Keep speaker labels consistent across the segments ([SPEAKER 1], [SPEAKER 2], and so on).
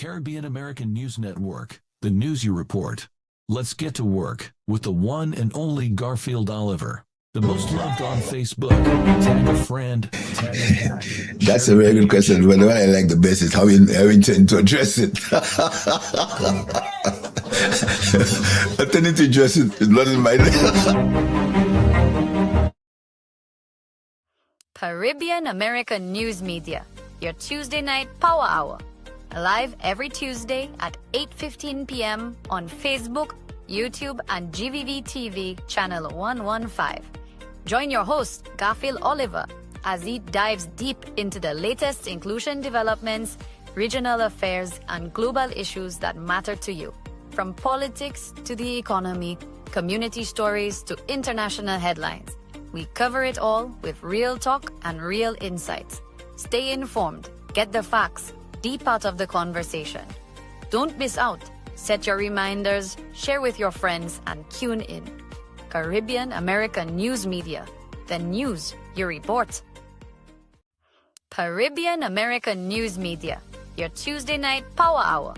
[SPEAKER 1] Caribbean American News Network, the news you report. Let's get to work with the one and only Garfield Olliver, the most loved on Facebook. Tag a friend.
[SPEAKER 2] That's a very good question. But what I like the best is how you intend to address it. Attending to address it is not in my
[SPEAKER 3] Caribbean American News Media, your Tuesday night power hour. Live every Tuesday at 8:15 p.m. on Facebook, YouTube, and GVV TV channel 115. Join your host, Garfield Olliver, as he dives deep into the latest inclusion developments, regional affairs, and global issues that matter to you. From politics to the economy, community stories to international headlines. We cover it all with real talk and real insights. Stay informed, get the facts, deep out of the conversation. Don't miss out. Set your reminders, share with your friends, and tune in. Caribbean American News Media, the news you report. Caribbean American News Media, your Tuesday night power hour.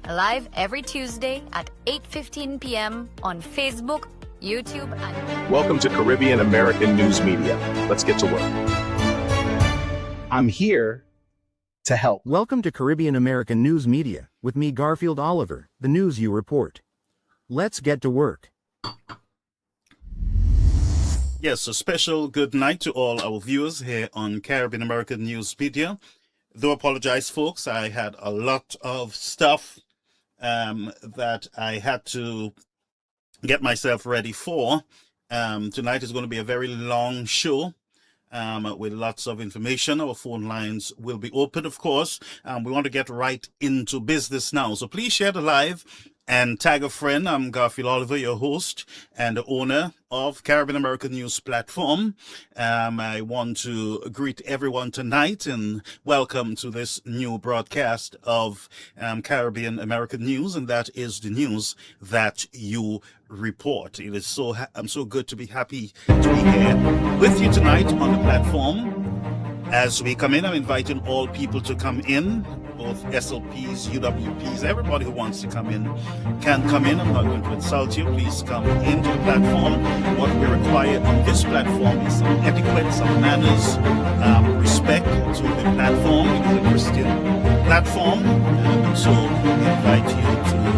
[SPEAKER 3] Live every Tuesday at 8:15 p.m. on Facebook, YouTube, and...
[SPEAKER 4] Welcome to Caribbean American News Media. Let's get to work. I'm here to help.
[SPEAKER 5] Welcome to Caribbean American News Media, with me Garfield Olliver, the news you report. Let's get to work.
[SPEAKER 6] Yes, a special good night to all our viewers here on Caribbean American News Media. Do apologize, folks. I had a lot of stuff that I had to get myself ready for. Tonight is going to be a very long show. With lots of information. Our phone lines will be open, of course. We want to get right into business now. So please share the live and tag a friend. I'm Garfield Olliver, your host and the owner of Caribbean American News Platform. I want to greet everyone tonight and welcome to this new broadcast of Caribbean American News, and that is the news that you report. It is I'm so good to be happy to be here with you tonight on the platform. As we come in, I'm inviting all people to come in, both SLPs, UWPs, everybody who wants to come in can come in. I'm not going to insult you. Please come into the platform. What we require on this platform is some etiquette, some manners, respect to the platform. It is a Christian platform, and so we invite you to be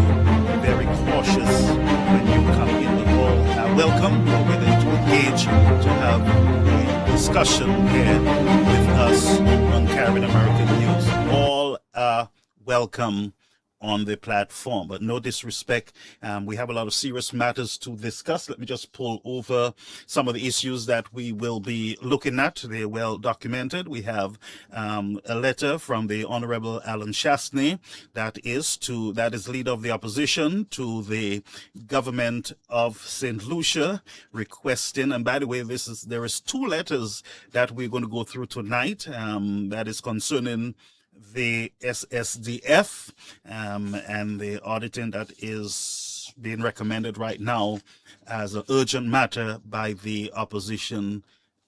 [SPEAKER 6] very cautious when you come in the hall. Welcome. We're willing to engage, to have a discussion here with us on Caribbean American News. All are welcome on the platform, but no disrespect. We have a lot of serious matters to discuss. Let me just pull over some of the issues that we will be looking at. They're well documented. We have a letter from the Honorable Alan Shastney, that is leader of the opposition to the government of St. Lucia, requesting, and by the way, there is two letters that we're going to go through tonight, that is concerning the SSDF and the auditing that is being recommended right now as an urgent matter by the opposition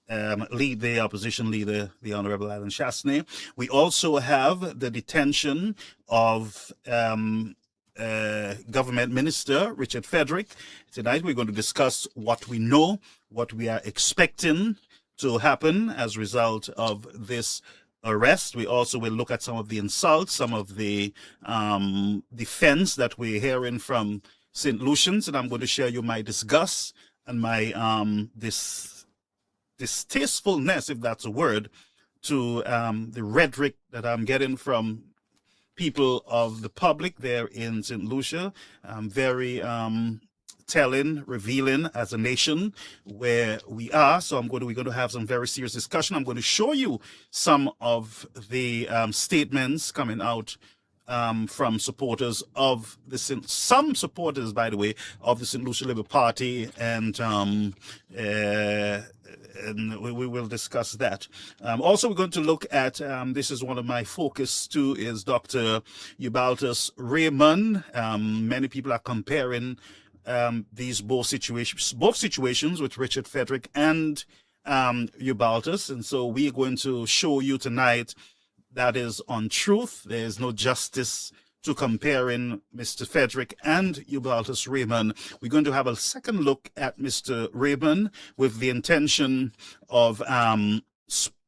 [SPEAKER 6] leader, the Honorable Alan Shastney. We also have the detention of Government Minister Richard Frederick. Tonight we're going to discuss what we know, what we are expecting to happen as a result of this arrest. We also will look at some of the insults, some of the defense that we're hearing from St. Lucians, and I'm going to share you my disgust and my distastefulness, if that's a word, to the rhetoric that I'm getting from people of the public there in St. Lucia. Very telling, revealing as a nation where we are. So we're going to have some very serious discussion. I'm going to show you some of the statements coming out from supporters of some supporters, by the way, of the St. Lucia Labour Party, and we will discuss that. Also, we're going to look at, this is one of my focus too, is Dr. Ubaldus Raymond. Many people are comparing these both situations with Richard Frederick and Ubaldus, and so we're going to show you tonight that is untruth. There is no justice to comparing Mr. Frederick and Ubaldus Raymond. We're going to have a second look at Mr. Raymond with the intention of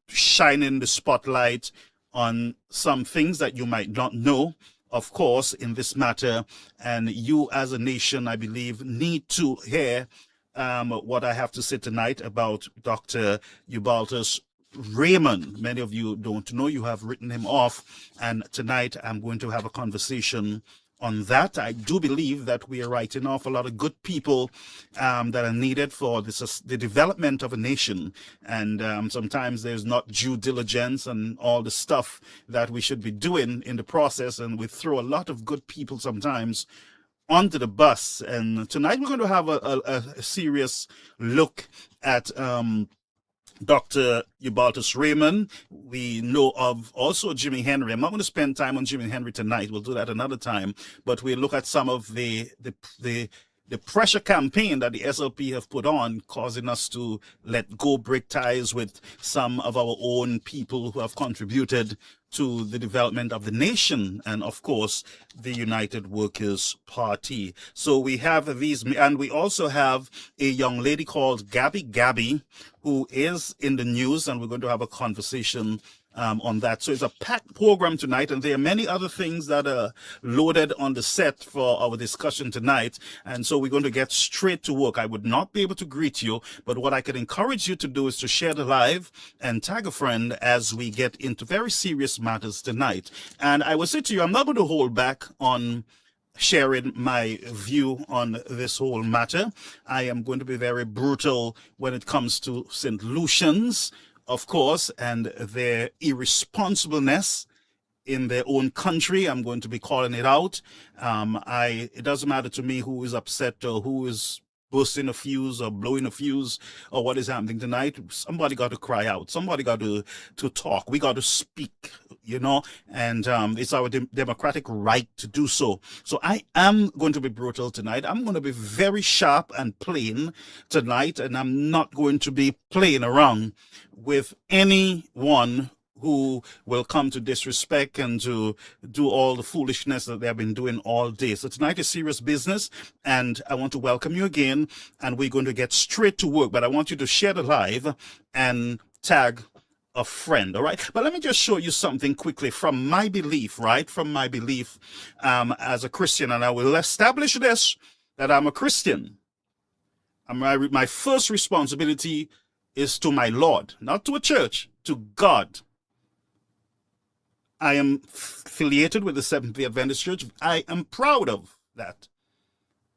[SPEAKER 6] shining the spotlight on some things that you might not know, of course, in this matter. And you as a nation, I believe, need to hear what I have to say tonight about Dr. Ubaldus Raymond. Many of you don't know, you have written him off, and tonight I'm going to have a conversation on that. I do believe that we are writing off a lot of good people that are needed for the development of a nation, and sometimes there's not due diligence and all the stuff that we should be doing in the process, and we throw a lot of good people sometimes onto the bus. And tonight we're going to have a serious look at Dr. Ubaldus Raymond. We know of also Jimi Henry. I'm not going to spend time on Jimi Henry tonight. We'll do that another time. But we'll look at some of the pressure campaign that the SLP have put on, causing us to let go, break ties with some of our own people who have contributed to the development of the nation, and of course the United Workers Party. So we have these, and we also have a young lady called Gabby, who is in the news, and we're going to have a conversation on that. So it's a packed program tonight, and there are many other things that are loaded on the set for our discussion tonight. And so we're going to get straight to work. I would not be able to greet you, but what I could encourage you to do is to share the live and tag a friend as we get into very serious matters tonight. And I will say to you, I'm not going to hold back on sharing my view on this whole matter. I am going to be very brutal when it comes to St. Lucians, of course, and their irresponsibleness in their own country. I'm going to be calling it out. It doesn't matter to me who is upset or who is bursting a fuse or blowing a fuse or what is happening tonight. Somebody got to cry out. Somebody got to talk. We got to speak, and it's our democratic right to do so. So I am going to be brutal tonight. I'm going to be very sharp and plain tonight, and I'm not going to be playing around with anyone who will come to disrespect and to do all the foolishness that they have been doing all day. So tonight is serious business, and I want to welcome you again, and we're going to get straight to work, but I want you to share the live and tag a friend, all right? But let me just show you something quickly from my belief, right? From my belief as a Christian, and I will establish this, that I'm a Christian. My first responsibility is to my Lord, not to a church, to God. I am affiliated with the Seventh-day Adventist Church. I am proud of that.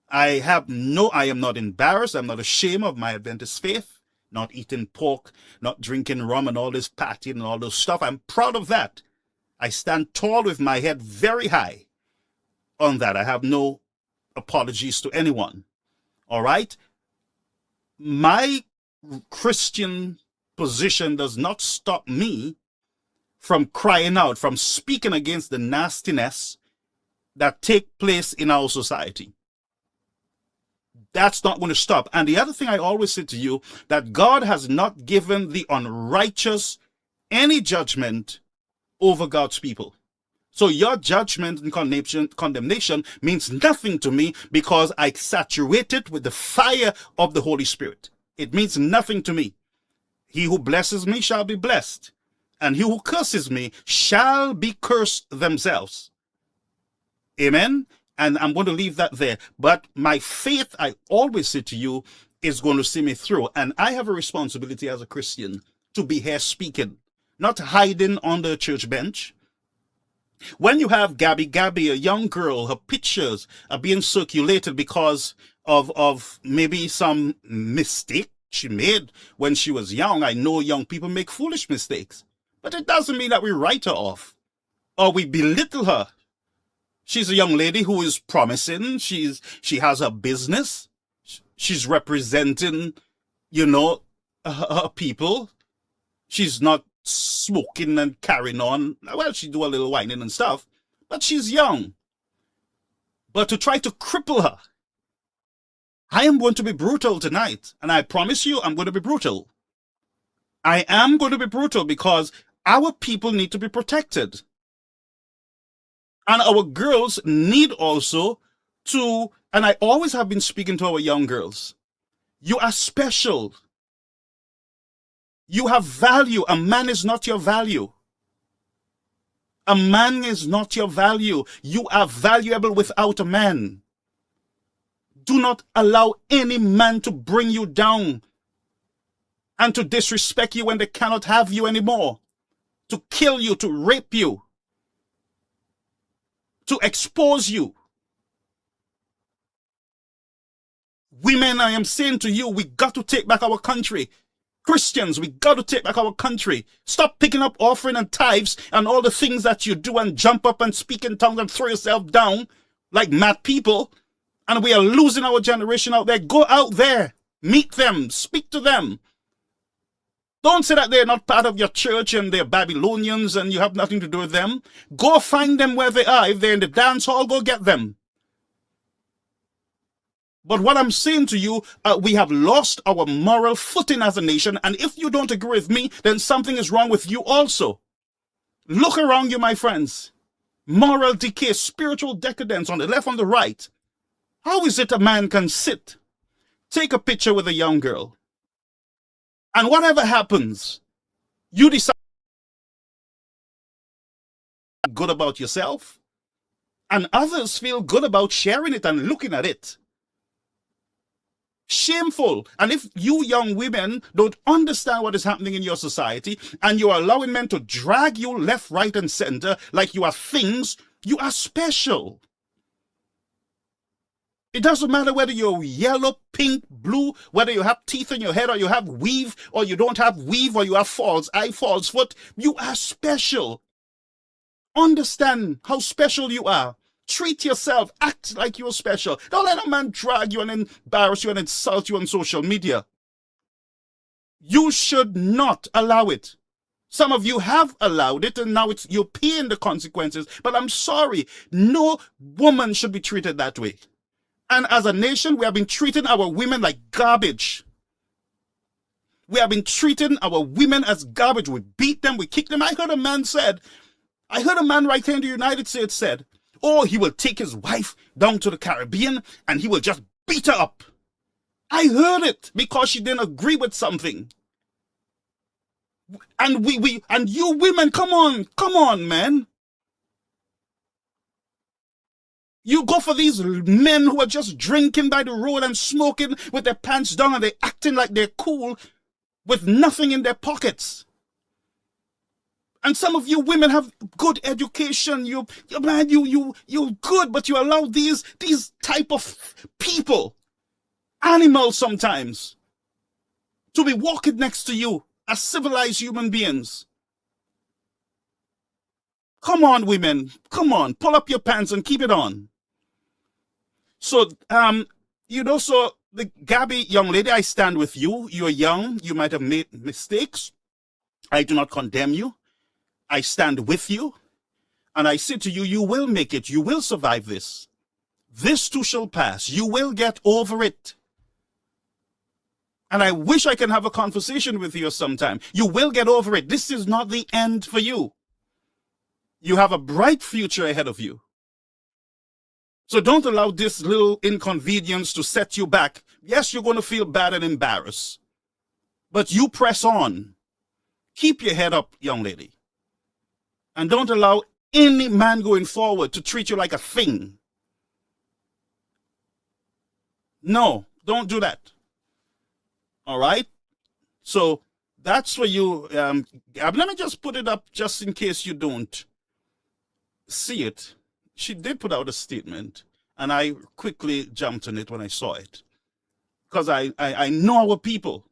[SPEAKER 6] I am not embarrassed. I'm not ashamed of my Adventist faith, not eating pork, not drinking rum and all this partying and all this stuff. I'm proud of that. I stand tall with my head very high on that. I have no apologies to anyone. All right? My Christian position does not stop me from crying out, from speaking against the nastiness that take place in our society. That's not going to stop. And the other thing I always say to you, that God has not given the unrighteous any judgment over God's people. So your judgment and condemnation means nothing to me, because I saturate it with the fire of the Holy Spirit. It means nothing to me. He who blesses me shall be blessed, and he who curses me shall be cursed themselves. Amen? And I'm going to leave that there. But my faith, I always say to you, is going to see me through. And I have a responsibility as a Christian to be here speaking, not hiding on the church bench. When you have Gabby, a young girl, her pictures are being circulated because of maybe some mistake she made when she was young. I know young people make foolish mistakes, but it doesn't mean that we write her off or we belittle her. She's a young lady who is promising. She has a business. She's representing, her people. She's not smoking and carrying on. Well, she do a little whining and stuff, but she's young. But to try to cripple her, I am going to be brutal tonight. And I promise you, I'm going to be brutal. I am going to be brutal because our people need to be protected. And our girls need also to, and I always have been speaking to our young girls, you are special. You have value. A man is not your value. A man is not your value. You are valuable without a man. Do not allow any man to bring you down and to disrespect you when they cannot have you anymore, to kill you, to rape you, to expose you. Women, I am saying to you, we got to take back our country. Christians, we got to take back our country. Stop picking up offering and tithes and all the things that you do and jump up and speak in tongues and throw yourself down like mad people. And we are losing our generation out there. Go out there, meet them, speak to them. Don't say that they're not part of your church and they're Babylonians and you have nothing to do with them. Go find them where they are. If they're in the dance hall, go get them. But what I'm saying to you, we have lost our moral footing as a nation. And if you don't agree with me, then something is wrong with you also. Look around you, my friends. Moral decay, spiritual decadence on the left, on the right. How is it a man can sit, take a picture with a young girl, and whatever happens, you decide good about yourself, and others feel good about sharing it and looking at it? Shameful. And if you young women don't understand what is happening in your society and you're allowing men to drag you left, right, and center like you are things, you are special. It doesn't matter whether you're yellow, pink, blue, whether you have teeth in your head or you have weave or you don't have weave or you have false eye, false foot. You are special. Understand how special you are. Treat yourself. Act like you're special. Don't let a man drag you and embarrass you and insult you on social media. You should not allow it. Some of you have allowed it and now you're paying the consequences. But I'm sorry. No woman should be treated that way. And as a nation, we have been treating our women like garbage. We have been treating our women as garbage. We beat them. We kick them. I heard a man right here in the United States said, oh, he will take his wife down to the Caribbean and he will just beat her up. I heard it because she didn't agree with something. And and you women, come on, man. You go for these men who are just drinking by the road and smoking with their pants down and they're acting like they're cool with nothing in their pockets. And some of you women have good education. You're good, but you allow these type of people, animals sometimes, to be walking next to you as civilized human beings. Come on, women. Come on. Pull up your pants and keep it on. So, so the Gabby young lady, I stand with you. You're young. You might have made mistakes. I do not condemn you. I stand with you, and I say to you, you will make it. You will survive this. This too shall pass. You will get over it. And I wish I can have a conversation with you sometime. You will get over it. This is not the end for you. You have a bright future ahead of you. So don't allow this little inconvenience to set you back. Yes, you're going to feel bad and embarrassed, but you press on. Keep your head up, young lady. And don't allow any man going forward to treat you like a thing. No, don't do that. All right? So that's for you. Let me just put it up just in case you don't see it. She did put out a statement, and I quickly jumped on it when I saw it. Because I know our people.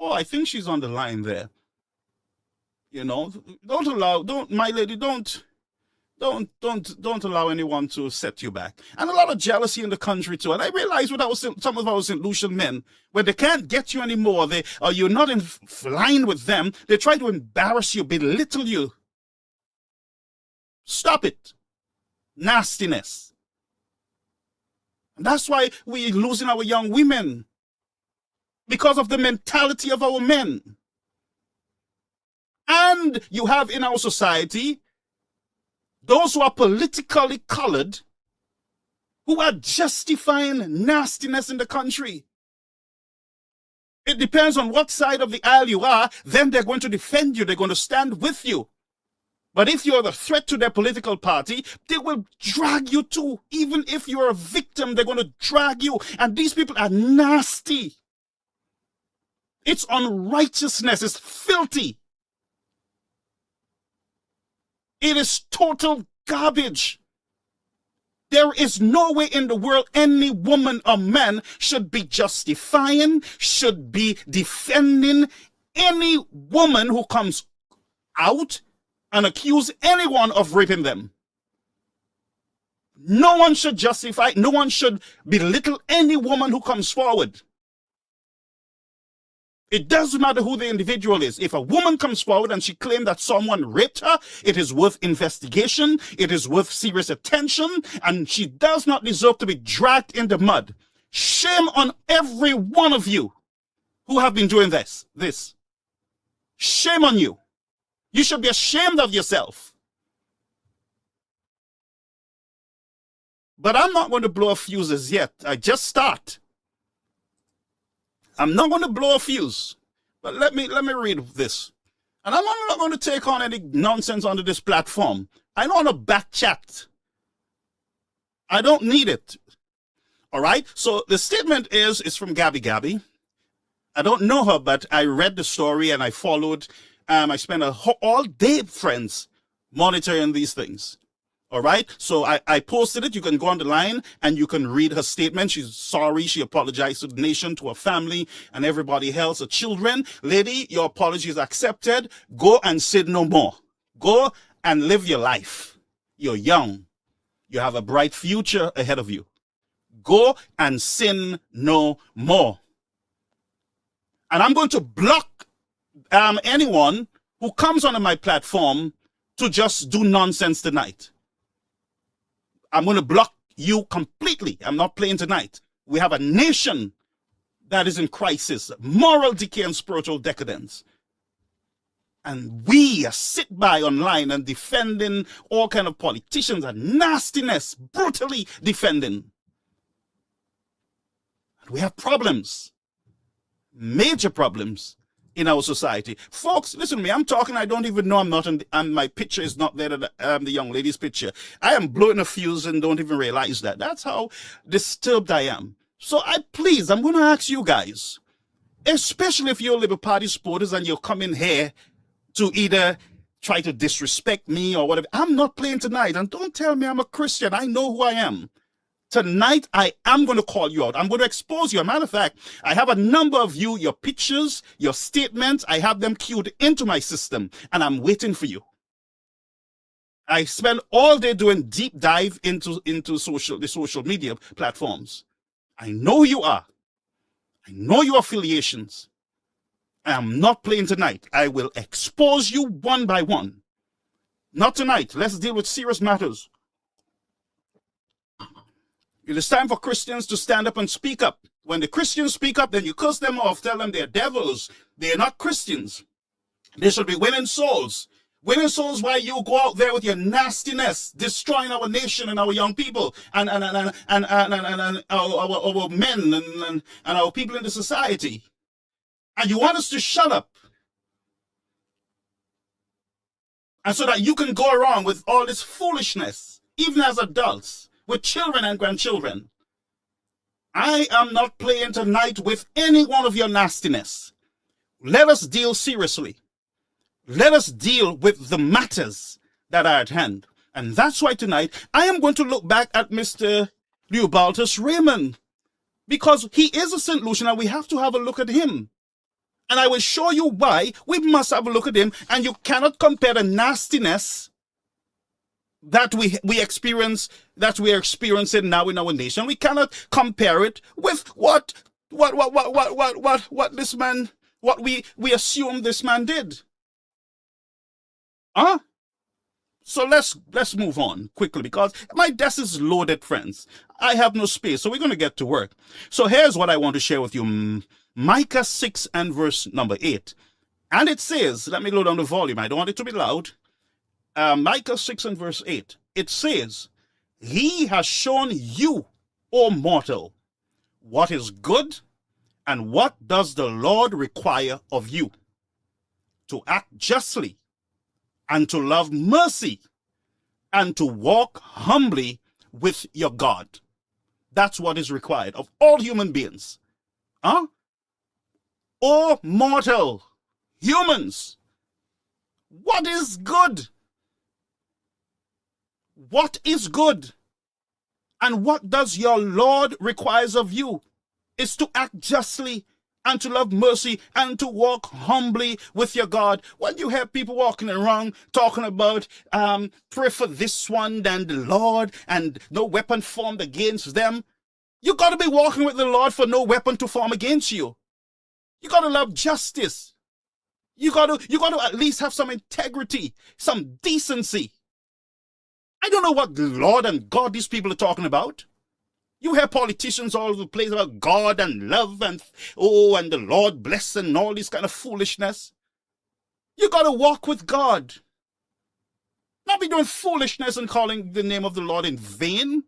[SPEAKER 6] Oh, I think she's on the line there. You know, don't allow anyone to set you back. And a lot of jealousy in the country too. And I realize with some of our St. Lucian men, when they can't get you anymore, or you're not in line with them, they try to embarrass you, belittle you. Stop it. Nastiness. And that's why we're losing our young women. Because of the mentality of our men. And you have in our society those who are politically colored, who are justifying nastiness in the country. It depends on what side of the aisle you are, then they're going to defend you, they're going to stand with you. But if you're the threat to their political party, they will drag you too. Even if you're a victim, they're going to drag you. And these people are nasty. It's unrighteousness. It's filthy. It is total garbage. There is no way in the world any woman or man should be justifying, should be defending any woman who comes out and accuse anyone of raping them. No one should justify, no one should belittle any woman who comes forward. It doesn't matter who the individual is. If a woman comes forward and she claims that someone raped her, it is worth investigation, it is worth serious attention, and she does not deserve to be dragged in the mud. Shame on every one of you who have been doing this. Shame on you. You should be ashamed of yourself. But I'm not going to blow a fuse as yet. I just start. I'm not going to blow a fuse. But let me read this. And I'm not going to take on any nonsense onto this platform. I don't want to back chat. I don't need it. All right? So the statement is from Gabby. I don't know her, but I read the story and I followed. I spent all day, friends, monitoring these things. All right. So I posted it. You can go on the line and you can read her statement. She's sorry. She apologized to the nation, to her family and everybody else, her children. Lady, your apology is accepted. Go and sin no more. Go and live your life. You're young. You have a bright future ahead of you. Go and sin no more. And I'm going to block anyone who comes onto my platform to just do nonsense tonight. I'm going to block you completely. I'm not playing tonight. We have a nation that is in crisis, moral decay and spiritual decadence. And we sit by online and defending all kind of politicians and nastiness, brutally defending. And we have problems, major problems in our society. Folks, listen to me. I'm talking. I don't even know I'm not in and my picture is not there, the young lady's picture. I am blowing a fuse and don't even realize that. That's how disturbed I am. So I'm going to ask you guys, especially if you're Labour Party supporters and you're coming here to either try to disrespect me or whatever. I'm not playing tonight. And don't tell me I'm a Christian. I know who I am. Tonight, I am going to call you out. I'm going to expose you. As a matter of fact, I have a number of you, your pictures, your statements. I have them queued into my system, and I'm waiting for you. I spend all day doing deep dive into the social media platforms. I know who you are. I know your affiliations. I am not playing tonight. I will expose you one by one. Not tonight. Let's deal with serious matters. It is time for Christians to stand up and speak up. When the Christians speak up, then you curse them off, tell them they're devils. They're not Christians. They should be winning souls. Winning souls while you go out there with your nastiness, destroying our nation and our young people and our men and our people in the society. And you want us to shut up. And so that you can go around with all this foolishness, even as adults, with children and grandchildren. I am not playing tonight with any one of your nastiness. Let us deal seriously. Let us deal with the matters that are at hand. And that's why tonight I am going to look back at Mr. Ubaldus Raymond, because he is a St. Lucian and we have to have a look at him. And I will show you why we must have a look at him, and you cannot compare the nastiness that we experience, that we are experiencing now in our nation. We cannot compare it with what this man, what we assume this man did. So let's move on quickly, because my desk is loaded, friends. I have no space, so we're going to get to work. So here's what I want to share with you. Micah 6 and verse number 8. And it says, let me load down the volume. I don't want it to be loud. Micah 6 and verse 8, it says, he has shown you, O mortal, what is good, and what does the Lord require of you? To act justly, and to love mercy, and to walk humbly with your God. That's what is required of all human beings. Huh? O mortal humans, what is good? What is good? And what does your Lord requires of you? Is to act justly and to love mercy and to walk humbly with your God. When you have people walking around talking about pray for this one and the Lord and no weapon formed against them, you got to be walking with the Lord for no weapon to form against you. You got to love justice. You got to at least have some integrity, some decency. I don't know what the Lord and God these people are talking about. You hear politicians all over the place about God and love and and the Lord bless and all this kind of foolishness. You got to walk with God. Not be doing foolishness and calling the name of the Lord in vain.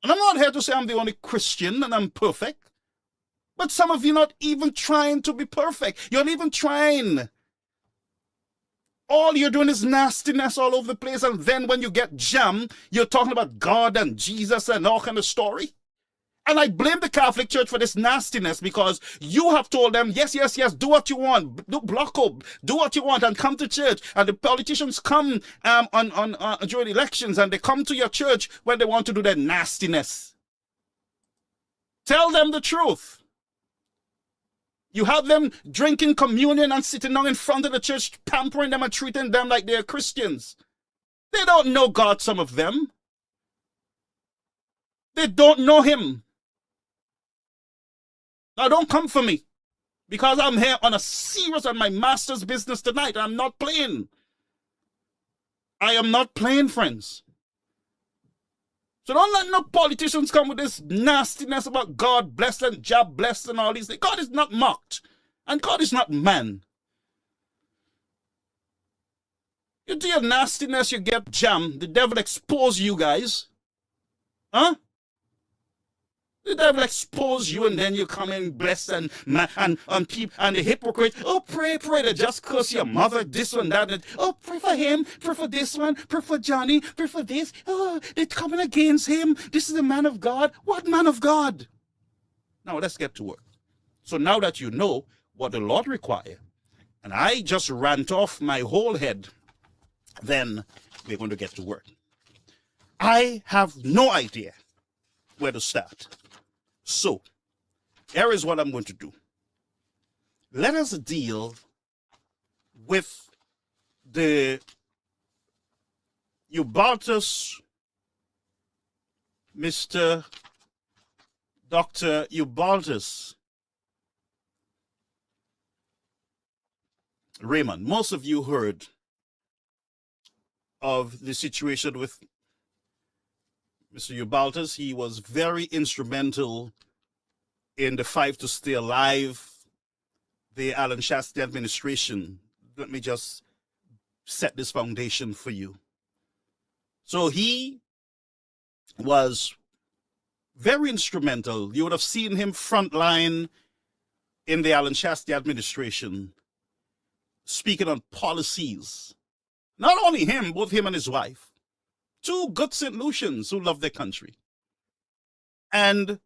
[SPEAKER 6] And I'm not here to say I'm the only Christian and I'm perfect. But some of you not even trying to be perfect. You're not even trying. All you're doing is nastiness all over the place, and then when you get jammed, you're talking about God and Jesus and all kind of story. And I blame the Catholic Church for this nastiness because you have told them, yes, do what you want, do block up, do what you want, and come to church. And the politicians come during elections, and they come to your church when they want to do their nastiness. Tell them the truth. You have them drinking communion and sitting down in front of the church, pampering them and treating them like they're Christians. They don't know God, some of them. They don't know him. Now, don't come for me, because I'm here on a serious, on my master's business tonight. I'm not playing. I am not playing, friends. So don't let no politicians come with this nastiness about God blessed and job blessed and all these things. God is not mocked. And God is not man. You do your nastiness, you get jammed. The devil expose you guys. Huh? The devil expose you, and then you come in blessed and people and the hypocrite. Oh, pray, they just curse your mother, this one, that. And, oh, pray for him, pray for this one, pray for Johnny, pray for this. Oh, they're coming against him. This is the man of God. What man of God? Now let's get to work. So now that you know what the Lord requires, and I just rant off my whole head, then we're going to get to work. I have no idea where to start. So, here is what I'm going to do. Let us deal with the Ubaldus, Mr. Dr. Ubaldus Raymond. Most of you heard of the situation with Mr. Ubaldus. He was very instrumental in the fight to stay alive, the Alan Shastey administration. Let me just set this foundation for you. So he was very instrumental. You would have seen him frontline in the Alan Shastey administration, speaking on policies. Not only him, both him and his wife. Two good St. Lucians who love their country. And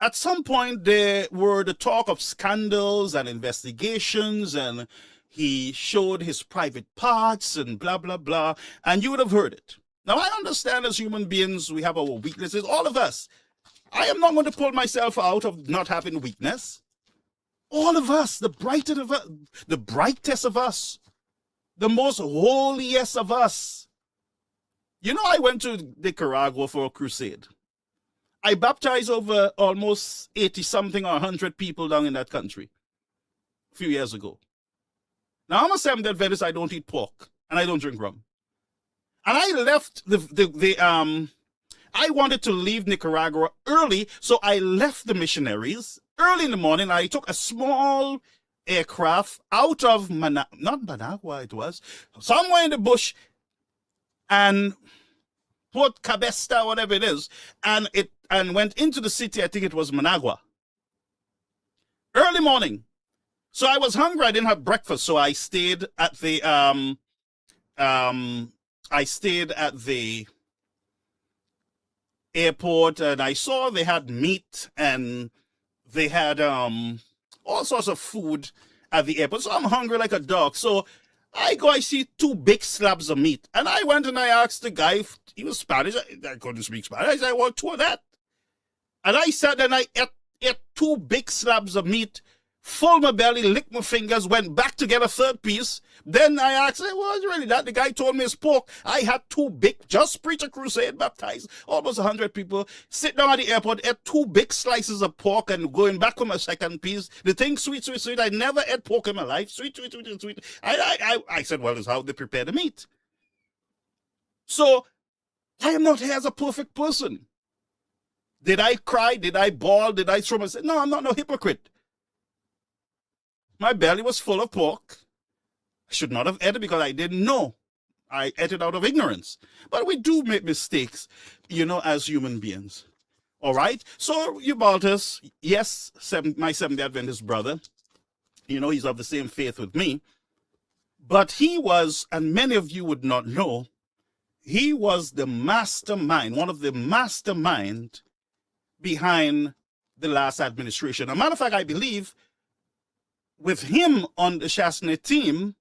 [SPEAKER 6] at some point, there were the talk of scandals and investigations, and he showed his private parts and blah, blah, blah, and you would have heard it. Now, I understand as human beings, we have our weaknesses, all of us. I am not going to pull myself out of not having weakness. All of us, the brightest of us, the most holiest of us. You know, I went to Nicaragua for a crusade. I baptized over almost 80-something or 100 people down in that country a few years ago. Now, I'm a Seventh-day Adventist. I don't eat pork, and I don't drink rum. And I left I wanted to leave Nicaragua early, so I left the missionaries early in the morning. I took a small aircraft out of not Managua, it was somewhere in the bush, and Port Cabesta, whatever it is, and went into the city. I think it was Managua. Early morning. So I was hungry. I didn't have breakfast, so I stayed at the airport, and I saw they had meat and they had all sorts of food at the airport. So I'm hungry like a dog. So I see 2 big slabs of meat. And I went and I asked the guy if he was Spanish. I couldn't speak Spanish. I said, I want 2 of that. And I sat and I ate 2 big slabs of meat, full my belly, licked my fingers, went back to get a 3rd piece. Then I asked, well, it's really that. The guy told me it's pork. I had 2 big, just preach a crusade, baptized almost 100 people, sit down at the airport, ate 2 big slices of pork and going back with my 2nd piece. The thing, sweet, sweet, sweet. I never ate pork in my life. Sweet, sweet, sweet, sweet. I said, well, it's how they prepare the meat. So I am not here as a perfect person. Did I cry? Did I bawl? Did I throw myself? No, I'm not no hypocrite. My belly was full of pork. I should not have ate it because I didn't know. I ate it out of ignorance. But we do make mistakes, as human beings. All right? So, Ubaldus, yes, my Seventh-day Adventist brother, he's of the same faith with me. But he was, and many of you would not know, he was the mastermind, one of the mastermind behind the last administration. As a matter of fact, I believe with him on the Chasney team,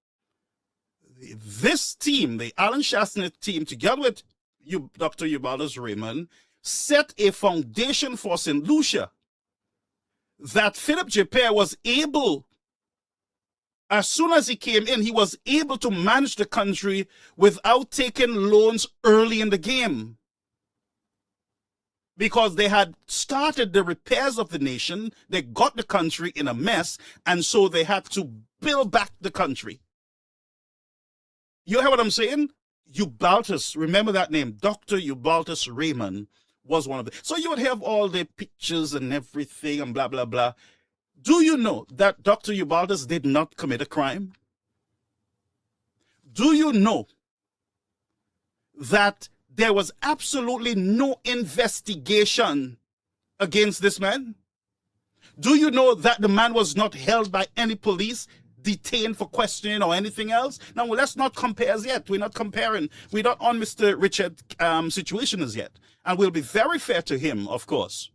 [SPEAKER 6] this team, the Alan Chasney team, together with Dr. Ubaldus Raymond, set a foundation for St. Lucia that Philip Japere was able, as soon as he came in, he was able to manage the country without taking loans early in the game. Because they had started the repairs of the nation, they got the country in a mess, and so they had to build back the country. You hear what I'm saying? Ubaldus, remember that name, Dr. Ubaldus Raymond was one of them. So you would have all the pictures and everything and blah, blah, blah. Do you know that Dr. Ubaldus did not commit a crime? Do you know that there was absolutely no investigation against this man? Do you know that the man was not held by any police, detained for questioning or anything else? Now, let's not compare as yet. We're not comparing. We're not on Mr. Richard situation as yet. And we'll be very fair to him, of course.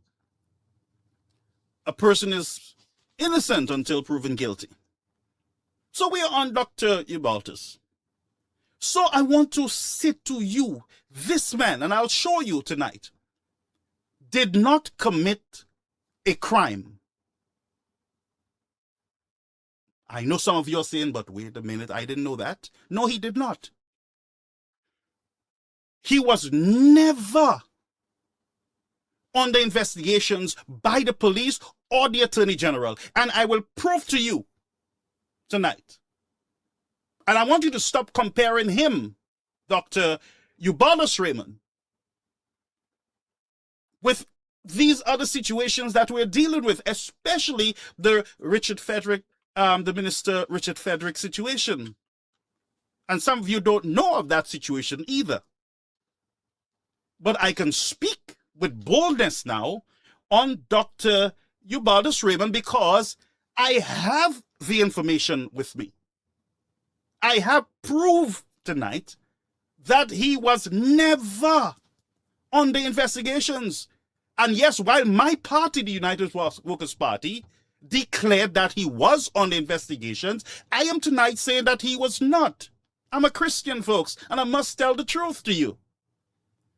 [SPEAKER 6] A person is innocent until proven guilty. So we are on Dr. Ubaldus. So I want to say to you, this man, and I'll show you tonight, did not commit a crime. I know some of you are saying, but wait a minute, I didn't know that. No, he did not. He was never under investigations by the police or the Attorney General. And I will prove to you tonight. And I want you to stop comparing him, Dr. Ubaldus Raymond, with these other situations that we're dealing with, especially the Richard Frederick, the Minister Richard Frederick situation. And some of you don't know of that situation either. But I can speak with boldness now on Dr. Ubaldus Raymond because I have the information with me. I have proof tonight that he was never on the investigations. And yes, while my party, the United Workers' Party, declared that he was on the investigations, I am tonight saying that he was not. I'm a Christian, folks, and I must tell the truth to you.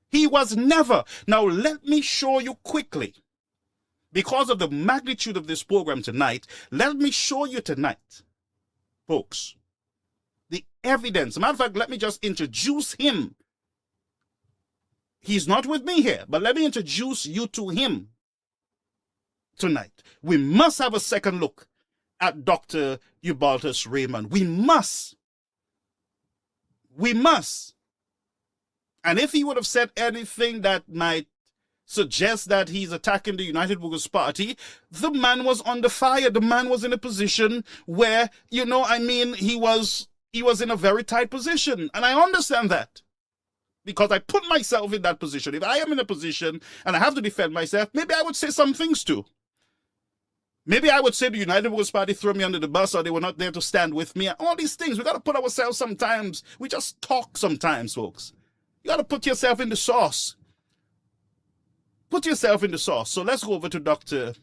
[SPEAKER 6] He was never. Now, let me show you quickly, because of the magnitude of this program tonight, let me show you tonight, folks, the evidence. As a matter of fact, let me just introduce him. He's not with me here, but let me introduce you to him tonight. We must have a second look at Dr. Ubaldus Raymond. We must. We must. And if he would have said anything that might suggest that he's attacking the United Workers' Party. The man was under fire. The man was in a position where, he was in a very tight position. And I understand that, because I put myself in that position. If I am in a position and I have to defend myself, maybe I would say some things too. Maybe I would say the United Workers' Party threw me under the bus, or they were not there to stand with me. All these things, we got to put ourselves sometimes. We just talk sometimes, folks. You got to put yourself in the sauce. Put yourself in the sauce. So let's go over to Dr.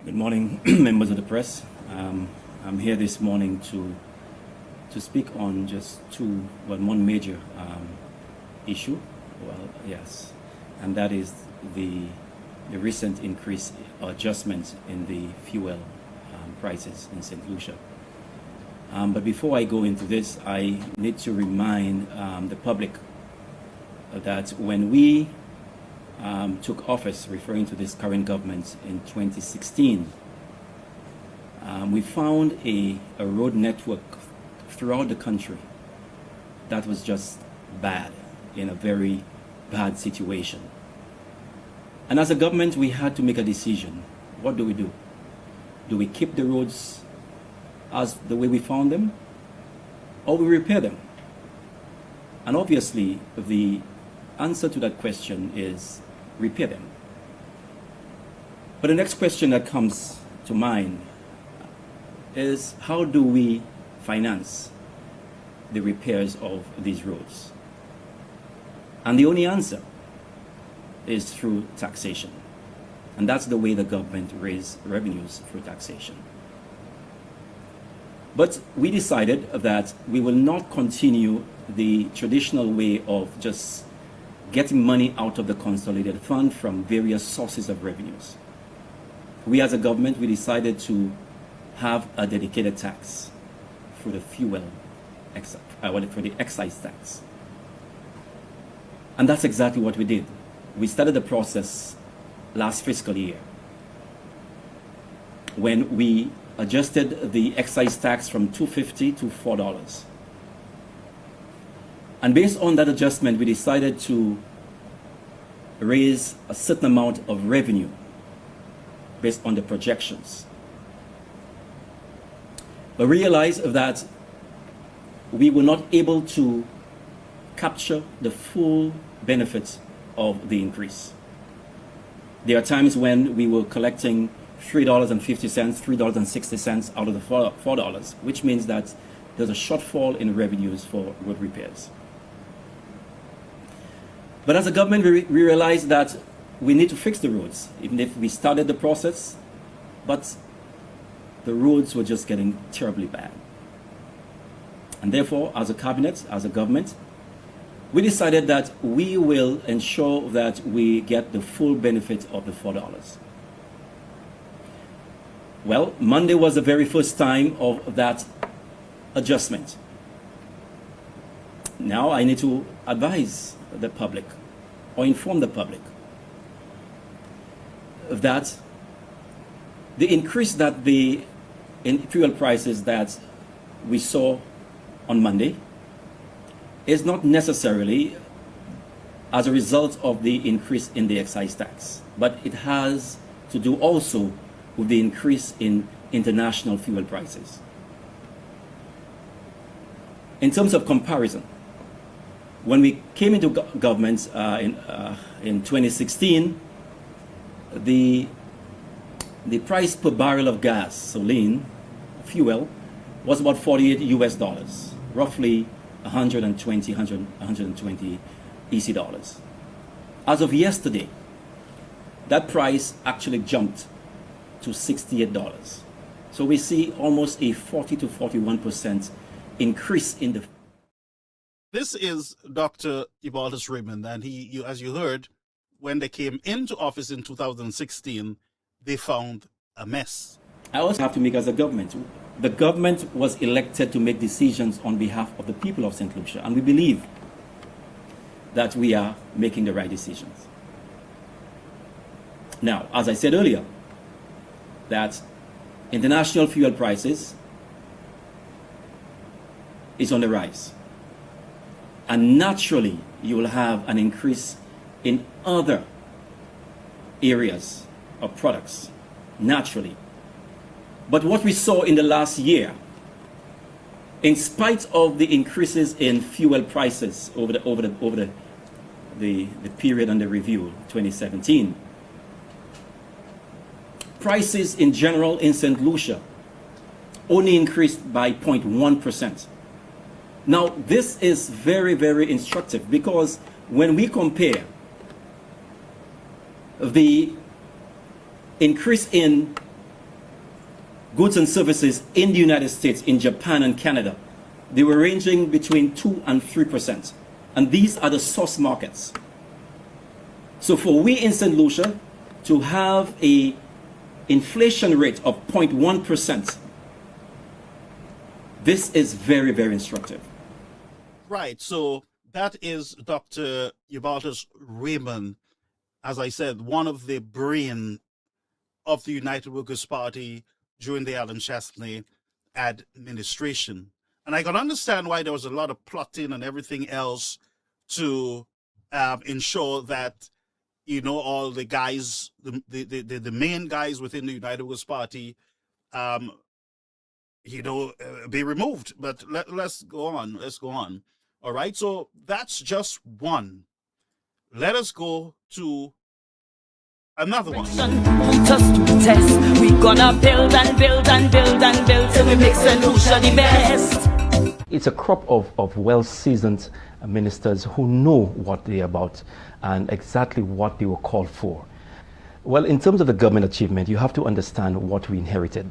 [SPEAKER 7] Good morning, members of the press. I'm here this morning to speak on just one major issue. Well, yes, and that is the recent increase or adjustment in the fuel prices in St. Lucia. But before I go into this, I need to remind the public that when we took office, referring to this current government in 2016, we found a road network throughout the country that was just bad, in a very bad situation. And as a government, we had to make a decision. What do we do? Do we keep the roads as the way we found them, or we repair them? And obviously, the answer to that question is repair them. But the next question that comes to mind is, how do we finance the repairs of these roads? And the only answer is through taxation. And that's the way the government raises revenues, through taxation. But we decided that we will not continue the traditional way of just getting money out of the consolidated fund from various sources of revenues. We as a government, we decided to have a dedicated tax for the fuel, for the excise tax. And that's exactly what we did. We started the process last fiscal year when we adjusted the excise tax from $2.50 to $4. And based on that adjustment, we decided to raise a certain amount of revenue based on the projections. But realized that we were not able to capture the full benefits of the increase. There are times when we were collecting $3.50, $3.60 out of the $4, which means that there's a shortfall in revenues for road repairs. But as a government, we realized that we need to fix the roads, even if we started the process, but the roads were just getting terribly bad. And therefore, as a cabinet, as a government, we decided that we will ensure that we get the full benefit of the $4. Well, Monday was the very first time of that adjustment. Now I need to advise the public, or inform the public, that the increase in fuel prices that we saw on Monday is not necessarily as a result of the increase in the excise tax, but it has to do also with the increase in international fuel prices. In terms of comparison, when we came into government in 2016, the price per barrel of gasoline, fuel, was about $48 roughly 120 EC dollars. As of yesterday, that price actually jumped to $68. So we see almost a 40 to 41% increase in the...
[SPEAKER 6] This is Dr. Ubaldus Raymond, and as you heard, when they came into office in 2016, they found a mess.
[SPEAKER 7] I also have to make as a government. The government was elected to make decisions on behalf of the people of St. Lucia, and we believe that we are making the right decisions. Now, as I said earlier, that international fuel prices is on the rise. And naturally, you will have an increase in other areas of products, naturally. But what we saw in the last year, in spite of the increases in fuel prices over the period under review, 2017, prices in general in St. Lucia only increased by 0.1%. Now, this is very, very instructive, because when we compare the increase in goods and services in the United States, in Japan and Canada, they were ranging between 2 and 3%. And these are the source markets. So for we in St. Lucia to have a inflation rate of 0.1%, this is very, very instructive.
[SPEAKER 6] Right. So that is Dr. Ubaldus Raymond, as I said, one of the brain of the United Workers' Party during the Alan Chesney administration. And I can understand why there was a lot of plotting and everything else to ensure that, you know, all the guys, the main guys within the United Workers' Party, be removed. But let's go on. Let's go on. All right. So that's just one. Let us go to another one.
[SPEAKER 8] Put us to the test. We gonna build and build and build and build till we make St. Lucia the best.
[SPEAKER 9] It's a crop of well-seasoned ministers who know what they're about and exactly what they were called for. Well, in terms of the government achievement, you have to understand what we inherited.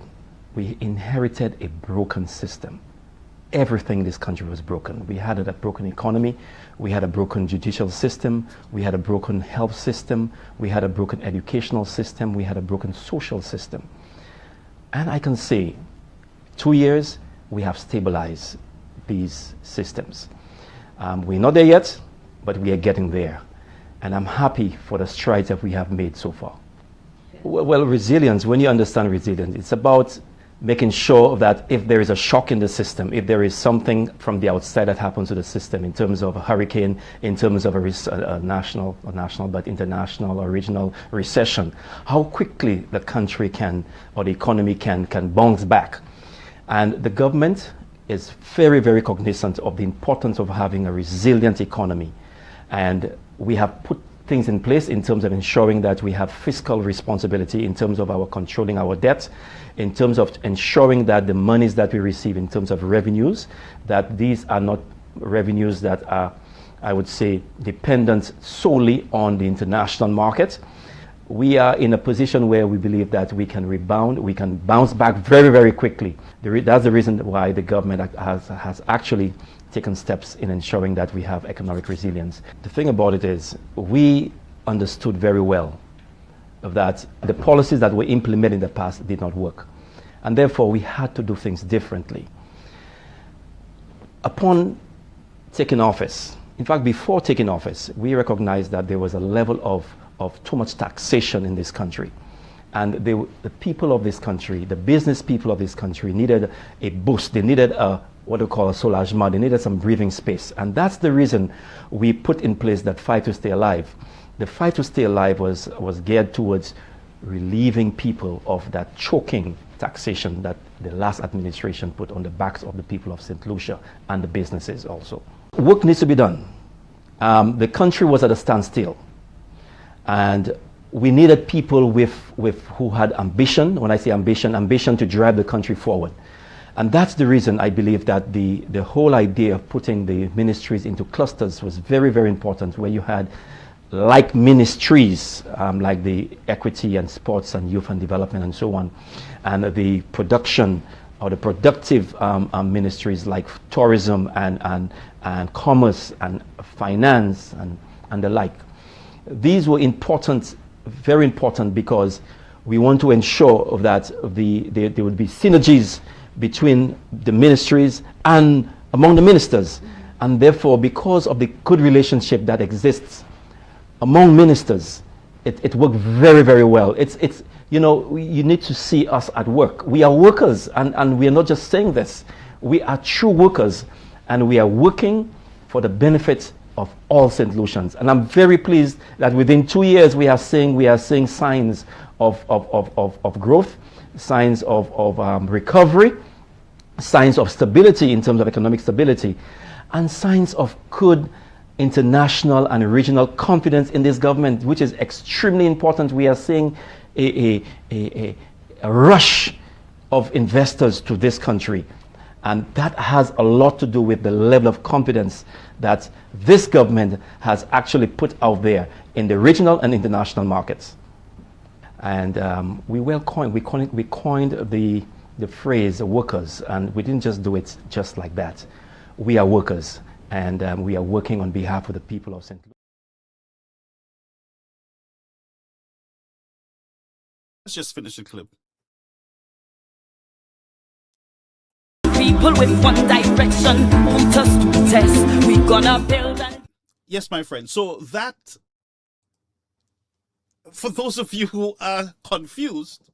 [SPEAKER 9] We inherited a broken system. Everything in this country was broken. We had a broken economy, we had a broken judicial system, we had a broken health system, we had a broken educational system, we had a broken social system. And I can say, 2 years, we have stabilized these systems. We're not there yet, but we are getting there. And I'm happy for the strides that we have made so far. Well, resilience, when you understand resilience, it's about making sure that if there is a shock in the system, if there is something from the outside that happens to the system in terms of a hurricane, in terms of a national but international or regional recession, how quickly the country can, or the economy can bounce back. And the government is very, very cognizant of the importance of having a resilient economy. And we have put things in place in terms of ensuring that we have fiscal responsibility, in terms of our controlling our debt, in terms of ensuring that the monies that we receive in terms of revenues, that these are not revenues that are, I would say, dependent solely on the international market. We are in a position where we believe that we can rebound, we can bounce back very, very quickly. That's the reason why the government has actually taken steps in ensuring that we have economic resilience. The thing about it is, we understood very well that the policies that were implemented in the past did not work. And therefore, we had to do things differently. Upon taking office, in fact, before taking office, we recognized that there was a level of too much taxation in this country. And the people of this country, the business people of this country needed a boost. They needed what we call a soulagement. They needed some breathing space. And that's the reason we put in place that Fight to Stay Alive. The Fight to Stay Alive was geared towards relieving people of that choking taxation that the last administration put on the backs of the people of St. Lucia and the businesses also. Work needs to be done. The country was at a standstill. And we needed people who had ambition. When I say ambition to drive the country forward. And that's the reason I believe that the whole idea of putting the ministries into clusters was very, very important, where you had like ministries, like the equity and sports and youth and development and so on, and the production or the productive ministries like tourism and commerce and finance and the like. These were important, very important, because we want to ensure that there would be synergies between the ministries and among the ministers. And therefore, because of the good relationship that exists among ministers, it worked very, very well. It's you know, you need to see us at work. We are workers, and we are not just saying this. We are true workers, and we are working for the benefit of all St. Lucians. And I'm very pleased that within 2 years we are seeing signs of growth, signs of recovery, signs of stability in terms of economic stability, and signs of good international and regional confidence in this government, which is extremely important. We are seeing a rush of investors to this country, and that has a lot to do with the level of confidence that this government has actually put out there in the regional and international markets. And we coined the phrase workers, and we didn't just do it just like that. We are workers, and we are working on behalf of the people of St. Louis.
[SPEAKER 6] Let's just finish the clip.
[SPEAKER 8] People with one direction, put us to the test. We gonna build and...
[SPEAKER 6] Yes, my friend. So that, for those of you who are confused,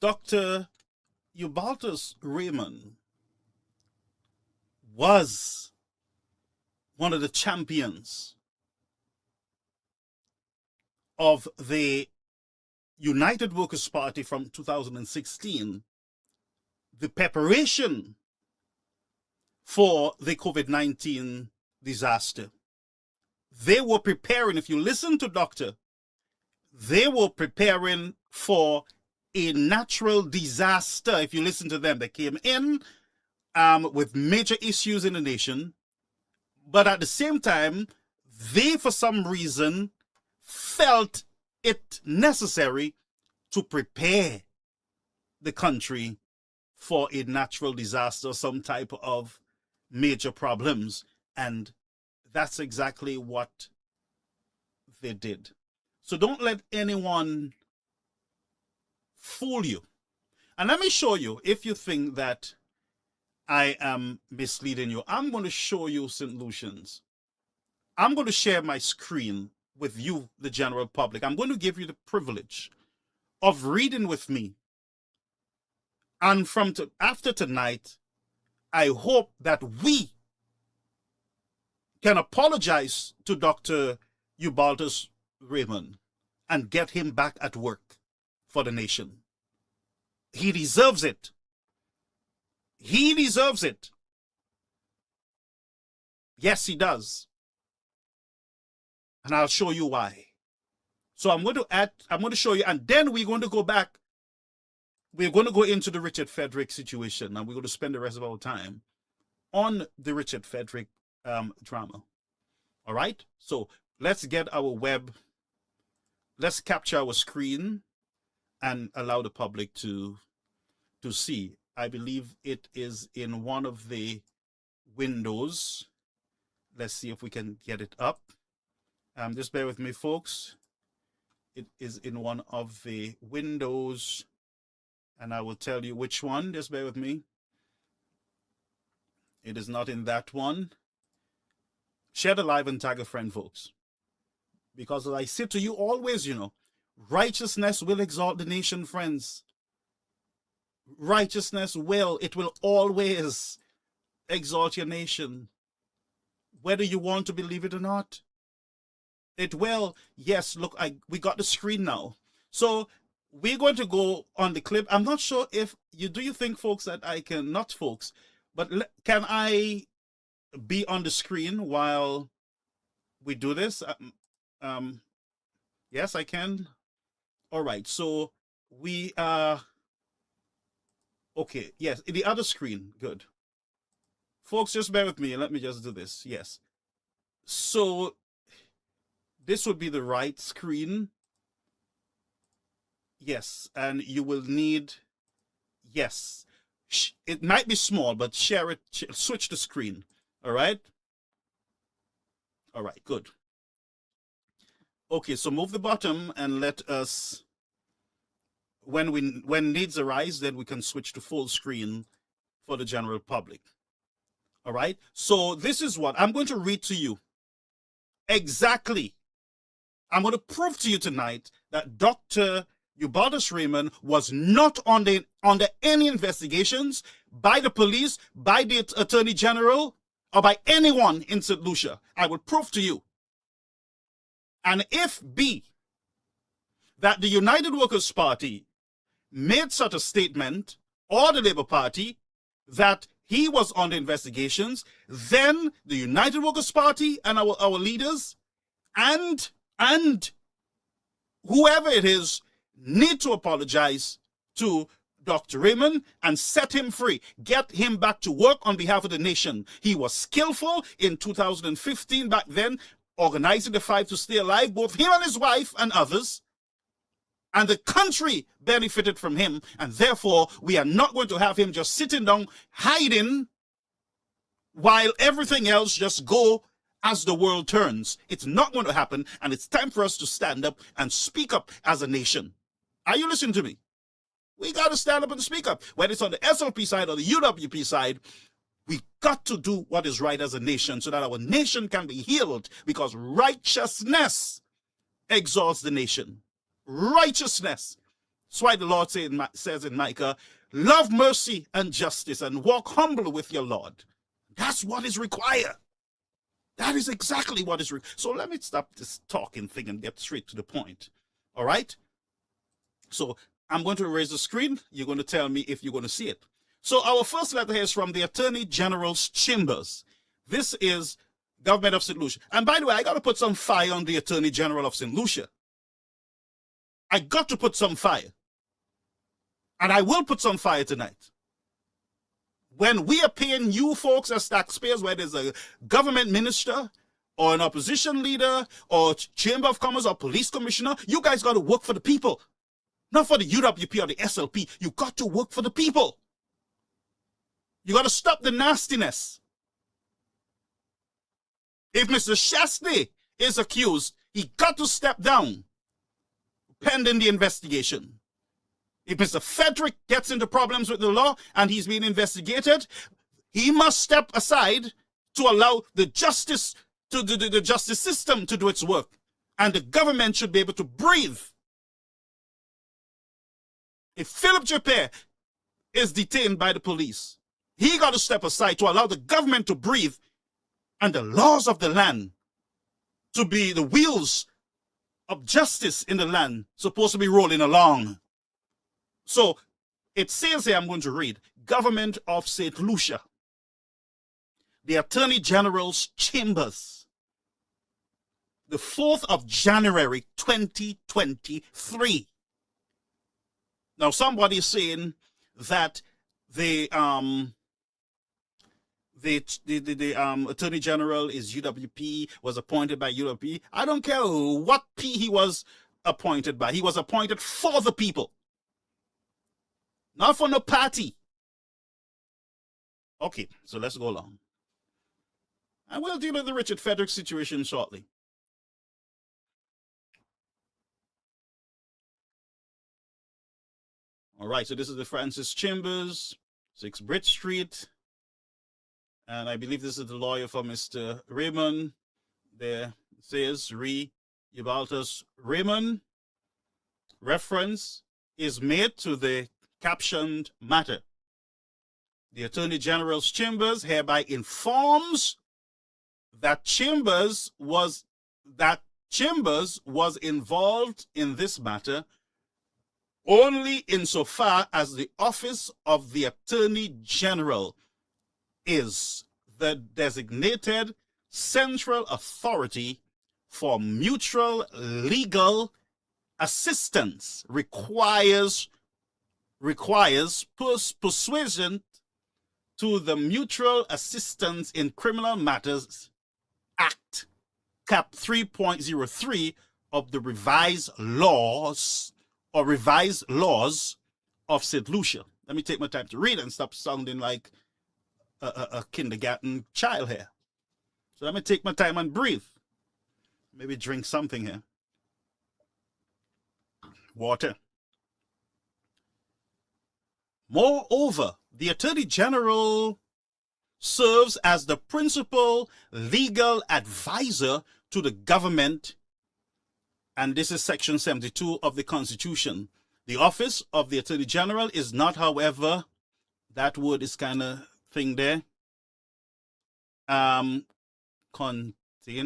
[SPEAKER 6] Dr. Ubaldus Raymond was one of the champions of the United Workers' Party from 2016, the preparation for the COVID-19 disaster. They were preparing, if you listen to Doctor, they were preparing for a natural disaster. If you listen to them, they came in with major issues in the nation, but at the same time, they, for some reason, felt it necessary to prepare the country for a natural disaster, some type of major problems. And that's exactly what they did. So don't let anyone fool you. And let me show you, if you think that I am misleading you, I'm going to show you, St. Lucians. I'm going to share my screen with you, the general public. I'm going to give you the privilege of reading with me. And after tonight, I hope that we can apologize to Dr. Ubaldus Raymond and get him back at work for the nation. He deserves it. He deserves it. Yes, he does. And I'll show you why. So I'm going to show you, and then we're going to go back. We're going to go into the Richard Frederick situation, and we're going to spend the rest of our time on the Richard Frederick drama. All right? So let's get our let's capture our screen and allow the public to see. I believe it is in one of the windows. Let's see if we can get it up. Just bear with me, folks. It is in one of the windows, and I will tell you which one. Just bear with me. It is not in that one. Share the live and tag a friend, folks. Because as I say to you always, righteousness will exalt the nation, friends. Righteousness will always exalt your nation. Whether you want to believe it or not. It will. Yes, look, we got the screen now. So we're going to go on the clip. I'm not sure if do you think, folks, that I can, not folks, but can I be on the screen while we do this? Yes, I can. All right. So we are, okay. Yes. In the other screen. Good. Folks, just bear with me. Let me just do this. Yes. So this would be the right screen. Yes. And you will need, yes. It might be small, but share it, switch the screen. All right. All right. Good. Okay. So move the bottom and let us, when needs arise, then we can switch to full screen for the general public. All right. So this is what I'm going to read to you. Exactly. I'm going to prove to you tonight that Dr. Ubaldus Raymond was not under any investigations by the police, by the Attorney General, or by anyone in St. Lucia. I will prove to you. And if B, that the United Workers' Party made such a statement, or the Labour Party, that he was under investigations, then the United Workers' Party and our leaders and whoever it is need to apologize to Dr. Raymond and set him free. Get him back to work on behalf of the nation. He was skillful in 2015 back then, organizing the fight to stay alive, both him and his wife and others. And the country benefited from him. And therefore, we are not going to have him just sitting down, hiding, while everything else just go as the world turns. It's not going to happen. And it's time for us to stand up and speak up as a nation. Are you listening to me? We got to stand up and speak up. Whether it's on the SLP side or the UWP side, we got to do what is right as a nation so that our nation can be healed, because righteousness exalts the nation. Righteousness. That's why the Lord says in Micah, love mercy and justice and walk humble with your Lord. That's what is required. That is exactly what is required. So let me stop this talking thing and get straight to the point. All right? So I'm going to erase the screen. You're going to tell me if you're going to see it. So our first letter here is from the Attorney General's chambers. This is Government of St. Lucia. And by the way, I got to put some fire on the Attorney General of St. Lucia. I got to put some fire. And I will put some fire tonight. When we are paying you folks as taxpayers, whether it's a government minister or an opposition leader or Chamber of Commerce or police commissioner, you guys got to work for the people. Not for the UWP or the SLP. You got to work for the people. You got to stop the nastiness. If Mr. Chastney is accused, he got to step down pending the investigation. If Mr. Frederick gets into problems with the law and he's being investigated, he must step aside to allow the justice to the justice system to do its work. And the government should be able to breathe. If Philip Japet is detained by the police, he got to step aside to allow the government to breathe and the laws of the land to be the wheels of justice in the land supposed to be rolling along. So it says here, I'm going to read, Government of St. Lucia, the Attorney General's chambers, the 4th of January, 2023. Now, somebody is saying that the Attorney General is UWP, was appointed by UWP. I don't care what P he was appointed by. He was appointed for the people. Not for no party. Okay, so let's go along. And we'll deal with the Richard Frederick situation shortly. All right, so this is the Francis Chambers, 6 Bridge Street. And I believe this is the lawyer for Mr. Raymond. There it says, Ubaldus Raymond. Reference is made to the captioned matter. The Attorney General's chambers hereby informs that Chambers was involved in this matter only insofar as the office of the Attorney General is the designated central authority for mutual legal assistance, requires persuasion to the Mutual Assistance in Criminal Matters Act, Cap 3.03 of the revised laws of St. Lucia. Let me take my time to read and stop sounding like a kindergarten child here. So let me take my time and breathe. Maybe drink something here. Water. Moreover, the Attorney General serves as the principal legal advisor to the government, and this is Section 72 of the Constitution. The office of the Attorney General is not, however, that word is kind of thing there. contained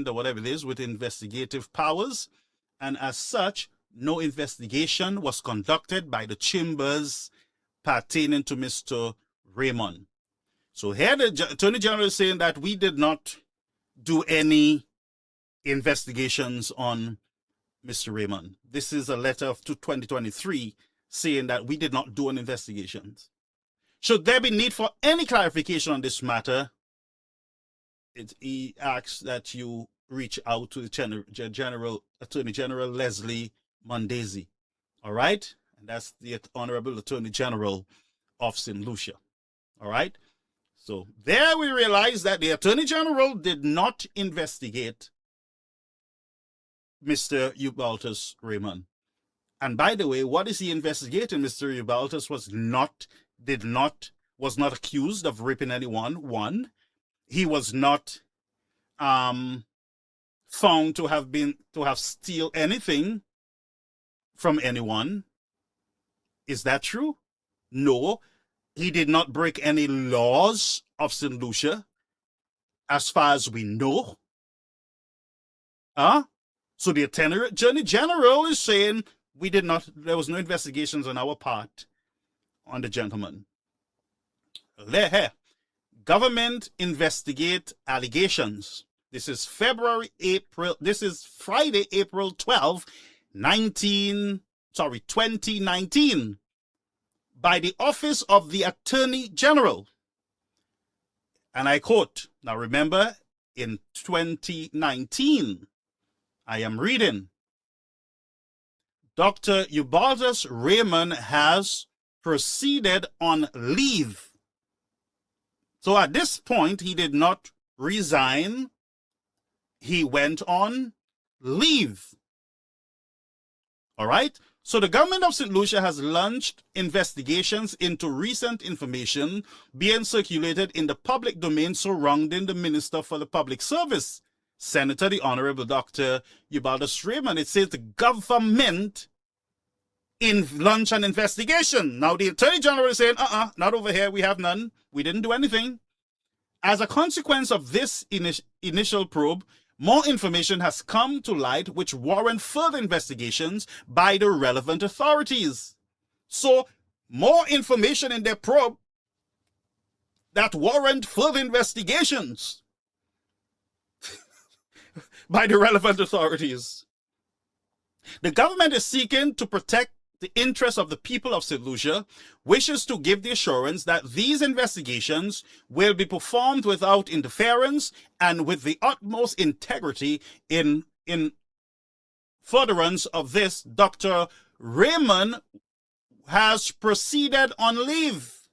[SPEAKER 6] or whatever it is with investigative powers, and as such, no investigation was conducted by the chambers pertaining to Mr. Raymond. So here the Attorney General is saying that we did not do any investigations on Mr. Raymond. This is a letter of 2023 saying that we did not do an investigation. Should there be need for any clarification on this matter, he asks that you reach out to the Attorney General Leslie Mondesi. All right? And that's the Honorable Attorney General of St. Lucia. All right? So there we realize that the Attorney General did not investigate Mr. Ubaldus Raymond. And by the way, what is he investigating? Mr. Ubaldus was not accused of raping anyone. One, he was not found to have steal anything from anyone. Is that true? No. He did not break any laws of St. Lucia, as far as we know. So the Attorney General is saying there was no investigations on our part on the gentleman. Government investigate allegations. This is Friday, April 12, 2019, by the Office of the Attorney General. And I quote, now remember, in 2019, I am reading, Dr. Ubaldus Raymond has proceeded on leave. So at this point, he did not resign. He went on leave. All right? So the government of St. Lucia has launched investigations into recent information being circulated in the public domain surrounding the Minister for the Public Service, Senator the Honorable Dr. Ubaldus Raymond. It says the government launched an investigation. Now the Attorney General is saying, not over here, we have none. We didn't do anything. As a consequence of this initial probe, more information has come to light which warrant further investigations by the relevant authorities. So, more information in their probe that warrant further investigations by the relevant authorities. The government is seeking to protect the interests of the people of St. Lucia, wishes to give the assurance that these investigations will be performed without interference and with the utmost integrity. In furtherance of this, Dr. Raymond has proceeded on leave.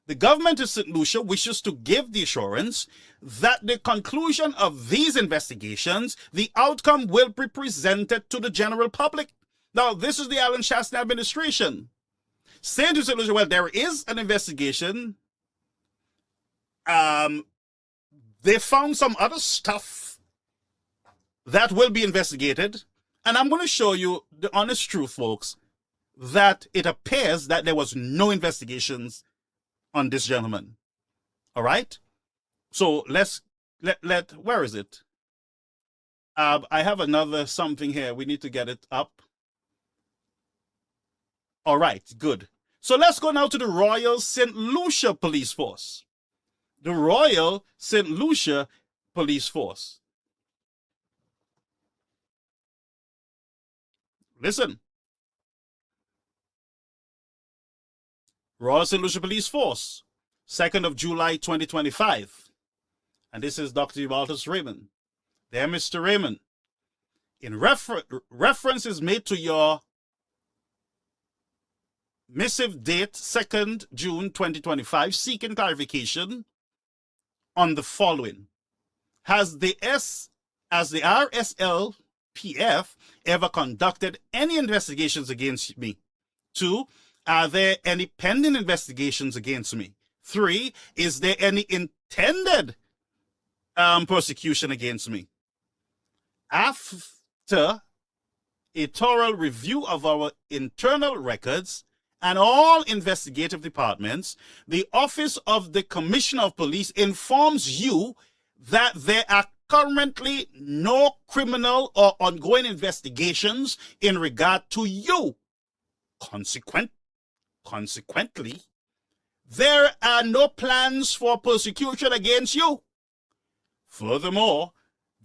[SPEAKER 6] The government of St. Lucia wishes to give the assurance that the conclusion of these investigations, the outcome will be presented to the general public. Now, this is the Alan Shaston administration saying to St. Lucia, well, there is an investigation. They found some other stuff that will be investigated. And I'm going to show you the honest truth, folks, that it appears that there was no investigations on this gentleman. All right? So let's where is it? I have another something here. We need to get it up. All right, good. So let's go now to the Royal St. Lucia Police Force. The Royal St. Lucia Police Force. Listen. Royal St. Lucia Police Force, 2nd of July 2025. And this is Dr. Ubaldus Raymond. There, Mr. Raymond. In reference is made to your missive date 2nd June 2025, seeking clarification on the following. Has the RSLPF ever conducted any investigations against me? 2, are there any pending investigations against me? 3, is there any intended persecution against me? After a thorough review of our internal records and all investigative departments, the Office of the Commissioner of Police informs you that there are currently no criminal or ongoing investigations in regard to you. Consequently, there are no plans for persecution against you. Furthermore,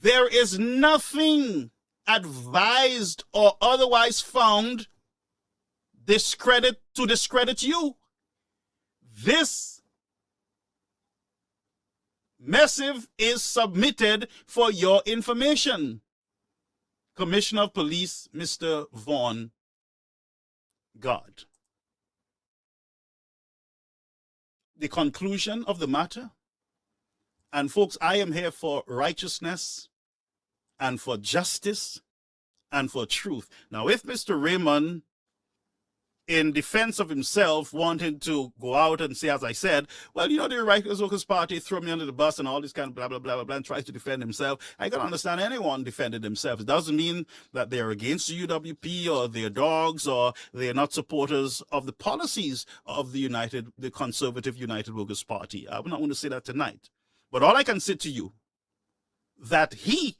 [SPEAKER 6] there is nothing advised or otherwise found to discredit you. This missive is submitted for your information. Commissioner of Police, Mr. Vaughn God. The conclusion of the matter, and folks, I am here for righteousness and for justice and for truth. Now, if Mr. Raymond, in defense of himself, wanted to go out and say, as I said, well, you know, the Righteous Workers Party threw me under the bus and all this kind of blah, blah, blah, blah, blah, and tries to defend himself, I can understand anyone defending themselves. It doesn't mean that they're against the UWP or they're dogs or they're not supporters of the policies of the conservative United Workers Party. I'm not going to say that tonight. But all I can say to you, that he,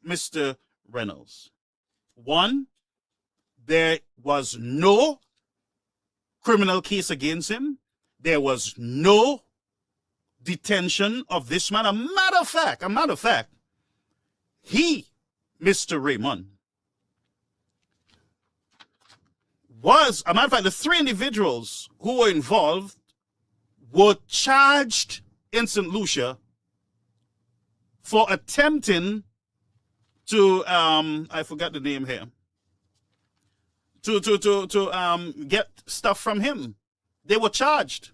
[SPEAKER 6] Mr. Reynolds, one, there was no criminal case against him. There was no detention of this man. A matter of fact, he, Mr. Raymond, the three individuals who were involved were charged in St. Lucia for attempting to, I forgot the name here, to get stuff from him. They were charged.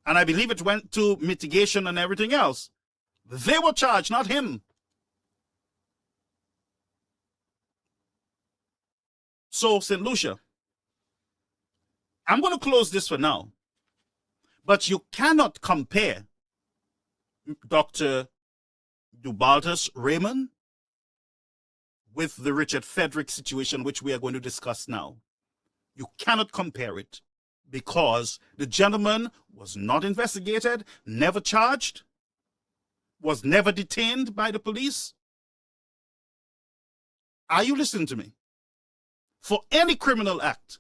[SPEAKER 6] And I believe it went to mitigation and everything else. They were charged, not him. So, St. Lucia, I'm going to close this for now. But you cannot compare Dr. Ubaldus Raymond with the Richard Frederick situation, which we are going to discuss now. You cannot compare it because the gentleman was not investigated, never charged, was never detained by the police. Are you listening to me? For any criminal act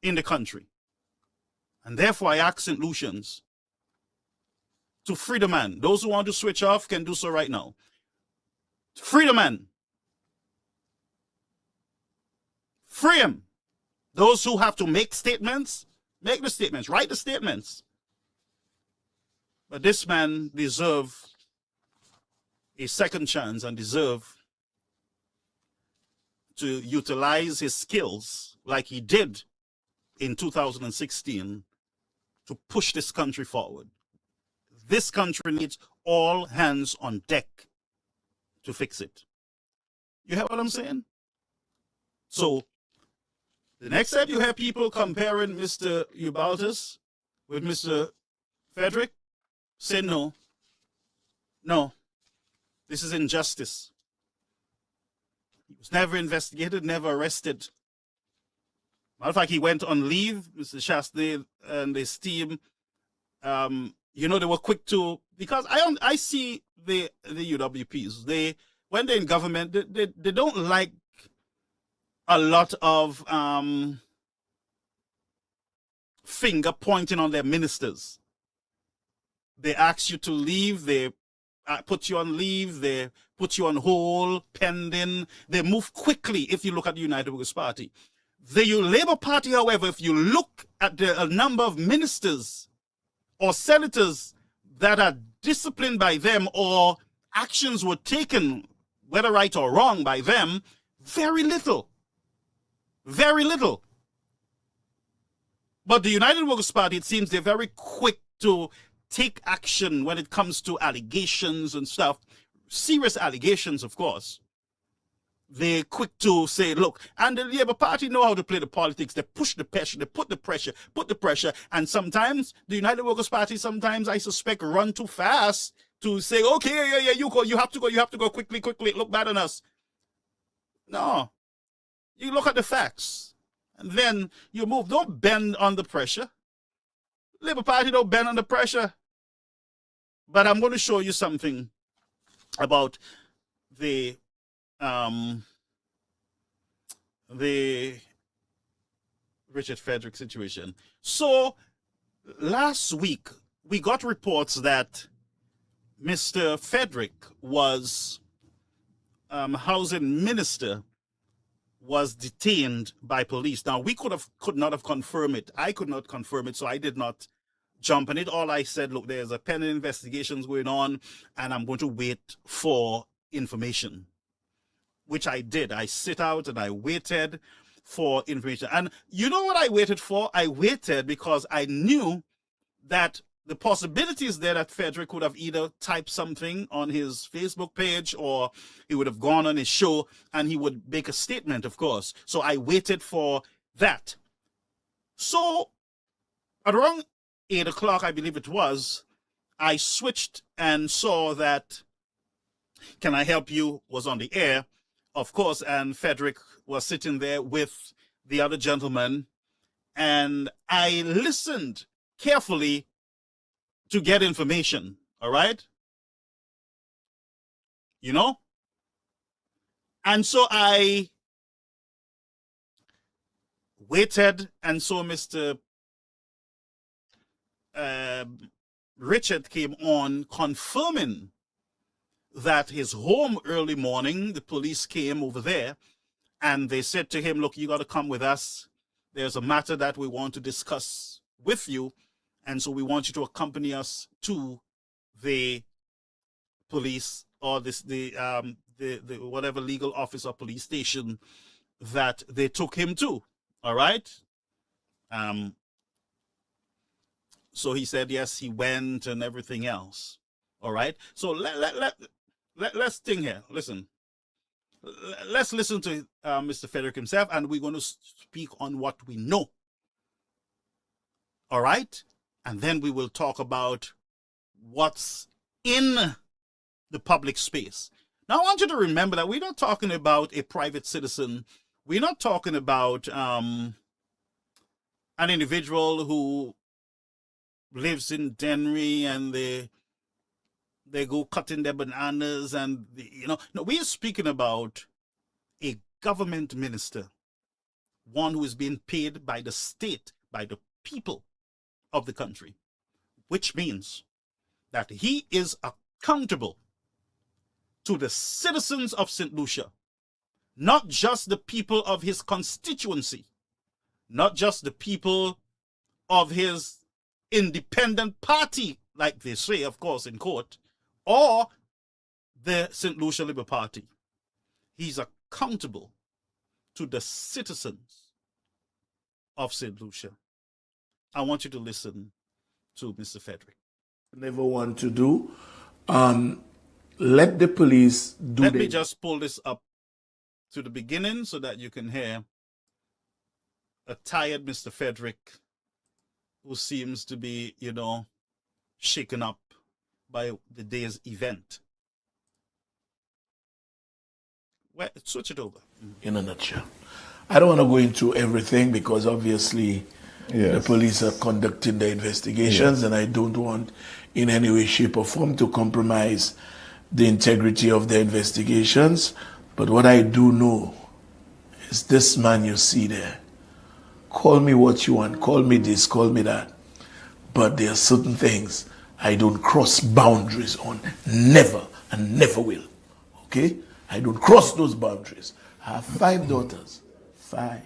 [SPEAKER 6] in the country. And therefore I ask St. Lucians to free the man. Those who want to switch off can do so right now. Free the man. Free him. Those who have to make statements, make the statements, write the statements. But this man deserves a second chance and deserves to utilize his skills like he did in 2016 to push this country forward. This country needs all hands on deck to fix it. You hear what I'm saying? So, the next time you hear people comparing Mr. Ubaldus with Mr. Frederick, say no. No. This is injustice. He was never investigated, never arrested. Matter of fact, he went on leave. Mr. Chastain and his team, you know, they were quick to, because I see the UWPs, when they're in government, they don't like a lot of finger pointing on their ministers. They ask you to leave, they put you on leave, they put you on hold, pending. They move quickly if you look at the United Workers Party. The Labour Party, however, if you look at the number of ministers or senators that are disciplined by them or actions were taken, whether right or wrong, by them, very little. Very little. But the United Workers Party, it seems they're very quick to take action when it comes to allegations and stuff. Serious allegations, of course. They're quick to say, look, and the Labour Party know how to play the politics. They push the pressure, they put the pressure. And sometimes the United Workers Party, sometimes I suspect, run too fast to say, okay, yeah, you go, you have to go quickly, look bad on us. No. You look at the facts, and then you move. Don't bend under pressure. Labour Party don't bend under pressure. But I'm going to show you something about the Richard Frederick situation. So last week we got reports that Mr. Frederick was housing minister was detained by police. Now we could not have confirmed it. I could not confirm it, so I did not jump on it. All I said, look, there's a pending investigations going on, and I'm going to wait for information, which I did. I sit out and I waited for information. And you know what I waited for? I waited because I knew that the possibility is there that Frederick would have either typed something on his Facebook page or he would have gone on his show and he would make a statement, of course. So I waited for that. So at around 8 o'clock, I believe it was, I switched and saw that Can I Help You was on the air, of course, and Frederick was sitting there with the other gentleman, and I listened carefully to get information, all right? You know? And so I waited and saw Mr. Richard came on confirming that his home early morning, the police came over there and they said to him, look, you got to come with us. There's a matter that we want to discuss with you. And so we want you to accompany us to the police or the whatever legal office or police station that they took him to. All right. So he said, yes, he went and everything else. All right. So let's think here. Listen. Let's listen to Mr. Frederick himself, and we're going to speak on what we know. All right. And then we will talk about what's in the public space. Now, I want you to remember that we're not talking about a private citizen. We're not talking about an individual who lives in Dennery and they go cutting their bananas and, no, we are speaking about a government minister, one who is being paid by the state, by the people of the country, which means that he is accountable to the citizens of St. Lucia, not just the people of his constituency, not just the people of his independent party, like they say, of course, in court, or the St. Lucia Labour Party. He's accountable to the citizens of St. Lucia. I want you to listen to Mr. Frederick.
[SPEAKER 10] Never want to do. Let the police do.
[SPEAKER 6] Let me just pull this up to the beginning so that you can hear a tired Mr. Frederick who seems to be, shaken up by the day's event. Well, switch it over.
[SPEAKER 10] In a nutshell. I don't want to go into everything because obviously the police are conducting the investigations, and I don't want in any way, shape or form to compromise the integrity of the investigations. But what I do know is this man you see there. Call me what you want, call me this, call me that. But there are certain things I don't cross boundaries on. Never and never will. Okay? I don't cross those boundaries. I have 5 daughters. 5.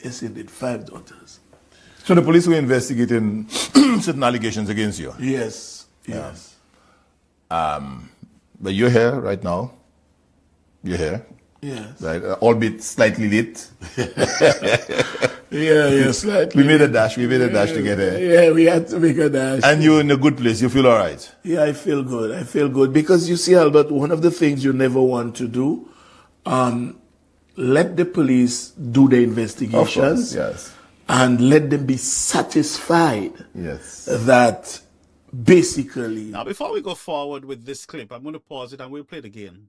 [SPEAKER 10] Yes, indeed, 5 daughters.
[SPEAKER 11] So the police were investigating certain allegations against you?
[SPEAKER 10] Yes, yes.
[SPEAKER 11] But you're here right now. You're here.
[SPEAKER 10] Yes.
[SPEAKER 11] Right, albeit slightly late.
[SPEAKER 10] Yeah, slightly.
[SPEAKER 11] We made a dash to get here.
[SPEAKER 10] Yeah, we had to make a dash.
[SPEAKER 11] And you're in a good place. You feel all right?
[SPEAKER 10] Yeah, I feel good. I feel good. Because you see, Albert, one of the things you never want to do, let the police do the investigations.
[SPEAKER 11] Of course, yes.
[SPEAKER 10] And let them be satisfied that basically...
[SPEAKER 6] Now, before we go forward with this clip, I'm going to pause it and we'll play it again.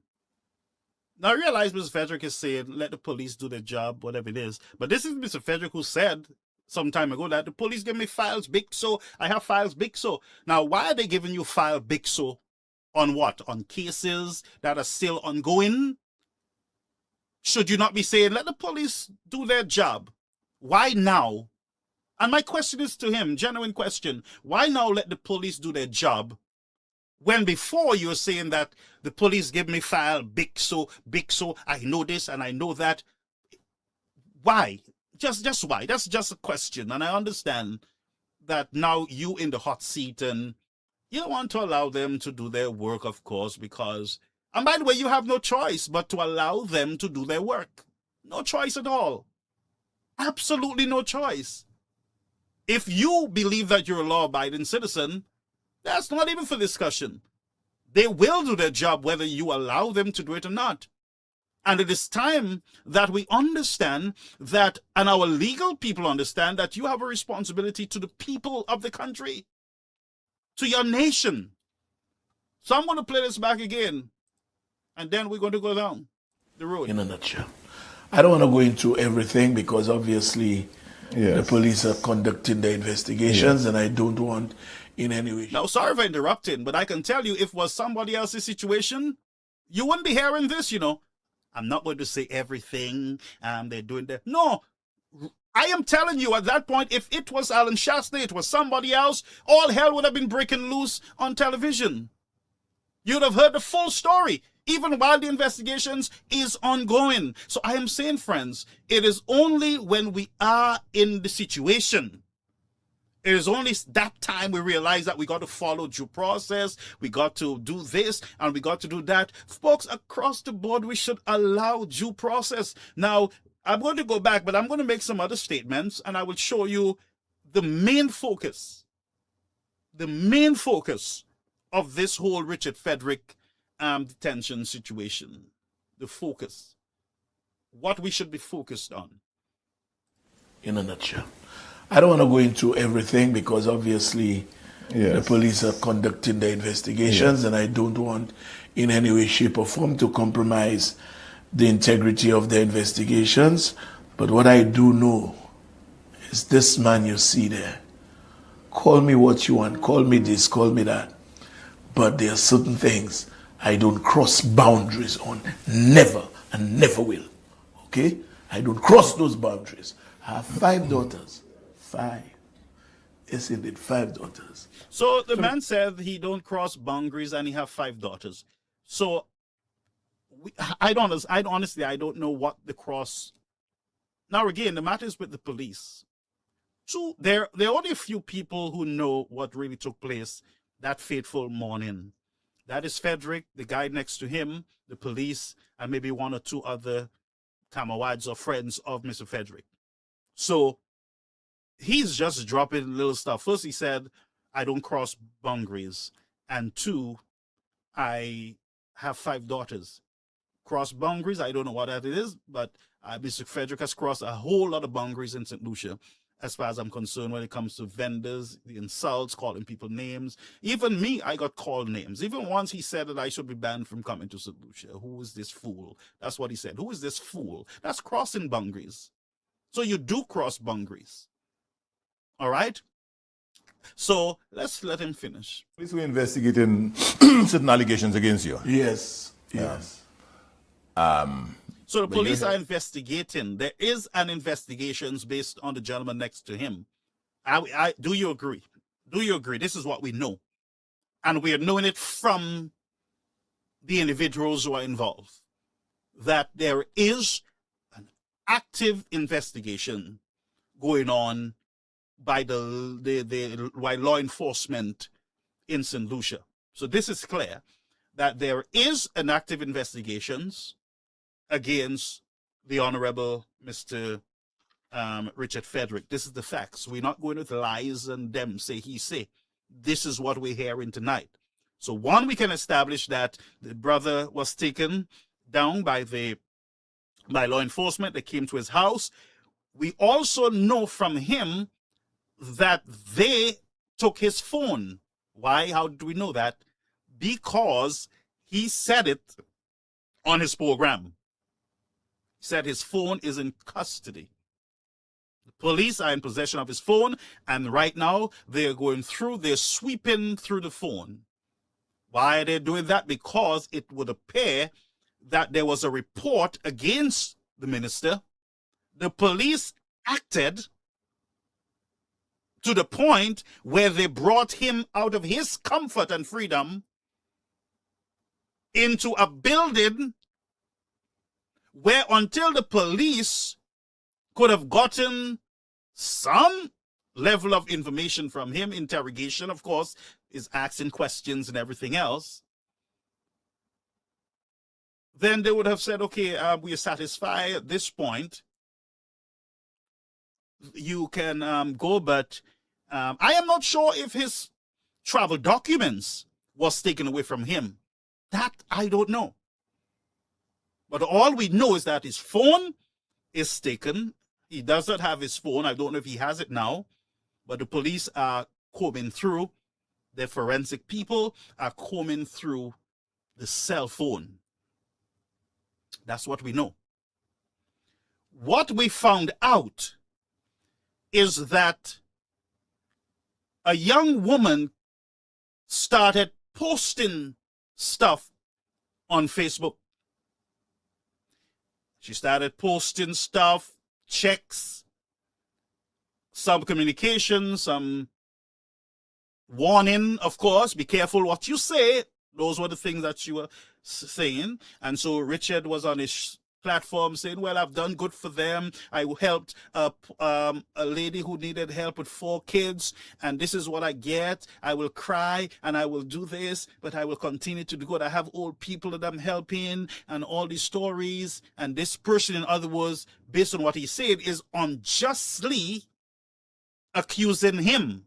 [SPEAKER 6] Now, I realize Mr. Frederick is saying, let the police do their job, whatever it is. But this is Mr. Frederick who said some time ago that the police give me files big so. I have files big so. Now, why are they giving you file big so? On what? On cases that are still ongoing? Should you not be saying, let the police do their job? Why now? And my question is to him, genuine question. Why now let the police do their job when before you're saying that the police give me file big so, I know this and I know that? Why? Just why? That's just a question. And I understand that now you in the hot seat and you don't want to allow them to do their work, of course, because, and by the way, you have no choice but to allow them to do their work. No choice at all. Absolutely no choice. If you believe that you're a law-abiding citizen, that's not even for discussion. They will do their job whether you allow them to do it or not. And it is time that we understand that, and our legal people understand that you have a responsibility to the people of the country, to your nation. So I'm going to play this back again, and then we're going to go down the road.
[SPEAKER 10] In a nutshell. I don't want to go into everything because obviously the police are conducting their investigations, and I don't want in any way.
[SPEAKER 6] Now, sorry for interrupting, but I can tell you if it was somebody else's situation, you wouldn't be hearing this, you know. I'm not going to say everything they're doing that. No, I am telling you at that point, if it was Alan Shastney, it was somebody else, all hell would have been breaking loose on television. You'd have heard the full story, even while the investigations is ongoing. So I am saying, friends, it is only when we are in the situation, it is only that time we realize that we got to follow due process, we got to do this, and we got to do that. Folks, across the board, we should allow due process. Now, I'm going to go back, but I'm going to make some other statements, and I will show you the main focus of this whole Richard Frederick detention situation. The focus. What we should be focused on.
[SPEAKER 10] In a nutshell. I don't want to go into everything because obviously the police are conducting their investigations, and I don't want in any way, shape, or form to compromise the integrity of their investigations. But what I do know is this man you see there. Call me what you want, call me this, call me that. But there are certain things I don't cross boundaries on. Never, and never will. Okay? I don't cross those boundaries. I have 5 daughters. 5. Yes, indeed, 5 daughters.
[SPEAKER 6] So the man said he don't cross boundaries and he have 5 daughters. So I don't know what the cross. Now again, the matter is with the police. So there are only a few people who know what really took place that fateful morning. That is Frederick, the guy next to him, the police, and maybe 1 or 2 other comrades or friends of Mr. Frederick. So he's just dropping little stuff. First, he said, I don't cross boundaries. And 2, I have 5 daughters. Cross boundaries, I don't know what that is, but Mr. Frederick has crossed a whole lot of boundaries in St. Lucia, as far as I'm concerned, when it comes to vendors, the insults, calling people names. Even me, I got called names. Even once he said that I should be banned from coming to St. Lucia. Who is this fool? That's what he said. Who is this fool? That's crossing boundaries. So you do cross boundaries. All right? So let's let him finish.
[SPEAKER 11] Police were investigating certain allegations against you.
[SPEAKER 10] Yes.
[SPEAKER 6] So the police are investigating. There is an investigation based on the gentleman next to him. Do you agree? Do you agree? This is what we know. And we are knowing it from the individuals who are involved. That there is an active investigation going on by by law enforcement in St. Lucia. So this is clear that there is an active investigations against the Honorable Mr. Richard Frederick. This is the facts. We're not going with lies and them say he say. This is what we're hearing tonight. So 1, we can establish that the brother was taken down by law enforcement. They came to his house. We also know from him that they took his phone. Why? How do we know that? Because he said it on his program. He said his phone is in custody. The Police are in possession of his phone, and right now they're sweeping through the phone. Why are they doing that? Because it would appear that there was a report against the minister. The police acted to the point where they brought him out of his comfort and freedom into a building where, until the police could have gotten some level of information from him, interrogation, of course, is asking questions and everything else, then they would have said, okay, we are satisfied at this point. You can go, but I am not sure if his travel documents was taken away from him. That I don't know. But all we know is that his phone is taken. He does not have his phone. I don't know if he has it now, but the police are combing through. The forensic people are combing through the cell phone. That's what we know. What we found out is that a young woman started posting stuff on Facebook. She started posting stuff, checks, some communication, some warning, of course, be careful what you say. Those were the things that she was saying. And so Richard was on his platform saying, well, I've done good for them. I helped a lady who needed help with 4 kids, and this is what I get. I will cry and I will do this, but I will continue to do good. I have old people that I'm helping and all these stories. And this person, in other words, based on what he said, is unjustly accusing him.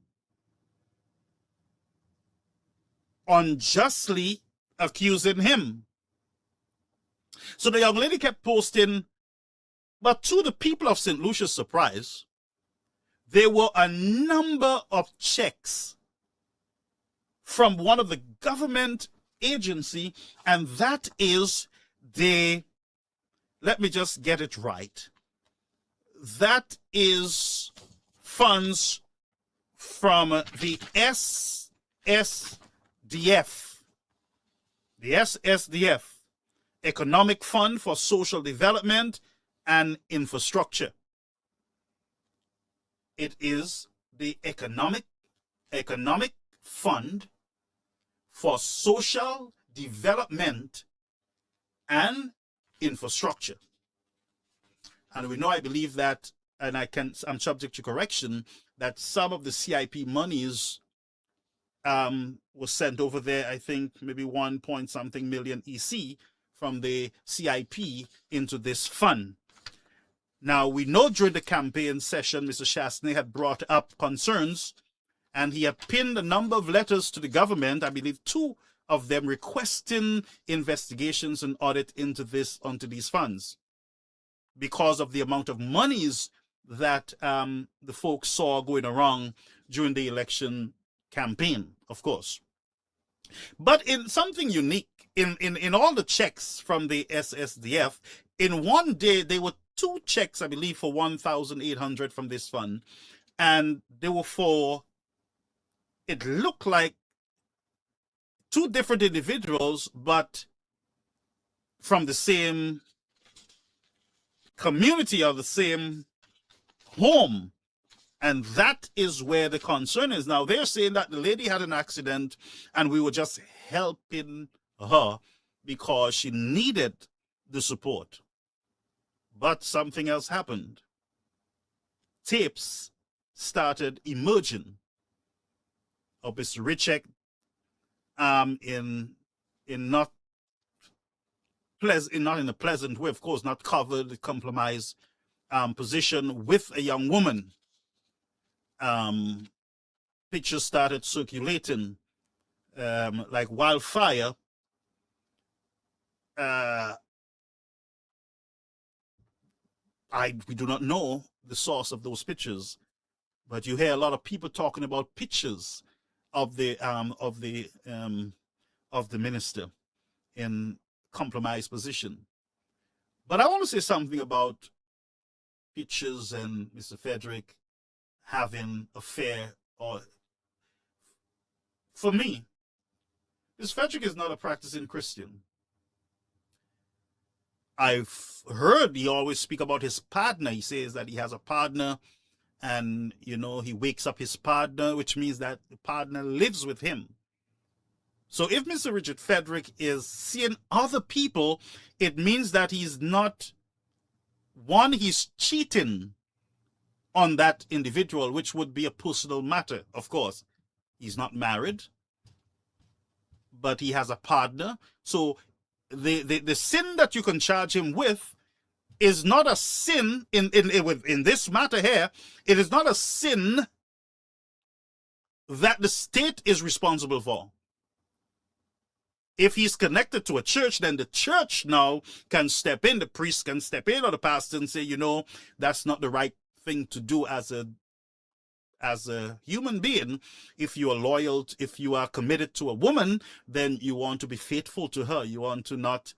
[SPEAKER 6] Unjustly accusing him. So the young lady kept posting, but to the people of St. Lucia's surprise, there were a number of checks from one of the government agency, and that is let me just get it right. That is funds from the SSDF. The SSDF. Economic Fund for Social Development and Infrastructure. It is the Economic Fund for Social Development and Infrastructure. And we know, I believe that, and I'm subject to correction, that some of the CIP monies was sent over there, I think maybe 1 point something million EC from the CIP into this fund. Now, we know during the campaign session, Mr. Shastney had brought up concerns, and he had pinned a number of letters to the government, I believe 2 of them requesting investigations and audit onto these funds, because of the amount of monies that the folks saw going around during the election campaign, of course. But in something unique, in all the checks from the SSDF, in one day there were 2 checks, I believe, for 1,800 from this fund, and they were for, it looked like 2 different individuals, but from the same community or the same home. And that is where the concern is. Now, they're saying that the lady had an accident and we were just helping her because she needed the support. But something else happened. Tapes started emerging of Mr. Richek in not in a pleasant way, of course, not covered, compromised position with a young woman. Pictures started circulating like wildfire. We do not know the source of those pictures, but you hear a lot of people talking about pictures of the minister in compromised position. But I want to say something about pictures and Mr. Frederick having affair, or for me, Mr. Frederick is not a practicing Christian. I've heard he always speak about his partner. He says that he has a partner, and you know, he wakes up his partner, which means that the partner lives with him. So if Mr. Richard Frederick is seeing other people, it means that he's not, one, he's cheating on that individual, which would be a personal matter, of course. He's not married, but he has a partner. So the sin that you can charge him with is not a sin in this matter here. It is not a sin that the state is responsible for. If he's connected to a church, then the church now can step in, the priest can step in, or the pastor, and say, you know, that's not the right thing to do as a human being. If you are loyal, if you are committed to a woman, then you want to be faithful to her. You want to not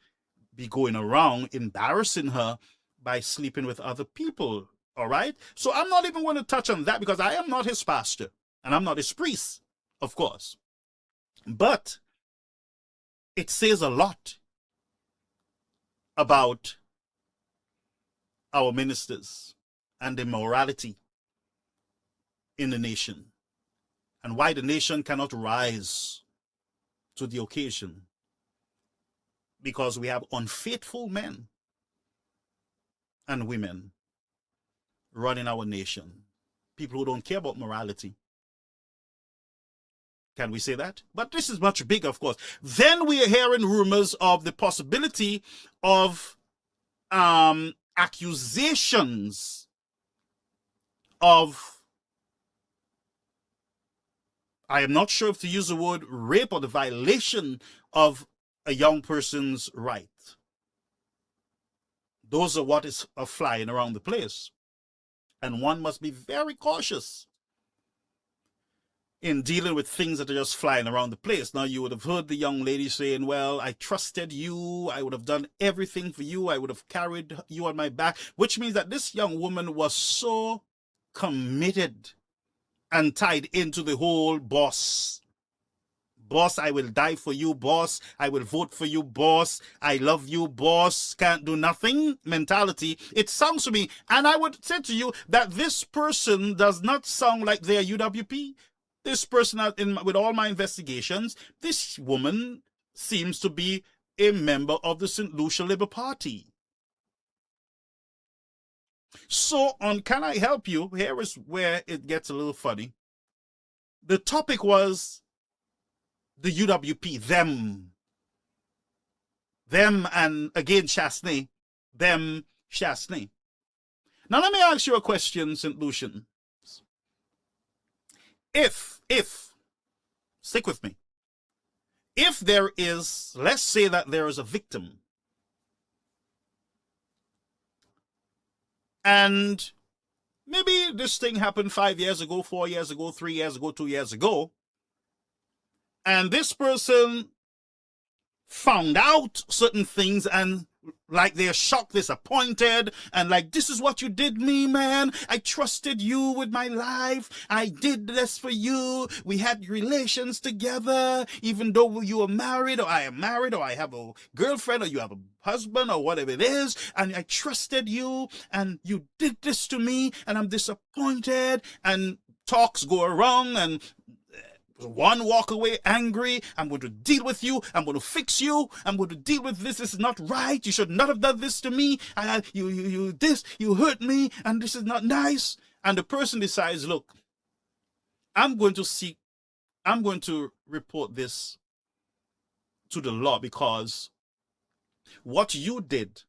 [SPEAKER 6] be going around embarrassing her by sleeping with other people. All right? So I'm not even going to touch on that, because I am not his pastor and I'm not his priest, of course. But it says a lot about our ministers and the morality in the nation, and why the nation cannot rise to the occasion, because we have unfaithful men and women running our nation, people who don't care about morality. Can we say that? But this is much bigger, of course. Then we are hearing rumors of the possibility of accusations of, I am not sure if to use the word rape, or the violation of a young person's right. Those are what is flying around the place. And one must be very cautious in dealing with things that are just flying around the place. Now, you would have heard the young lady saying, well, I trusted you. I would have done everything for you. I would have carried you on my back, which means that this young woman was so committed and tied into the whole boss. Boss, I will die for you, boss. I will vote for you, boss. I love you, boss. Can't do nothing mentality. It sounds to me, and I would say to you that this person does not sound like they're UWP. This person, with all my investigations, this woman seems to be a member of the St. Lucia Labour Party. So on Can I Help You, here is where it gets a little funny. The topic was the UWP, them. Them, and again, Chasney. Them, Chasney. Now let me ask you a question, St. Lucian. If, stick with me. If there is, let's say that there is a victim, and maybe this thing happened 5 years ago, 4 years ago, 3 years ago, 2 years ago, and this person found out certain things, and like they're shocked, disappointed, and like, this is what you did me, man. I trusted you with my life. I did this for you. We had relations together, even though you were married, or I am married, or I have a girlfriend, or you have a husband, or whatever it is, and I trusted you, and you did this to me, and I'm disappointed, and talks go around, and one walk away angry. I'm going to deal with you. I'm going to fix you. I'm going to deal with this. This is not right. You should not have done this to me. You hurt me, and this is not nice. And the person decides, look, I'm going to report this to the law, because what you did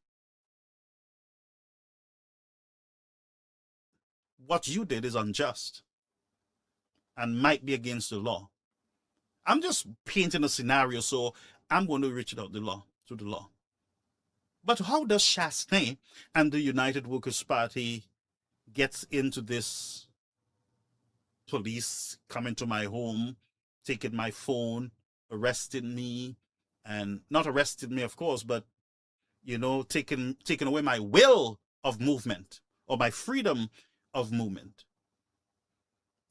[SPEAKER 6] is unjust and might be against the law. I'm just painting a scenario, so I'm going to reach it out to the law. But how does Chasney and the United Workers' Party get into this? Police coming to my home, taking my phone, arresting me, and not arresting me, of course, but, you know, taking away my will of movement. or by freedom of movement.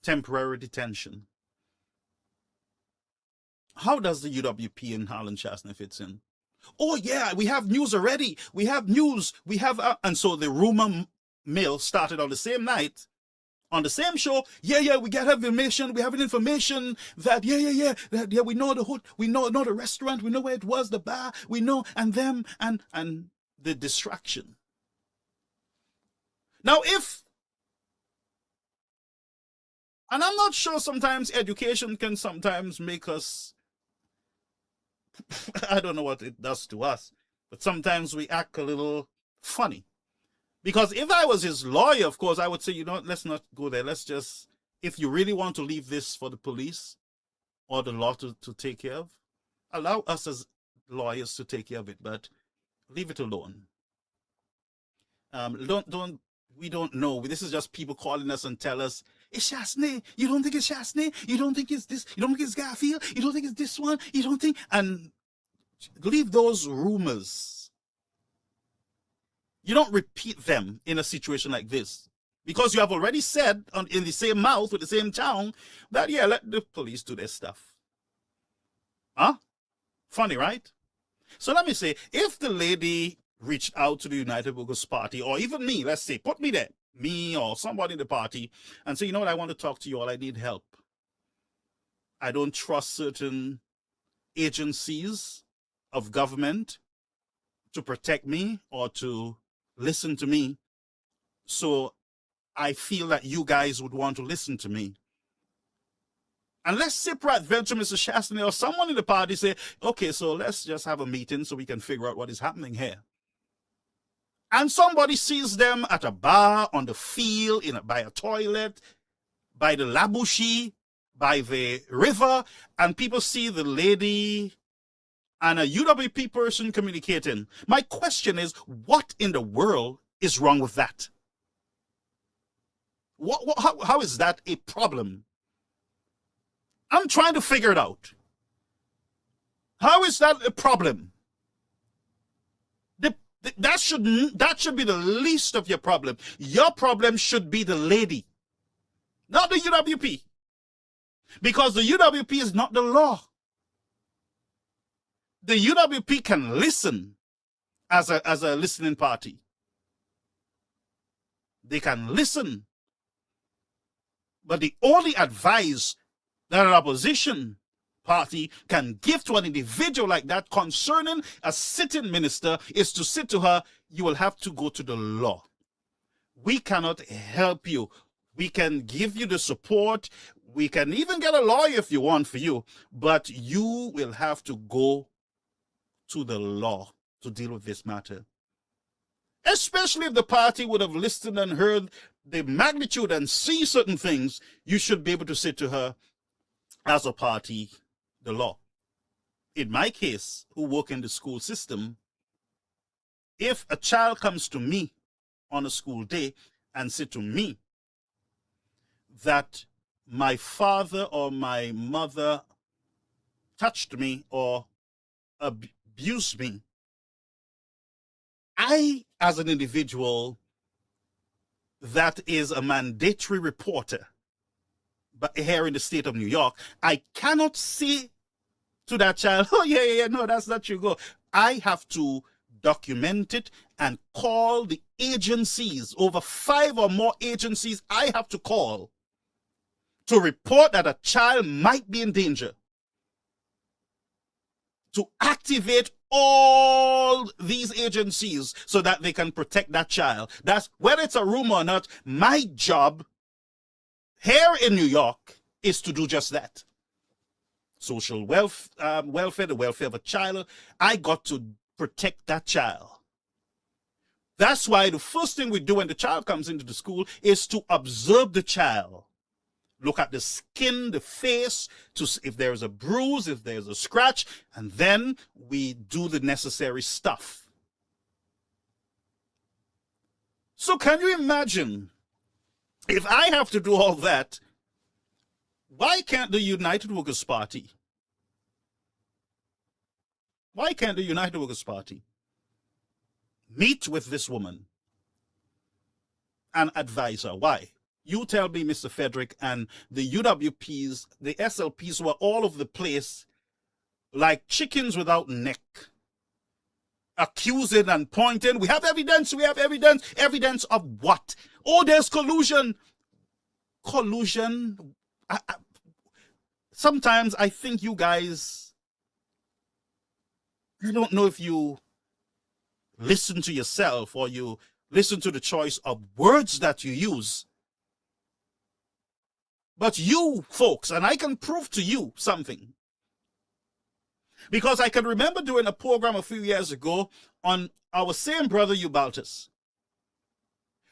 [SPEAKER 6] Temporary detention. How does the UWP in Harlan Chastney fits in? Oh yeah, we have news already. We have news. We have, and so the rumor mill started on the same night, on the same show. Yeah, we get information. We have information that that we know the hood, we know the restaurant, we know where it was, the bar, we know, and them, and the distraction. Now, and I'm not sure, sometimes education can sometimes make us, I don't know what it does to us, but sometimes we act a little funny. Because if I was his lawyer, of course, I would say, you know, let's not go there. Let's just, if you really want to leave this for the police or the law to take care of, allow us as lawyers to take care of it, but leave it alone. We don't know. This is just people calling us and tell us, it's Chastney. You don't think it's Chastney? You don't think it's this? You don't think it's Garfield? You don't think it's this one? You don't think? And leave those rumors. You don't repeat them in a situation like this. Because you have already said in the same mouth with the same tongue that, yeah, let the police do their stuff. Huh? Funny, right? So let me say, if the lady reached out to the United Workers' Party, or even me, let's say, put me there, me or somebody in the party, and say, you know what, I want to talk to you all, I need help. I don't trust certain agencies of government to protect me or to listen to me. So I feel that you guys would want to listen to me. And let's say peradventure Mr. Chastney or someone in the party say, okay, so let's just have a meeting so we can figure out what is happening here. And somebody sees them at a bar, on the field, by a toilet, by the Labushi, by the river, and people see the lady and a UWP person communicating. My question is, what in the world is wrong with that? How is that a problem? I'm trying to figure it out. How is that a problem? That should be the least of your problem. Your problem should be the lady, not the UWP. Because the UWP is not the law. The UWP can listen as a listening party. They can listen. But the only advice that an opposition party can give to an individual like that concerning a sitting minister is to say to her, you will have to go to the law. We cannot help you. We can give you the support. We can even get a lawyer if you want for you, but you will have to go to the law to deal with this matter. Especially if the party would have listened and heard the magnitude and see certain things, you should be able to say to her, as a party, the law. In my case, who work in the school system, if a child comes to me on a school day and say to me that my father or my mother touched me or abused me, I, as an individual that is a mandatory reporter, but here in the state of New York, I cannot say to that child, oh, yeah, no, that's not true. Go. I have to document it and call the agencies, over 5 or more agencies I have to call to report that a child might be in danger. To activate all these agencies so that they can protect that child. That's, whether it's a rumor or not, my job here in New York is to do just that. Social welfare, the welfare of a child. I got to protect that child. That's why the first thing we do when the child comes into the school is to observe the child. Look at the skin, the face, to see if there's a bruise, if there's a scratch, and then we do the necessary stuff. So can you imagine, if I have to do all that, why can't the United Workers' Party? Why can't the United Workers' Party meet with this woman an advisor. Why? You tell me, Mr. Frederick, and the UWPs, the SLPs were all over the place like chickens without neck, accusing and pointing. We have evidence, we have evidence. Evidence of what? Oh, there's collusion. Collusion. Sometimes I think you guys, I don't know if you listen to yourself or you listen to the choice of words that you use. But you folks, and I can prove to you something, because I can remember doing a program a few years ago on our same brother Ubaldus,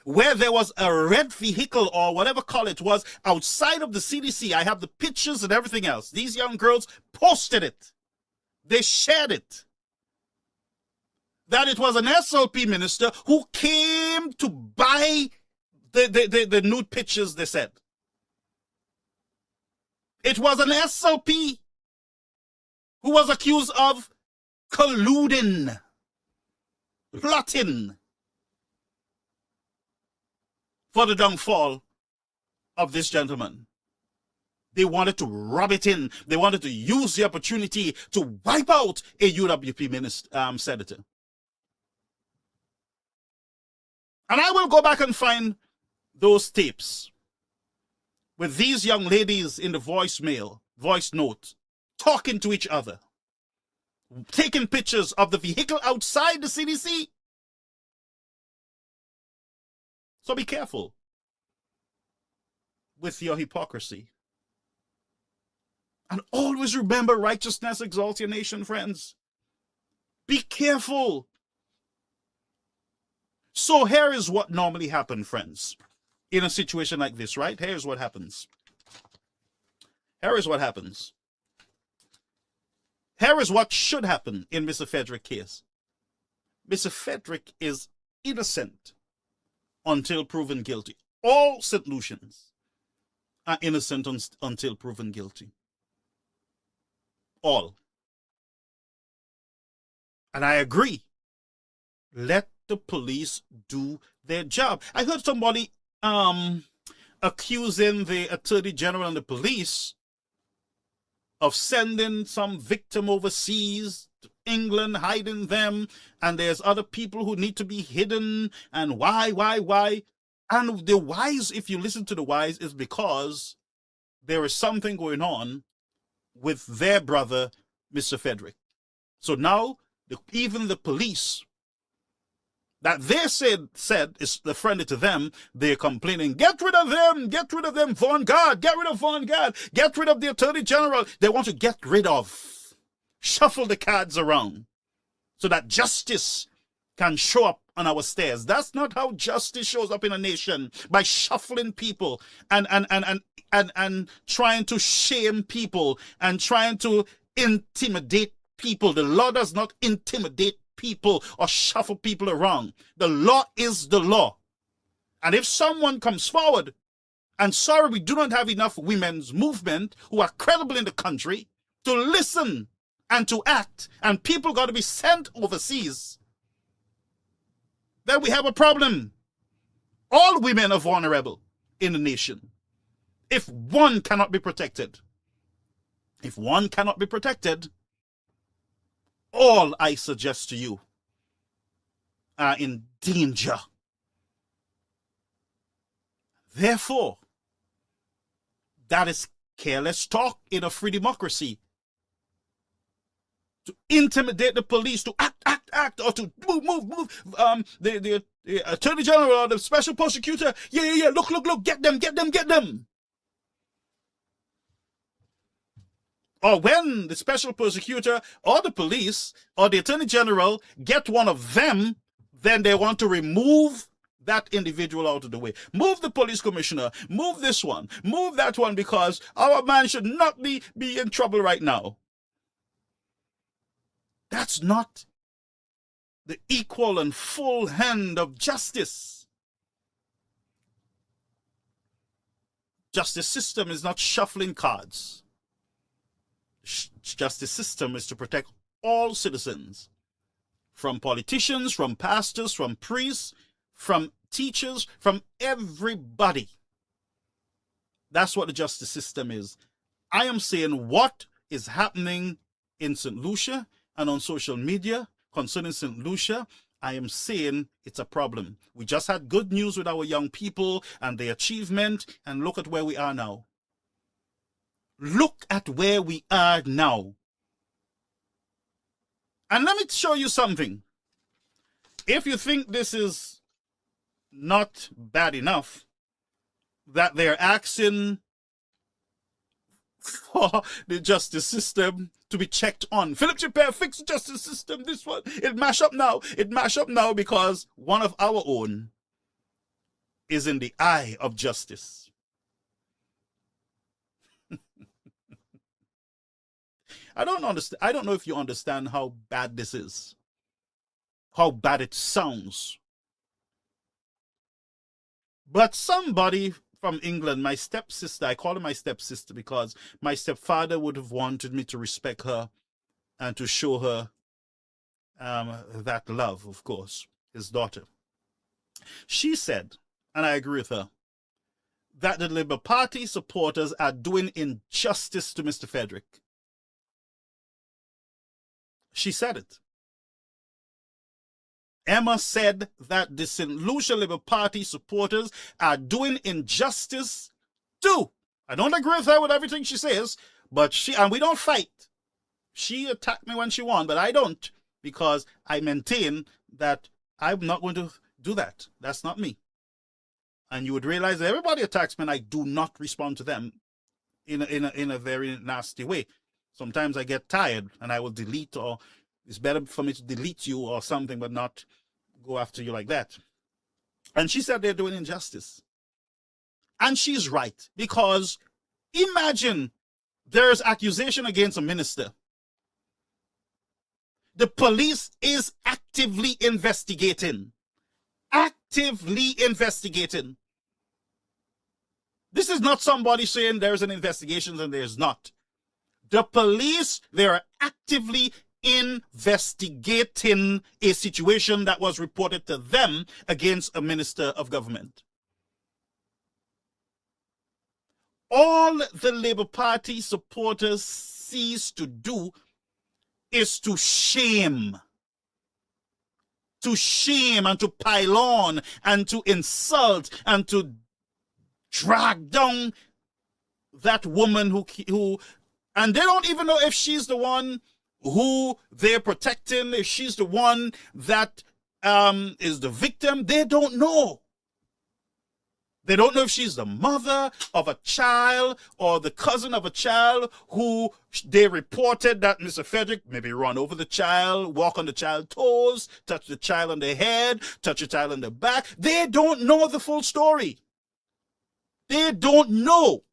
[SPEAKER 6] where there was a red vehicle or whatever color it was outside of the CDC. I have the pictures and everything else. These young girls posted it. They shared it. That it was an SLP minister who came to buy the nude pictures, they said. It was an SLP who was accused of colluding, plotting for the downfall of this gentleman. They wanted to rub it in. They wanted to use the opportunity to wipe out a UWP senator. And I will go back and find those tapes with these young ladies in the voice note, talking to each other, taking pictures of the vehicle outside the CDC. So be careful with your hypocrisy. And always remember, righteousness exalts your nation, friends. Be careful. So here is what normally happens, friends, in a situation like this, right? Here's what happens. Here is what happens. Here is what should happen in Mr. Frederick's case. Mr. Frederick is innocent until proven guilty. All St. Lucians are innocent until proven guilty. All. And I agree. Let the police do their job. I heard somebody accusing the Attorney General and the police of sending some victim overseas to England, hiding them, and there's other people who need to be hidden, and why? And the whys, if you listen to the whys, is because there is something going on with their brother, Mr. Frederick. So now, even the police that they said is friendly to them, they're complaining, get rid of them, Von Guard, get rid of Von Guard, get rid of the Attorney General. They want to get rid of, shuffle the cards around so that justice can show up on our stairs. That's not how justice shows up in a nation, by shuffling people and trying to shame people and trying to intimidate people. The law does not intimidate people or shuffle people around. The law is the law. And if someone comes forward, and sorry, we do not have enough women's movement who are credible in the country to listen and to act, and people got to be sent overseas, then we have a problem. All women are vulnerable in the nation. If one cannot be protected, all I suggest to you are in danger. Therefore, that is careless talk in a free democracy. To intimidate the police, to act, or to move. The Attorney General or the Special Prosecutor, look, get them. Or when the Special Prosecutor or the police or the Attorney General get one of them, then they want to remove that individual out of the way. Move the police commissioner, move this one, move that one, because our man should not be in trouble right now. That's not the equal and full hand of justice. Justice system is not shuffling cards. Justice system is to protect all citizens, from politicians, from pastors, from priests, from teachers, from everybody. That's what the justice system is. I am saying what is happening in St. Lucia and on social media concerning St. Lucia, I am saying it's a problem. We just had good news with our young people and their achievement, and look at where we are now. Look at where we are now. And let me show you something. If you think this is not bad enough, that they're asking for the justice system to be checked on. Philip Chappelle, fix the justice system. This one, it mash up now. It mash up now because one of our own is in the eye of justice. I don't understand. I don't know if you understand how bad this is. How bad it sounds. But somebody from England, my stepsister, I call her my stepsister because my stepfather would have wanted me to respect her and to show her that love, of course, his daughter. She said, and I agree with her, that the Labour Party supporters are doing injustice to Mr. Frederick. She said it. Emma said that the St. Lucia Labour Party supporters are doing injustice too. I don't agree with her with everything she says, but and we don't fight. She attacked me when she won, but I don't, because I maintain that I'm not going to do that. That's not me. And you would realize that everybody attacks me and I do not respond to them in a very nasty way. Sometimes I get tired and I will delete, or it's better for me to delete you or something, but not go after you like that. And she said they're doing injustice. And she's right, because imagine there's accusation against a minister. The police is actively investigating. Actively investigating. This is not somebody saying there's an investigation and there's not. The police, they are actively investigating a situation that was reported to them against a minister of government. All the Labour Party supporters cease to do is to shame and to pile on and to insult and to drag down that woman who and they don't even know if she's the one who they're protecting, if she's the one that is the victim. They don't know. They don't know if she's the mother of a child or the cousin of a child who they reported that Mr. Frederick maybe run over the child, walk on the child's toes, touch the child on the head, touch the child on the back. They don't know the full story. They don't know.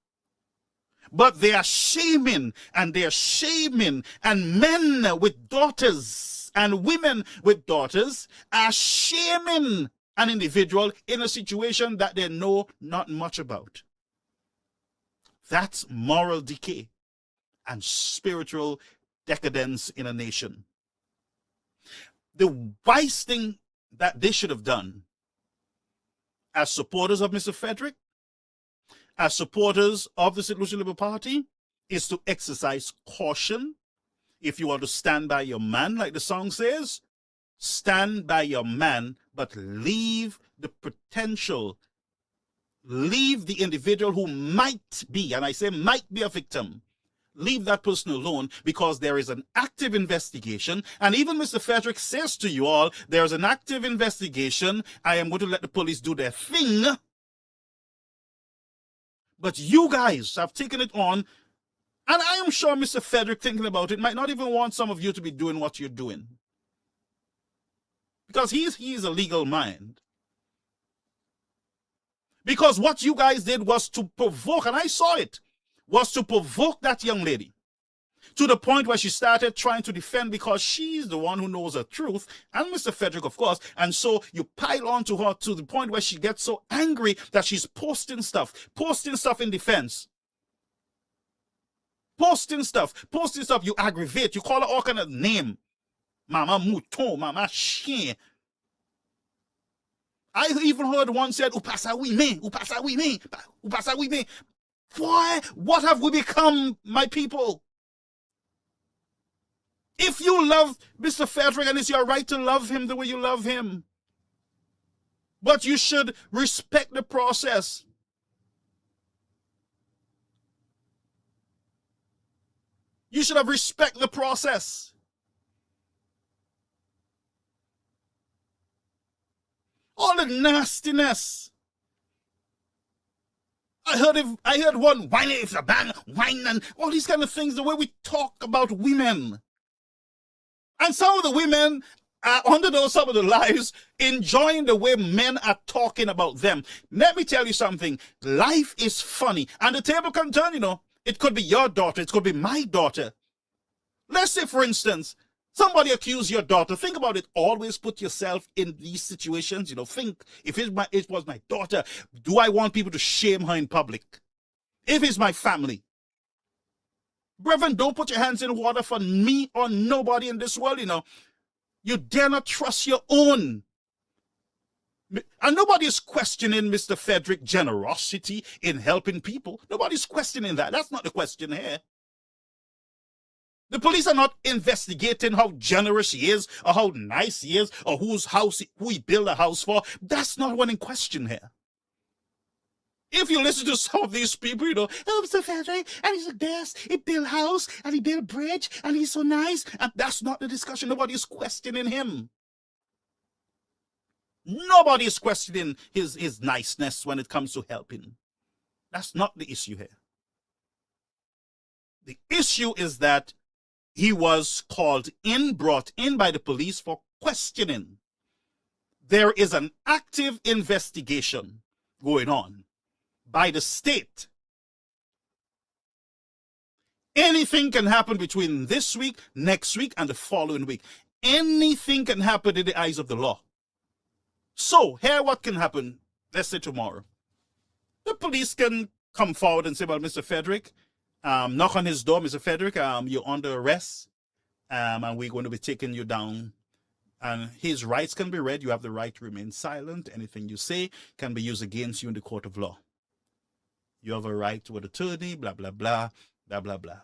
[SPEAKER 6] But they are shaming, and and men with daughters and women with daughters are shaming an individual in a situation that they know not much about. That's moral decay and spiritual decadence in a nation. The wise thing that they should have done as supporters of Mr. Frederick, as supporters of the St. Lucia Labour Party, is to exercise caution. If you want to stand by your man, like the song says, stand by your man, but leave the potential, leave the individual who might be, and I say might be a victim, leave that person alone, because there is an active investigation. And even Mr. Frederick says to you all, there's an active investigation. I am going to let the police do their thing. But you guys have taken it on, and I am sure Mr. Frederick, thinking about it, might not even want some of you to be doing what you're doing. Because he's a legal mind. Because what you guys did was to provoke, and I saw it, was to provoke that young lady to the point where she started trying to defend, because she's the one who knows the truth, and Mr. Frederick, of course. And so you pile on to her to the point where she gets so angry that she's posting stuff in defense. Posting stuff. You aggravate. You call her all kind of name. Mama Mouton, Mama Chien. I even heard one said, Upasa we me, Upasa we me, Upasa we me. Why? What have we become, my people? If you love Mr. Frederick, and it's your right to love him the way you love him, but you should respect the process. You should have respect the process. All the nastiness. I heard one whine if a man whine and all these kind of things, the way we talk about women. And some of the women are under some of the lives enjoying the way men are talking about them. Let me tell you something. Life is funny. And the table can turn, you know. It could be your daughter. It could be my daughter. Let's say, for instance, somebody accused your daughter. Think about it. Always put yourself in these situations. You know, think, if it was my daughter, do I want people to shame her in public? If it's my family. Brethren, don't put your hands in water for me or nobody in this world, you know. You dare not trust your own. And nobody is questioning Mr. Frederick's generosity in helping people. Nobody's questioning that. That's not the question here. The police are not investigating how generous he is, or how nice he is, or who he built a house for. That's not one in question here. If you listen to some of these people, you know, oh, Mr. Frederick, and he's the best. He built a house, and he built a bridge, and he's so nice. And that's not the discussion. Nobody is questioning him. Nobody is questioning his niceness when it comes to helping. That's not the issue here. The issue is that he was brought in by the police for questioning. There is an active investigation going on by the state. Anything can happen between this week, next week, and the following week. Anything can happen in the eyes of the law. So, here what can happen, let's say tomorrow. The police can come forward and say, well, Mr. Frederick, knock on his door, Mr. Frederick, you're under arrest, and we're going to be taking you down. And his rights can be read. You have the right to remain silent. Anything you say can be used against you in the court of law. You have a right to an attorney, blah, blah, blah, blah, blah, blah.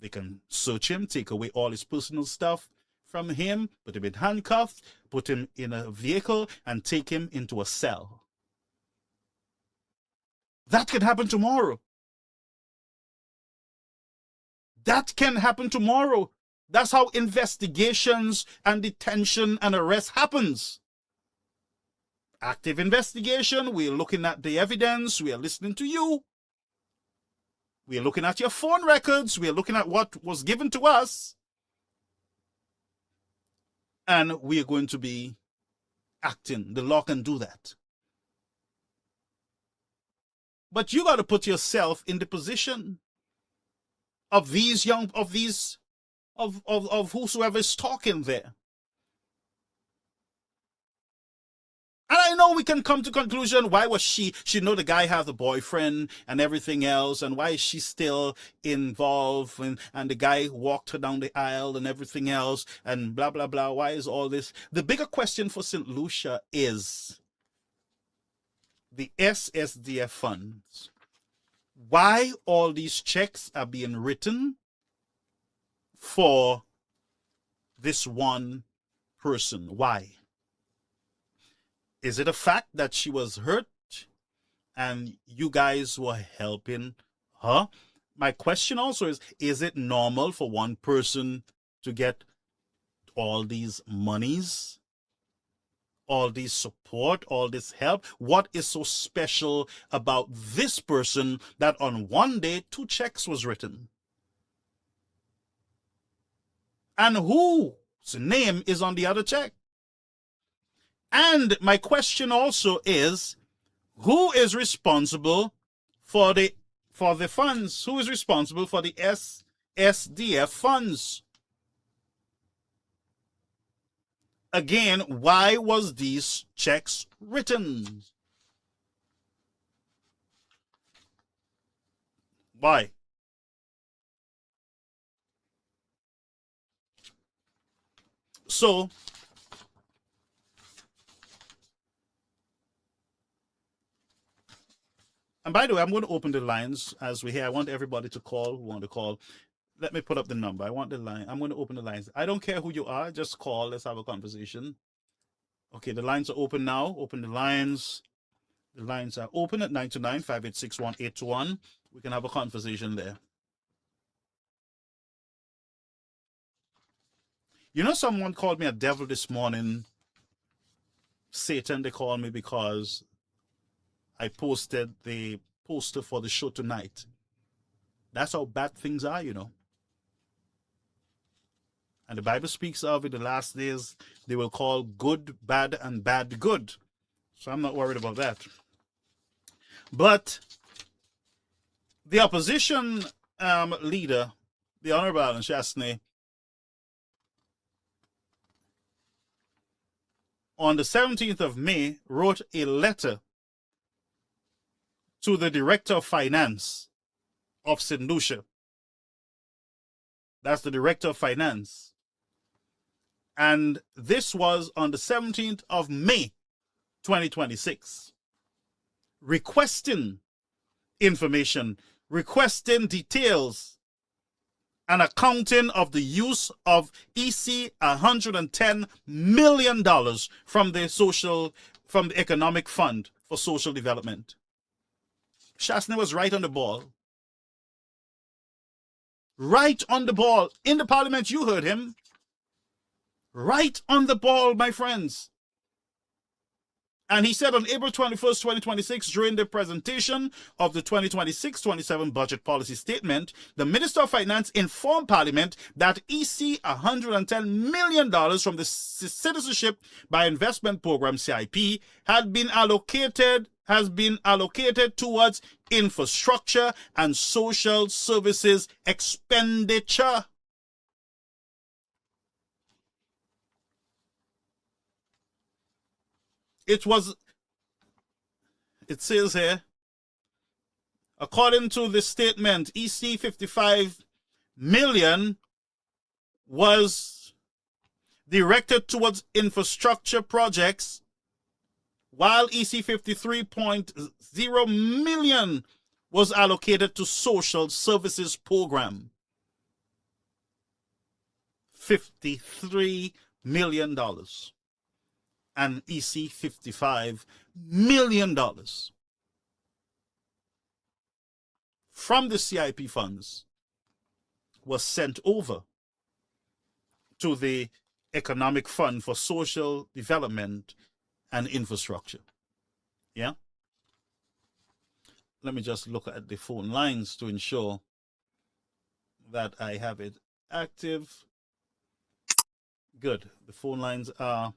[SPEAKER 6] They can search him, take away all his personal stuff from him, put him in handcuffs, put him in a vehicle, and take him into a cell. That can happen tomorrow. That can happen tomorrow. That's how investigations and detention and arrest happens. Active investigation, we're looking at the evidence, we are listening to you. We are looking at your phone records, we are looking at what was given to us. And we are going to be acting. The law can do that. But you got to put yourself in the position of of whosoever is talking there. And I know we can come to conclusion, why was she know the guy has a boyfriend and everything else, and why is she still involved, and the guy walked her down the aisle and everything else, and blah, blah, blah. Why is all this? The bigger question for St. Lucia is the SSDF funds. Why all these checks are being written for this one person? Why? Is it a fact that she was hurt and you guys were helping her? My question also is it normal for one person to get all these monies, all this support, all this help? What is so special about this person that on one day 2 checks was written? And whose name is on the other check? And my question also is, who is responsible for the funds? Who is responsible for the SSDF funds? Again, why was these checks written? Why? So, And by the way, I'm going to open the lines as we hear. I want everybody to call who want to call. Let me put up the number. I want the line. I'm going to open the lines. I don't care who you are. Just call. Let's have a conversation. Okay, the lines are open now. Open the lines. The lines are open at 929-586-1821. We can have a conversation there. You know, someone called me a devil this morning. Satan, they called me because I posted the poster for the show tonight. That's how bad things are, you know. And the Bible speaks of in the last days, they will call good bad and bad good. So I'm not worried about that. But the opposition leader, the Honorable Alan Chastney, on the 17th of May, wrote a letter to the Director of Finance of St. Lucia. That's the Director of Finance. And this was on the 17th of May, 2026. Requesting information, requesting details, and accounting of the use of EC $110 million from the Economic Fund for Social Development. Chastney was right on the ball. Right on the ball. In the parliament, you heard him. Right on the ball, my friends. And he said on April 21st, 2026, during the presentation of the 2026-27 budget policy statement, the Minister of Finance informed Parliament that EC $110 million from the Citizenship by Investment Program, CIP, has been allocated towards infrastructure and social services expenditure. It says here, according to the statement, EC 55 million was directed towards infrastructure projects, while EC 53.0 million was allocated to social services program. $53 million. And EC $55 million from the CIP funds was sent over to the Economic Fund for Social Development and Infrastructure. Yeah? Let me just look at the phone lines to ensure that I have it active. Good. The phone lines are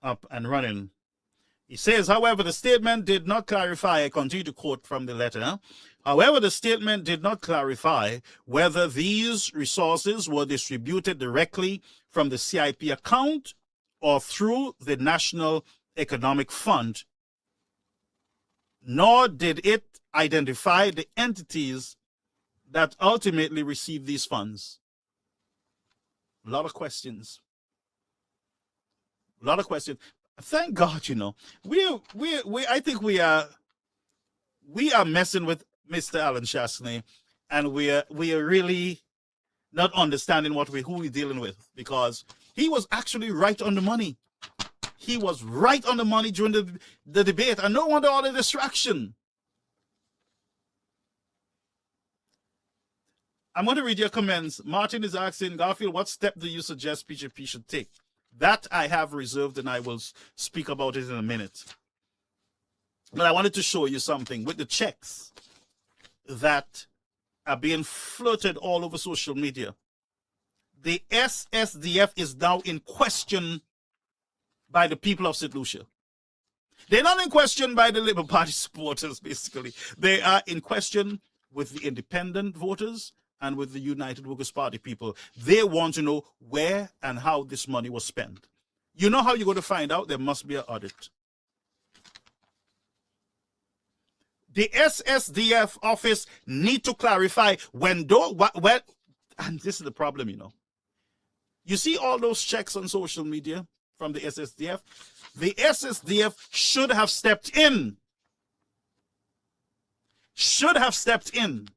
[SPEAKER 6] up and running. He says, however, the statement did not clarify, I continue to quote from the letter, however, the statement did not clarify whether these resources were distributed directly from the CIP account or through the National Economic Fund, nor did it identify the entities that ultimately received these funds. A lot of questions. A lot of questions. Thank God, you know. I think we are messing with Mr. Alan Chastney, and we are really not understanding who we're dealing with, because he was actually right on the money. He was right on the money during the debate, and no wonder all the distraction. I'm going to read your comments. Martin is asking, Garfield, what step do you suggest PGP should take? That I have reserved, and I will speak about it in a minute. But I wanted to show you something with the checks that are being floated all over social media. The SSDF is now in question by the people of St. Lucia. They're not in question by the Labour Party supporters, basically. They are in question with the independent voters and with the United Workers' Party people. They want to know where and how this money was spent. You know how you're going to find out? There must be an audit. The SSDF office need to clarify and this is the problem, you know. You see all those checks on social media from the SSDF? The SSDF should have stepped in should have stepped in.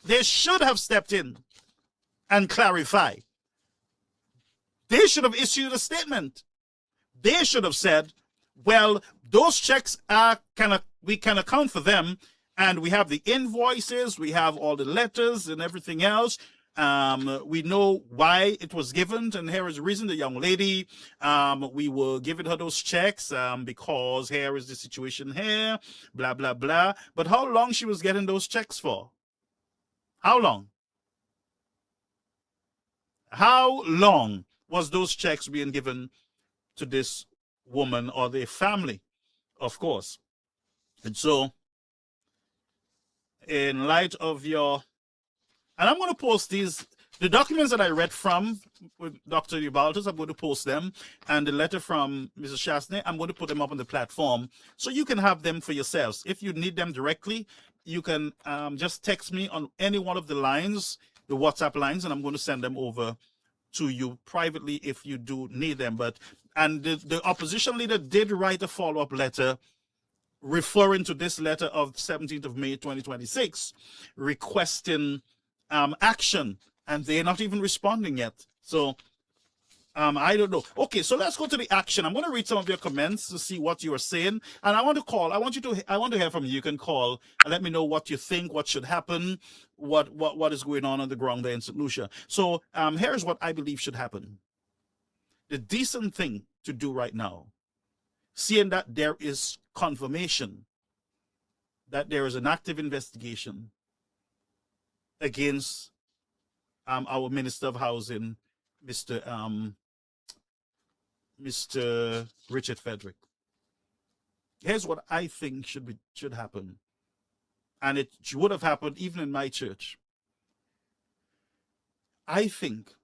[SPEAKER 6] They should have stepped in and clarify. They should have issued a statement. They should have said, well, those checks we can account for them, and we have the invoices, we have all the letters and everything else. We know why it was given, and here is the reason. The young lady, we were giving her those checks because here is the situation here, blah, blah, blah. But how long she was getting those checks for? How long? How long was those checks being given to this woman or their family, of course? And so, in light of your, and I'm going to post the documents that I read from with Dr. Ubaldus, I'm going to post them, and the letter from Mrs. Chastney, I'm going to put them up on the platform so you can have them for yourselves. If you need them directly, you can just text me on any one of the lines, the WhatsApp lines, and I'm going to send them over to you privately if you do need them. And the opposition leader did write a follow-up letter referring to this letter of 17th of May 2026, requesting action, and they're not even responding yet. So I don't know. Okay, so let's go to the action. I'm going to read some of your comments to see what you are saying, and I want to hear from you. You can call and let me know what you think, what should happen, what is going on the ground there in St. Lucia. So here's what I believe should happen. The decent thing to do right now, seeing that there is confirmation that there is an active investigation against our Minister of Housing, Mr. Richard Frederick. Here's what I think should happen, and it would have happened even in my church. I think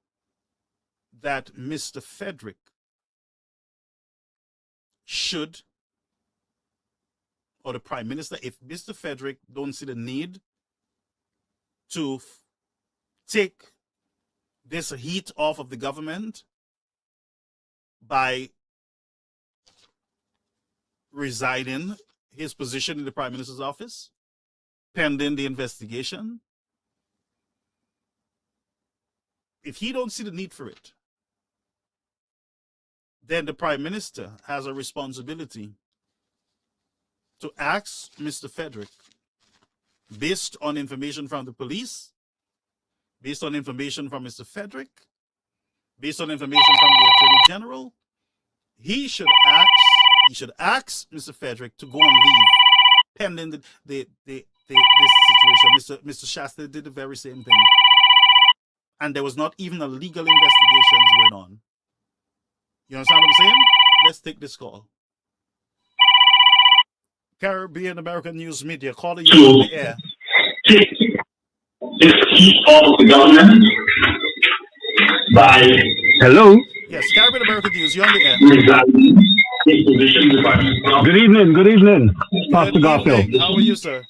[SPEAKER 6] that Mr. Frederick should, or the Prime Minister, if Mr. Frederick don't see the need to take this heat off of the government by resigning his position in the Prime Minister's office, pending the investigation, if he don't see the need for it, then the Prime Minister has a responsibility to ask Mr. Frederick, based on information from the police, based on information from Mr. Frederick, based on information from the Attorney General, he should ask Mr. Frederick to go on leave pending this situation. Mr. Shasta did the very same thing. And there was not even a legal investigation going on. You understand what I'm saying? Let's take this call. Caribbean American News Media, calling you on the air.
[SPEAKER 12] Take this heat off the government by
[SPEAKER 6] Yes, Caribbean American News, you're on the air.
[SPEAKER 12] Good evening, Pastor Garfield.
[SPEAKER 6] How are you, sir?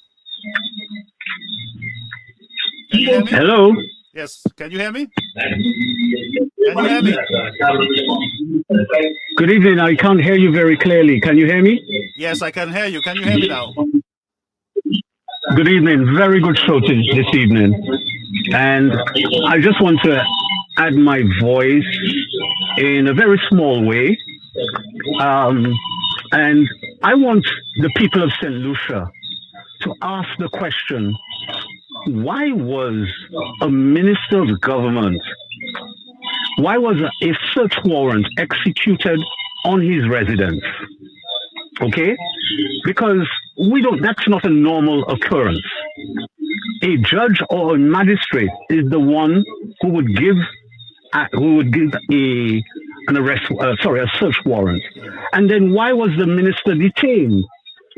[SPEAKER 6] Can you hear me?
[SPEAKER 12] Hello.
[SPEAKER 6] Yes, can you hear me? Can you hear me?
[SPEAKER 12] Good evening. I can't hear you very clearly. Can you hear me?
[SPEAKER 6] Yes, I can hear you. Can you hear me now?
[SPEAKER 12] Good evening. Very good show this evening. And I just want to add my voice in a very small way. And I want the people of St. Lucia to ask the question, why was a minister of government, why was a search warrant executed on his residence? Okay? Because that's not a normal occurrence. A judge or a magistrate is the one who would give a search warrant. And then why was the minister detained?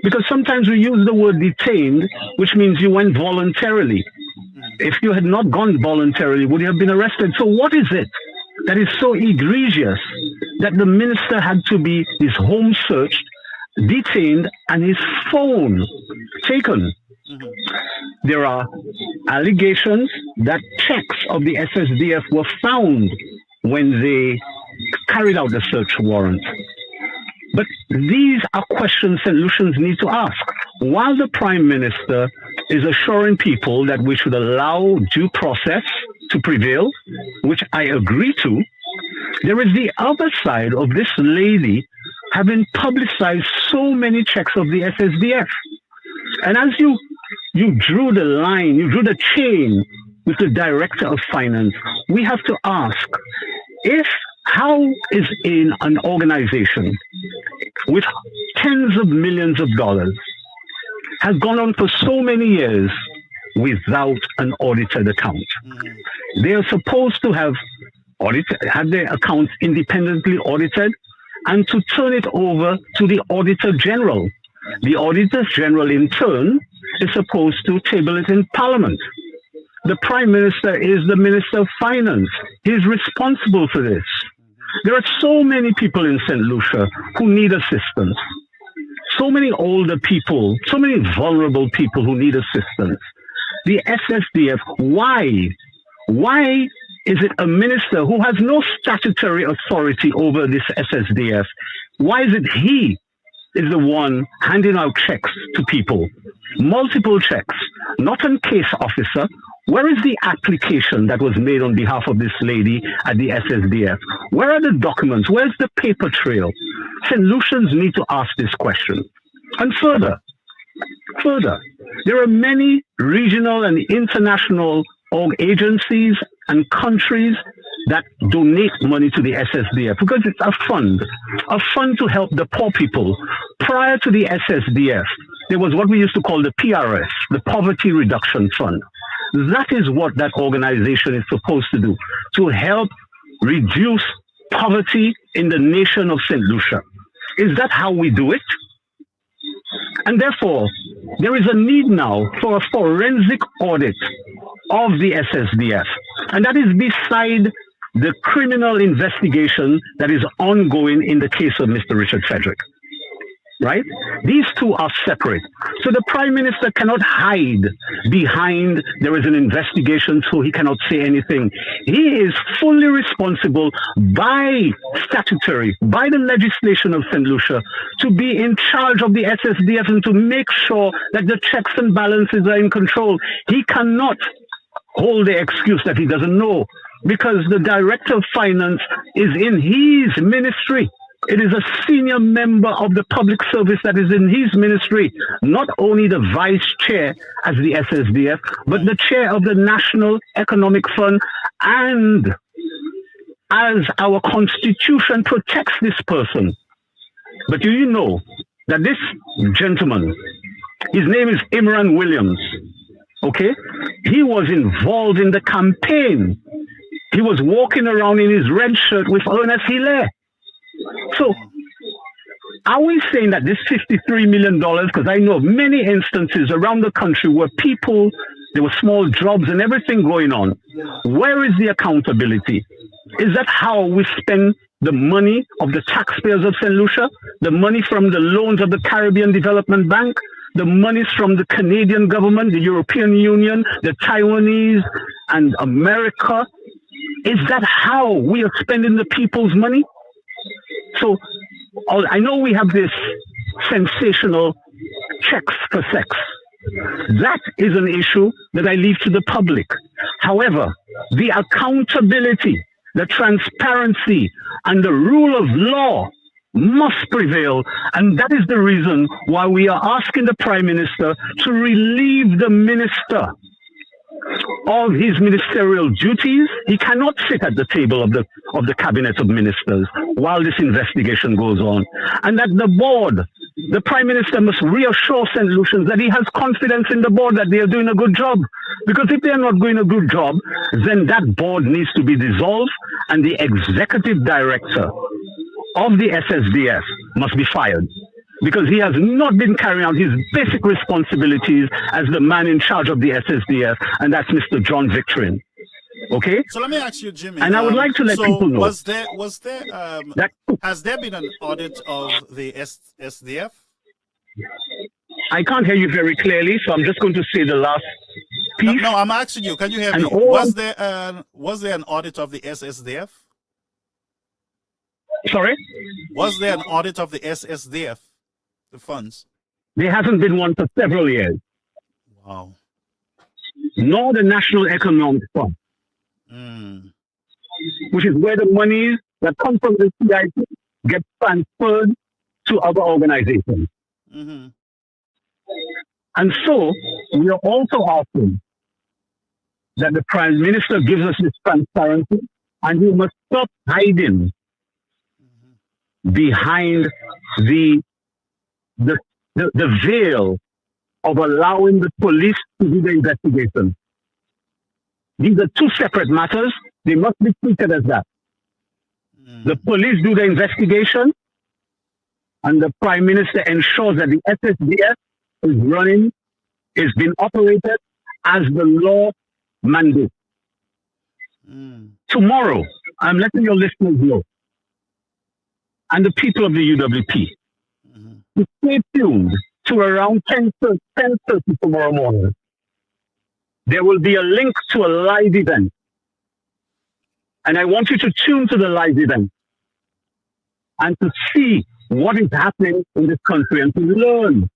[SPEAKER 12] Because sometimes we use the word detained, which means you went voluntarily. If you had not gone voluntarily, would you have been arrested? So what is it that is so egregious that the minister had to be his home searched, detained, and his phone taken? There are allegations that checks of the SSDF were found when they carried out the search warrant. But these are questions St. Lucians need to ask. While the Prime Minister is assuring people that we should allow due process to prevail, which I agree to. There is the other side of this lady having publicized so many checks of the SSDF. And as you drew the line, you drew the chain with the director of finance, we have to ask, how is in an organization with tens of millions of dollars has gone on for so many years without an audited account? They are supposed to have their accounts independently audited and to turn it over to the Auditor General. The Auditor General, in turn, is supposed to table it in Parliament. The Prime Minister is the Minister of Finance. He is responsible for this. There are so many people in St. Lucia who need assistance. So many older people, so many vulnerable people who need assistance. The SSDF, why? Why is it a minister who has no statutory authority over this SSDF? Why is it he is the one handing out checks to people? Multiple checks, not a case officer. Where is the application that was made on behalf of this lady at the SSDF? Where are the documents? Where's the paper trail? St. Lucians need to ask this question. And further, there are many regional and international agencies and countries that donate money to the SSDF because it's a fund to help the poor people. Prior to the SSDF, there was what we used to call the PRS, the Poverty Reduction Fund. That is what that organization is supposed to do, to help reduce poverty in the nation of St. Lucia. Is that how we do it? And therefore, there is a need now for a forensic audit of the SSDF. And that is beside the criminal investigation that is ongoing in the case of Mr. Richard Frederick. Right? These two are separate. So the Prime Minister cannot hide behind there is an investigation, so he cannot say anything. He is fully responsible by statutory, by the legislation of St. Lucia, to be in charge of the SSDF and to make sure that the checks and balances are in control. He cannot hold the excuse that he doesn't know, because the Director of Finance is in his ministry. It is a senior member of the public service that is in his ministry, not only the vice chair as the SSDF, but the chair of the National Economic Fund, and as our constitution protects this person. But do you know that this gentleman, his name is Imran Williams, okay? He was involved in the campaign. He was walking around in his red shirt with Ernest Hilaire. So, are we saying that this $53 million, because I know of many instances around the country where people, there were small jobs and everything going on. Where is the accountability? Is that how we spend the money of the taxpayers of St. Lucia? The money from the loans of the Caribbean Development Bank? The monies from the Canadian government, the European Union, the Taiwanese, and America? Is that how we are spending the people's money? So I know we have this sensational checks for sex. That is an issue that I leave to the public. However, the accountability, the transparency, and the rule of law must prevail. And that is the reason why we are asking the Prime Minister to relieve the minister of his ministerial duties. He cannot sit at the table of the cabinet of ministers while this investigation goes on. And that the board, the Prime Minister must reassure St. Lucians that he has confidence in the board that they are doing a good job. Because if they are not doing a good job, then that board needs to be dissolved and the executive director of the SSDF must be fired, because he has not been carrying out his basic responsibilities as the man in charge of the SSDF, and that's Mr. John Victorin. Okay?
[SPEAKER 6] So let me ask you, Jimmy.
[SPEAKER 12] And I would like to let people know.
[SPEAKER 6] Has there been an audit of the SDF?
[SPEAKER 12] I can't hear you very clearly, so I'm just going to say the last piece.
[SPEAKER 6] No, I'm asking you. Can you hear me? Was there an audit of the SSDF?
[SPEAKER 12] Sorry?
[SPEAKER 6] Was there an audit of the SSDF, the funds?
[SPEAKER 12] There hasn't been one for several years.
[SPEAKER 6] Wow.
[SPEAKER 12] nor the National Economic Fund, which is where the monies that come from the CIP get transferred to other organizations. And so we are also asking that the Prime Minister gives us this transparency, and we must stop hiding behind the veil of allowing the police to do the investigation. These are two separate matters. They must be treated as that. The police do the investigation, and the Prime Minister ensures that the SSDF is running, is being operated as the law mandates. Tomorrow, I'm letting your listeners know, and the people of the UWP, to stay tuned to around 10:30 tomorrow morning. There will be a link to a live event. And I want you to tune to the live event and to see what is happening in this country and to learn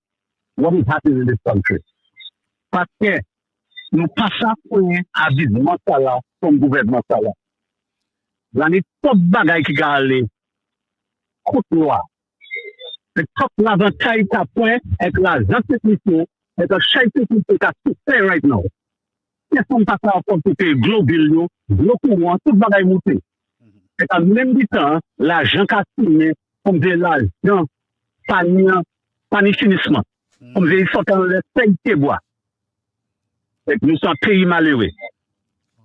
[SPEAKER 12] what is happening in this country. Parce que nous passons à vivre masala comme gouvernement masala. L'année top bagay qui gale côte loi. Le top l'avantage à point avec la gentilité avec la charité qui peut faire right now. Qu'est-ce qu'on passe à faire global, global, tout bagay monter. Et en même temps, l'argent qu'a signé comme de l'argent pas finissement. Comme ils sont dans le pays bois. Et nous sommes pays malheureux.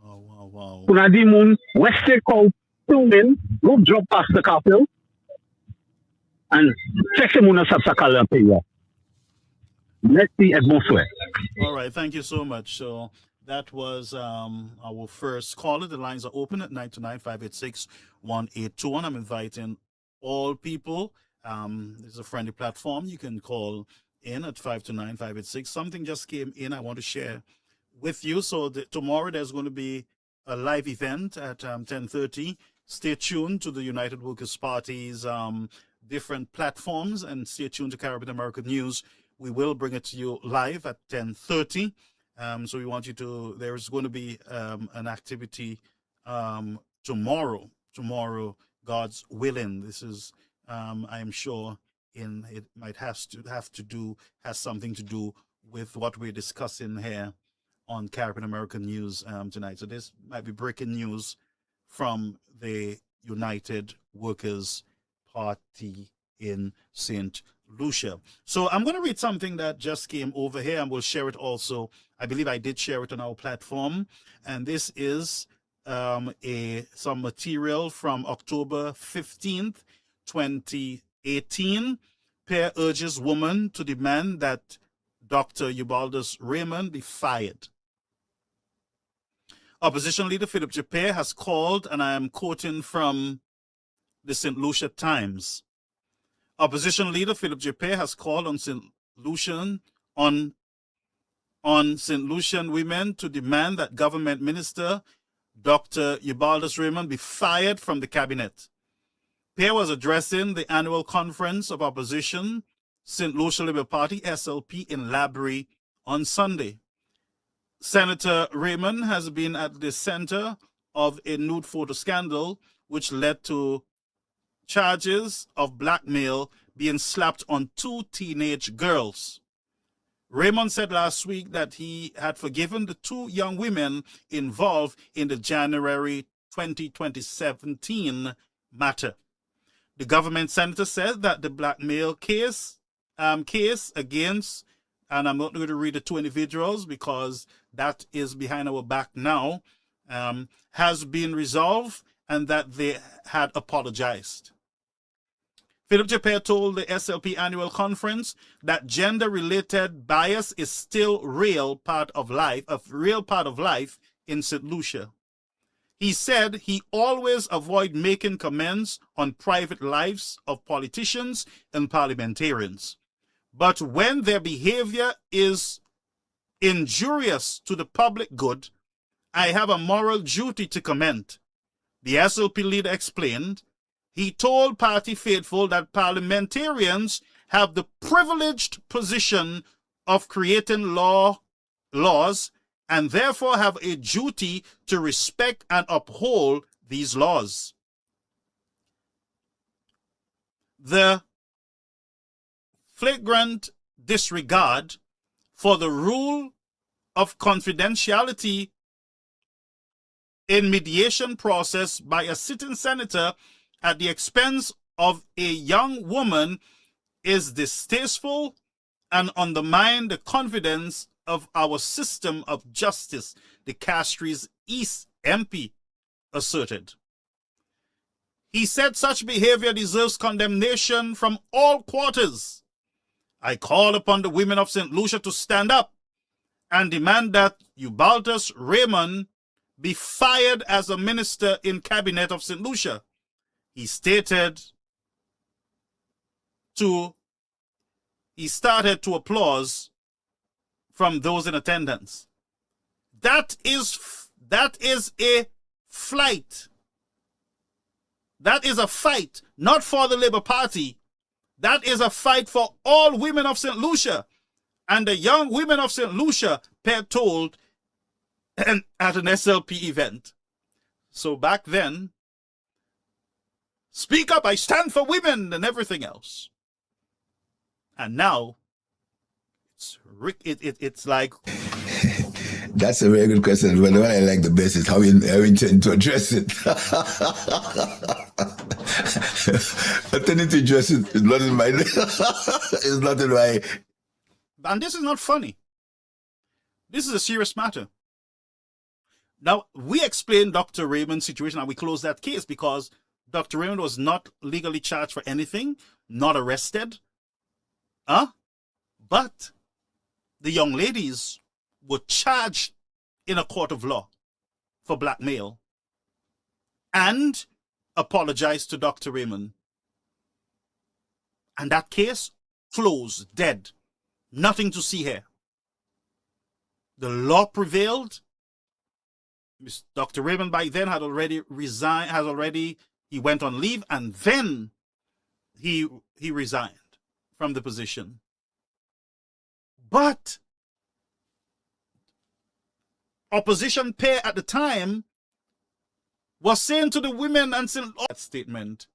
[SPEAKER 12] On a dit moun West Coast tuning, go drop past the Garfield and check the moun sa sakala pays. Let's see et bonsoir.
[SPEAKER 6] All right, thank you so much. So that was our first caller. The lines are open at 929-586-1821. I'm inviting all people. This is a friendly platform. You can call in at 529-586. Something just came in I want to share with you. So tomorrow there's going to be a live event at 10:30. Stay tuned to the United Workers' Party's different platforms and stay tuned to Caribbean American News. We will bring it to you live at 10:30. So we want you to, there's going to be an activity tomorrow, God's willing. This is, I am sure, it might has something to do with what we're discussing here on Caribbean American News tonight. So this might be breaking news from the United Workers' Party in St. Lucia. So I'm going to read something that just came over here, and we'll share it also. I believe I did share it on our platform, and this is some material from October 15th, 2018. Pair urges woman to demand that Dr. Ubaldus Raymond be fired. Opposition leader Philip Japere has called, and I am quoting from the St. Lucia Times. Opposition leader Philip Japere has called on St. Lucian women to demand that government minister Dr. Ubaldus Raymond be fired from the cabinet. Pierre was addressing the annual conference of opposition, St. Lucia Labour Party, SLP, in Labrie on Sunday. Senator Raymond has been at the center of a nude photo scandal, which led to charges of blackmail being slapped on 2 teenage girls. Raymond said last week that he had forgiven the 2 young women involved in the January 2017 matter. The government senator said that the blackmail case against, and I'm not going to read the 2 individuals because that is behind our back now, has been resolved and that they had apologized. Philip Japere told the SLP annual conference that gender-related bias is still a real part of life in St. Lucia. He said he always avoid making comments on private lives of politicians and parliamentarians. But when their behavior is injurious to the public good, I have a moral duty to comment. The SLP leader explained. He told party faithful that parliamentarians have the privileged position of creating laws and therefore have a duty to respect and uphold these laws. The flagrant disregard for the rule of confidentiality in mediation process by a sitting senator at the expense of a young woman is distasteful and undermine the confidence of our system of justice, the Castries East MP asserted. He said such behavior deserves condemnation from all quarters. I call upon the women of St. Lucia to stand up and demand that Ubaldus Raymond be fired as a minister in cabinet of St. Lucia. He started to applause from those in attendance. That is a flight. That is a fight, not for the Labour Party. That is a fight for all women of St. Lucia. And the young women of St. Lucia, per told at an SLP event. So back then, speak up, I stand for women and everything else. And now, it's like...
[SPEAKER 2] That's a very good question. But the one I like the best is how you intend to address it. Intending to address it is not in my... it's not in my...
[SPEAKER 6] And this is not funny. This is a serious matter. Now, we explained Dr. Raymond's situation and we closed that case because Dr. Raymond was not legally charged for anything, not arrested. But the young ladies were charged in a court of law for blackmail and apologized to Dr. Raymond. And that case closed, dead. Nothing to see here. The law prevailed. Dr. Raymond by then had already resigned, he went on leave, and then he resigned from the position. But opposition pair at the time was saying to the women and saying, oh, that statement.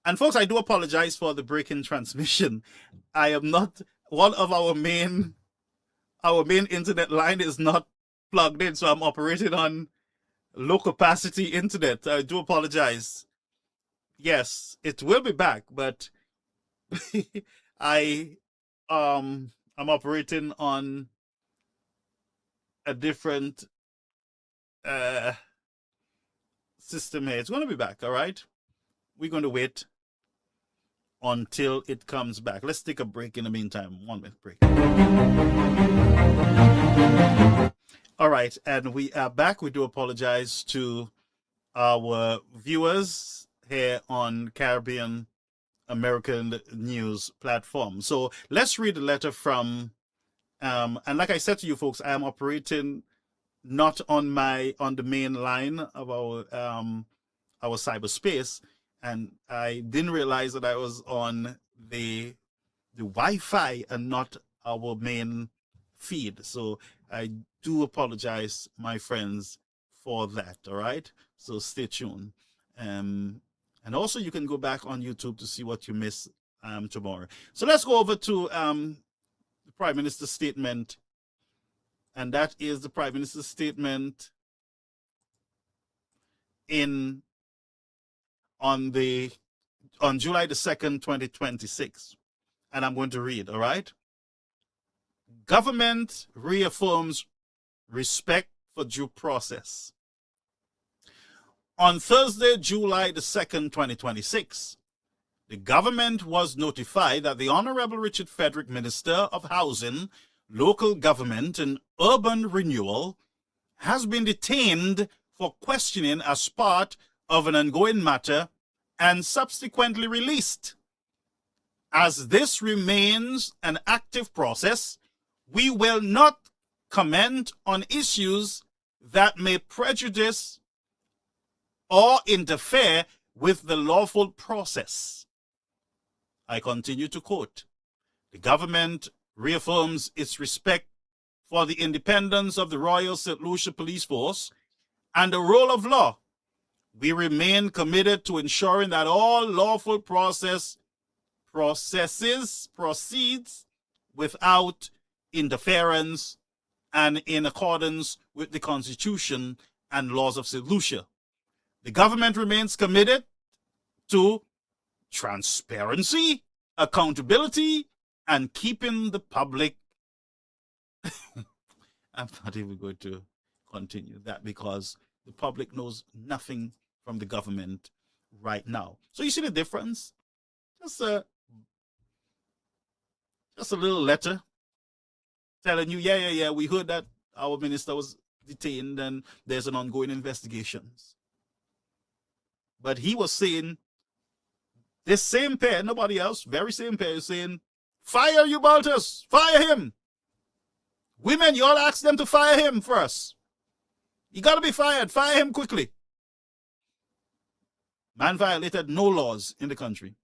[SPEAKER 6] And folks, I do apologize for the break in transmission. I am not, one of our main internet line is not plugged in, so I'm operating on low capacity internet. I do apologize. Yes, it will be back, but I'm operating on a different system here. It's going to be back, all right? We're going to wait until it comes back. Let's take a break in the meantime. 1 minute break. All right, and we are back. We do apologize to our viewers here on Caribbean American News platform. So let's read a letter from, and like I said to you folks, I am operating not on the main line of our cyberspace, and I didn't realize that I was on the Wi-Fi and not our main feed. So I do apologize, my friends, for that. All right, so stay tuned. And also you can go back on YouTube to see what you missed tomorrow. So let's go over to the Prime Minister's statement. And that is the Prime Minister's statement on July the 2nd, 2026. And I'm going to read, all right? Government reaffirms respect for due process. On Thursday, July the 2nd, 2026, the government was notified that the Honorable Richard Frederick, Minister of Housing, Local Government and Urban Renewal, has been detained for questioning as part of an ongoing matter and subsequently released. As this remains an active process, we will not comment on issues that may prejudice or interfere with the lawful process. I continue to quote, The government reaffirms its respect for the independence of the Royal St. Lucia Police Force and the rule of law. We remain committed to ensuring that all lawful processes proceeds without interference and in accordance with the Constitution and laws of St. Lucia. The government remains committed to transparency, accountability, and keeping the public. I'm not even going to continue that because the public knows nothing from the government right now. So you see the difference? Just a little letter telling you, yeah, we heard that our minister was detained and there's an ongoing investigation. But he was saying, this same pair, nobody else, very same pair is saying, fire Ubaldus, fire him. Women, you all ask them to fire him first. He got to be fired. Fire him quickly. Man violated no laws in the country.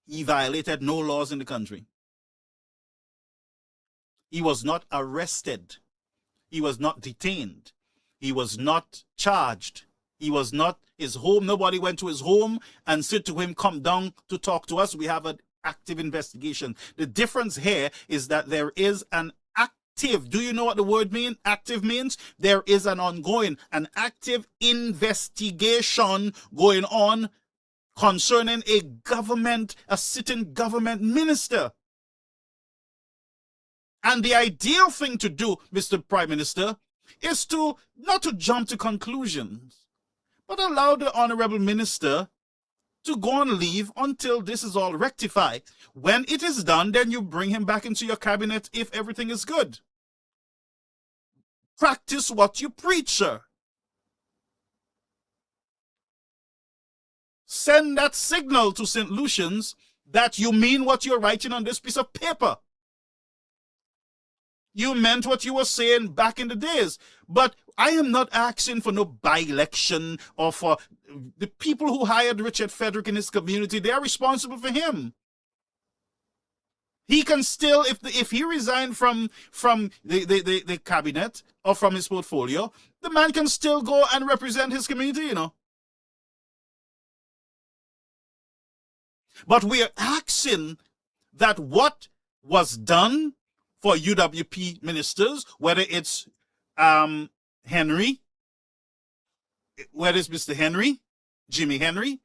[SPEAKER 6] He violated no laws in the country. He was not arrested. He was not detained. He was not charged. He was not his home. Nobody went to his home and said to him, come down to talk to us. We have an active investigation. The difference here is that there is an active. Do you know what the word means? Active means there is an ongoing, an active investigation going on concerning a sitting government minister. And the ideal thing to do, Mr. Prime Minister, is to not to jump to conclusions, but allow the honorable minister to go on leave until this is all rectified. When it is done, then you bring him back into your cabinet if everything is good. Practice what you preach, sir. Send that signal to St. Lucians that you mean what you're writing on this piece of paper. You meant what you were saying back in the days. But I am not asking for no by-election or for the people who hired Richard Frederick in his community. They are responsible for him. He can still, if he resigned from the cabinet or from his portfolio, the man can still go and represent his community, you know. But we are asking that what was done for UWP ministers, whether it's Henry, whether it's Mr. Henry, Jimmy Henry,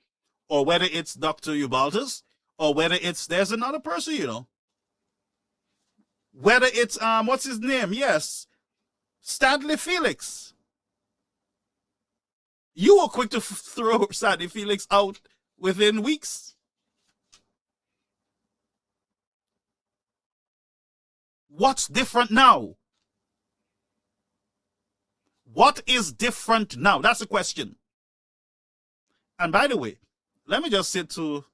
[SPEAKER 6] or whether it's Dr. Ubaldus, or whether it's, there's another person, you know. Whether it's, what's his name? Yes, Stanley Felix. You were quick to throw Stanley Felix out within weeks. What's different now? What is different now? That's the question. And by the way, let me just say to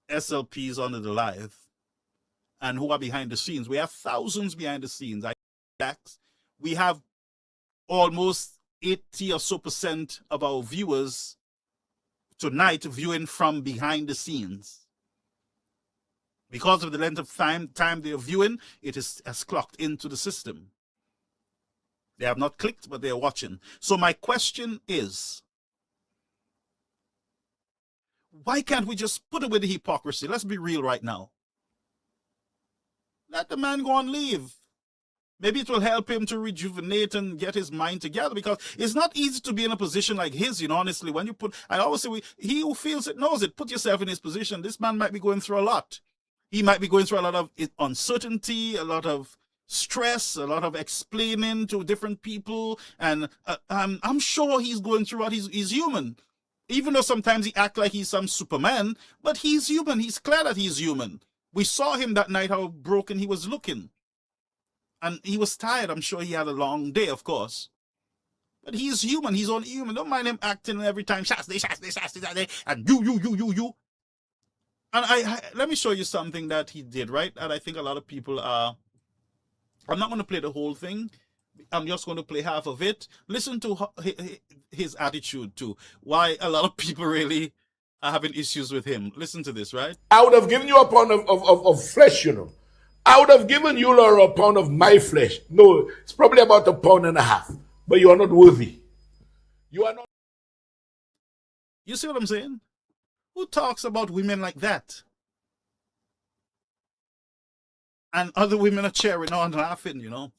[SPEAKER 6] SLPs under the live and who are behind the scenes. We have thousands behind the scenes. We have almost 80 or so % of our viewers tonight viewing from behind the scenes. Because of the length of time they are viewing, it has clocked into the system. They have not clicked, but they are watching. So my question is, why can't we just put away the hypocrisy? Let's be real right now. Let the man go on leave. Maybe it will help him to rejuvenate and get his mind together, because it's not easy to be in a position like his, you know, honestly. When you put, I always say, he who feels it knows it. Put yourself in his position. This man might be going through a lot. He might be going through a lot of uncertainty, a lot of stress, a lot of explaining to different people. And I'm sure he's going through what he's human. Even though sometimes he acts like he's some Superman, but he's human. He's clear that he's human. We saw him that night, how broken he was looking. And he was tired. I'm sure he had a long day, of course. But he's human. He's only human. Don't mind him acting every time. And you. And let me show you something that he did, right? And I think a lot of people are... I'm not going to play the whole thing. I'm just going to play half of it. Listen to his attitude too. Why a lot of people really are having issues with him. Listen to this, right?
[SPEAKER 10] I would have given you a pound of flesh, you know. I would have given you, Laura, a pound of my flesh. No, it's probably about a pound and a half. But you are not worthy. You are not.
[SPEAKER 6] You see what I'm saying? Who talks about women like that? And other women are cheering on, laughing, you know.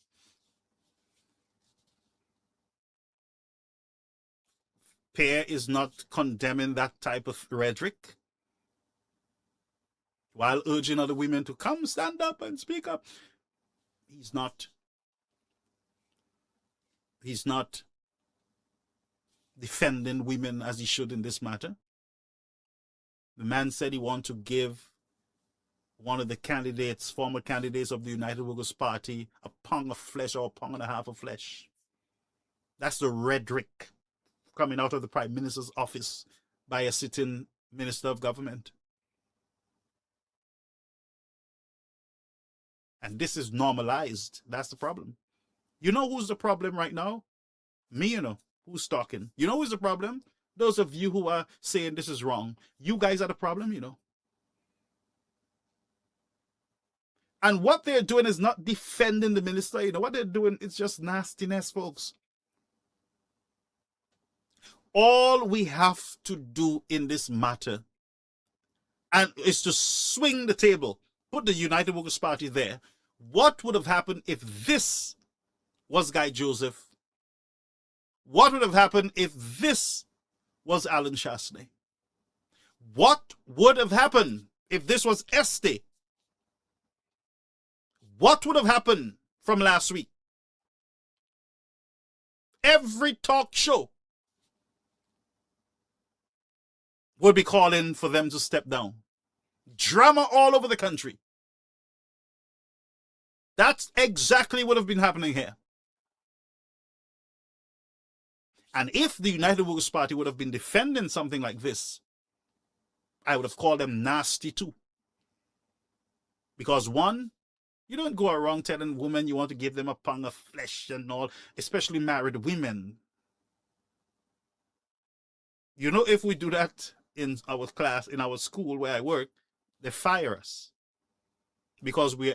[SPEAKER 6] Pierre is not condemning that type of rhetoric while urging other women to come stand up and speak up. He's not defending women as he should in this matter. The man said he wanted to give one of the candidates, former candidates of the United Workers' Party, a pound of flesh or a pound and a half of flesh. That's the rhetoric coming out of the Prime Minister's office by a sitting Minister of Government. And this is normalized. That's the problem. You know who's the problem right now? Me, you know. Who's talking? You know who's the problem? Those of you who are saying this is wrong. You guys are the problem, you know. And what they're doing is not defending the minister. You know, what they're doing is just nastiness, folks. All we have to do in this matter and is to swing the table, put the United Workers' Party there. What would have happened if this was Guy Joseph? What would have happened if this was Alan Chasney? What would have happened if this was Este? What would have happened from last week? Every talk show would be calling for them to step down. Drama all over the country. That's exactly what have been happening here. And if the United Workers' Party would have been defending something like this, I would have called them nasty too. Because one, you don't go around telling women you want to give them a pound of flesh and all, especially married women. You know, if we do that in our class, in our school where I work, they fire us. Because we're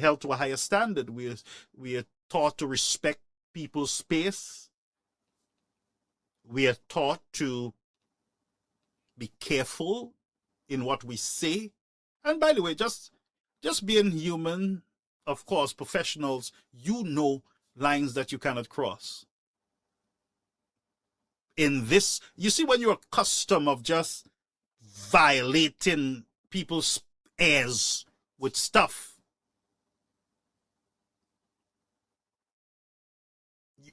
[SPEAKER 6] held to a higher standard. We are taught to respect people's space. We are taught to be careful in what we say. And by the way, just being human, of course, professionals, you know lines that you cannot cross. In this, you see, when you're accustomed of just violating people's airs with stuff,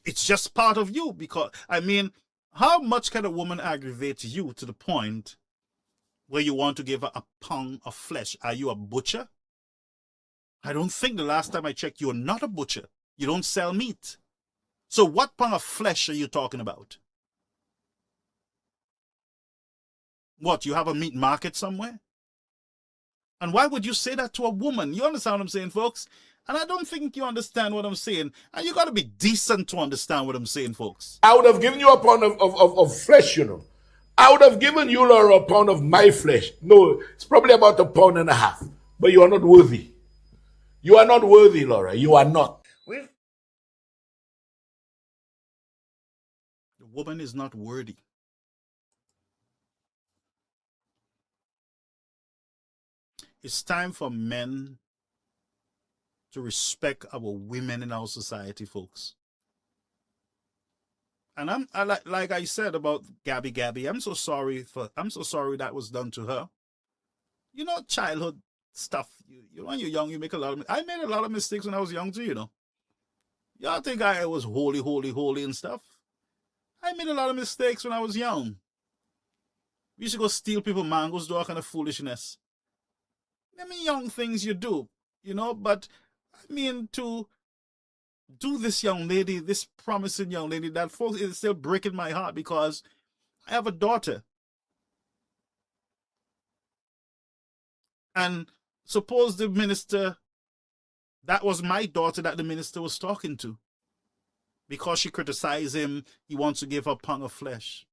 [SPEAKER 6] it's just part of you. Because, I mean, how much can a woman aggravate you to the point where you want to give her a pound of flesh? Are you a butcher? I don't think the last time I checked, you're not a butcher. You don't sell meat. So what pound of flesh are you talking about? What, you have a meat market somewhere? And why would you say that to a woman? You understand what I'm saying, folks? And I don't think you understand what I'm saying. And you got to be decent to understand what I'm saying, folks.
[SPEAKER 10] I would have given you a pound of flesh, you know. I would have given you, Laura, a pound of my flesh. No, it's probably about a pound and a half. But you are not worthy. You are not worthy, Laura. You are not.
[SPEAKER 6] The woman is not worthy. It's time for men to respect our women in our society, folks. And like I said about Gabby, I'm so sorry that was done to her. You know, childhood stuff. When you're young, you make a lot of. I made a lot of mistakes when I was young too. You know, y'all think I was holy and stuff. I made a lot of mistakes when I was young. We used to go steal people's mangoes, do all kind of foolishness. I mean, young things you do, you know, but I mean, to do this young lady, this promising young lady, that folks is still breaking my heart because I have a daughter. And suppose the minister, that was my daughter that the minister was talking to. Because she criticized him, he wants to give her a pound of flesh.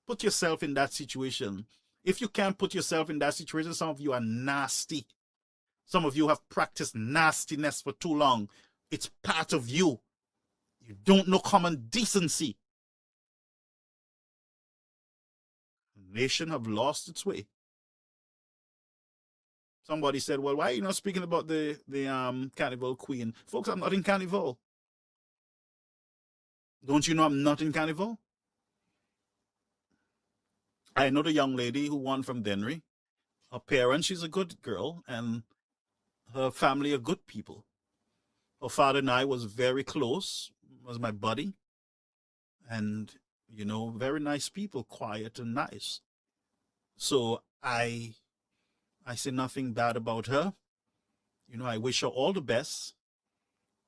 [SPEAKER 6] put yourself in that situation. If you can't put yourself in that situation, some of you are nasty. Some of you have practiced nastiness for too long. It's part of you. You don't know common decency. The nation have lost its way. Somebody said, well, why are you not speaking about the Carnival Queen? Folks, I'm not in Carnival. Don't you know I'm not in Carnival? I know the young lady who won from Denry. Her parents, she's a good girl, and her family are good people. Her father and I was very close, was my buddy. And, you know, very nice people, quiet and nice. So I say nothing bad about her. You know, I wish her all the best.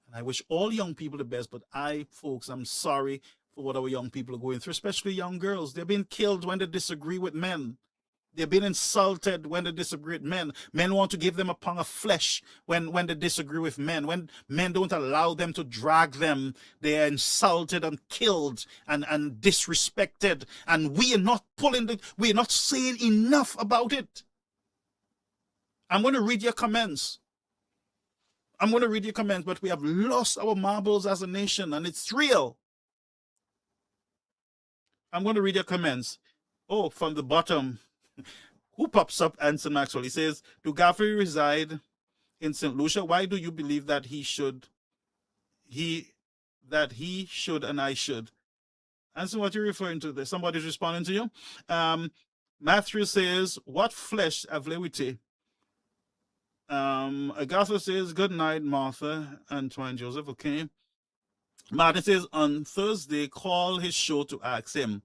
[SPEAKER 6] And I wish all young people the best. But folks, I'm sorry for what our young people are going through, especially young girls. They're being killed when they disagree with men. They're being insulted when they disagree with men. Men want to give them a pound of flesh when they disagree with men. When men don't allow them to drag them, they are insulted and killed and disrespected. And we are not we are not saying enough about it. I'm going to read your comments. But we have lost our marbles as a nation, and it's real. I'm going to read your comments. Oh, from the bottom. Who pops up? Anson Maxwell. He says, do Garfield reside in St. Lucia? Why do you believe that he should and I should? Anson, what are you referring to there? Somebody's responding to you. Matthew says, what flesh have levity? Agatha says, good night, Martha. Antoine Joseph, okay. Martin says, on Thursday, call his show to ask him.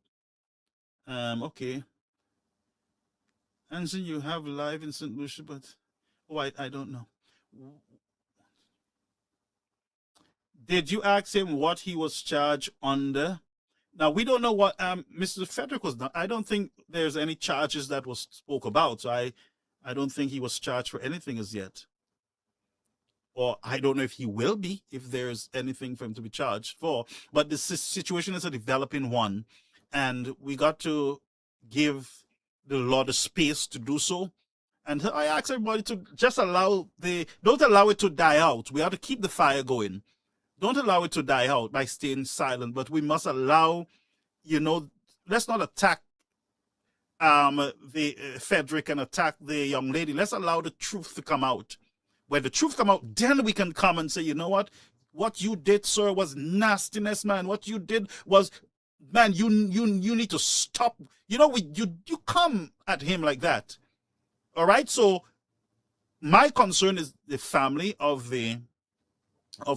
[SPEAKER 6] Okay. Anson, you have live in St. Lucia, but I don't know. Did you ask him what he was charged under? Now, we don't know what Mr. Frederick was done. I don't think there's any charges that was spoke about. So I don't think he was charged for anything as yet. Or I don't know if he will be, if there's anything for him to be charged for. But this situation is a developing one. And we got to give the law the space to do so. And I ask everybody to just don't allow it to die out. We have to keep the fire going. Don't allow it to die out by staying silent. But we must allow, let's not attack the Frederick and attack the young lady. Let's allow the truth to come out. When the truth come out, then we can come and say, you know what you did, sir, was nastiness, man. What you did was, man, you need to stop. You come at him like that. All right. So my concern is the family of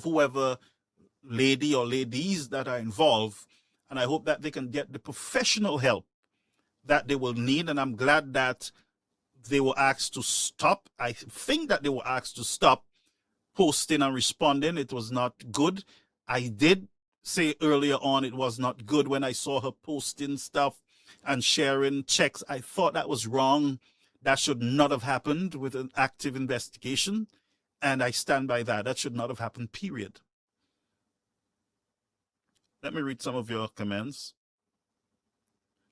[SPEAKER 6] whoever lady or ladies that are involved, and I hope that they can get the professional help that they will need. And I'm glad that they were asked to stop. I think that they were asked to stop posting and responding. It was not good. I did say earlier on it was not good when I saw her posting stuff and sharing checks. I thought that was wrong. That should not have happened with an active investigation. And I stand by that. That should not have happened, period. Let me read some of your comments.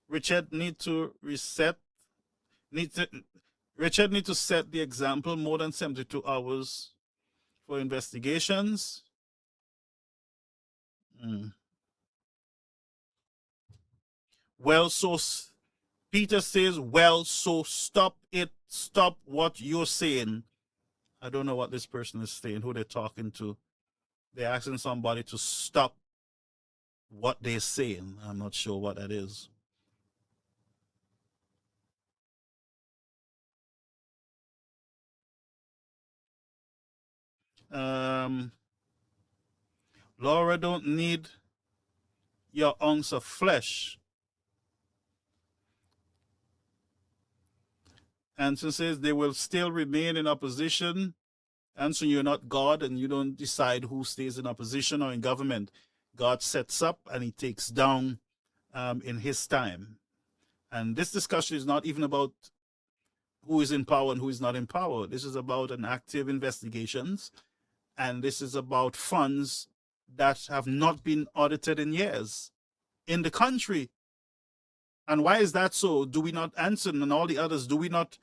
[SPEAKER 6] Richard need to set the example. More than 72 hours for investigations. Well, so Peter says, well, so stop it. Stop what you're saying. I don't know what this person is saying, who they're talking to. They're asking somebody to stop what they're saying. I'm not sure what that is. Laura don't need your ounce of flesh. Anson says they will still remain in opposition. Anson, you're not God, and you don't decide who stays in opposition or in government. God sets up and he takes down in his time. And this discussion is not even about who is in power and who is not in power. This is about an active investigations, and this is about funds that have not been audited in years in the country. And why is that so? Do we not answer? And all the others, do we not?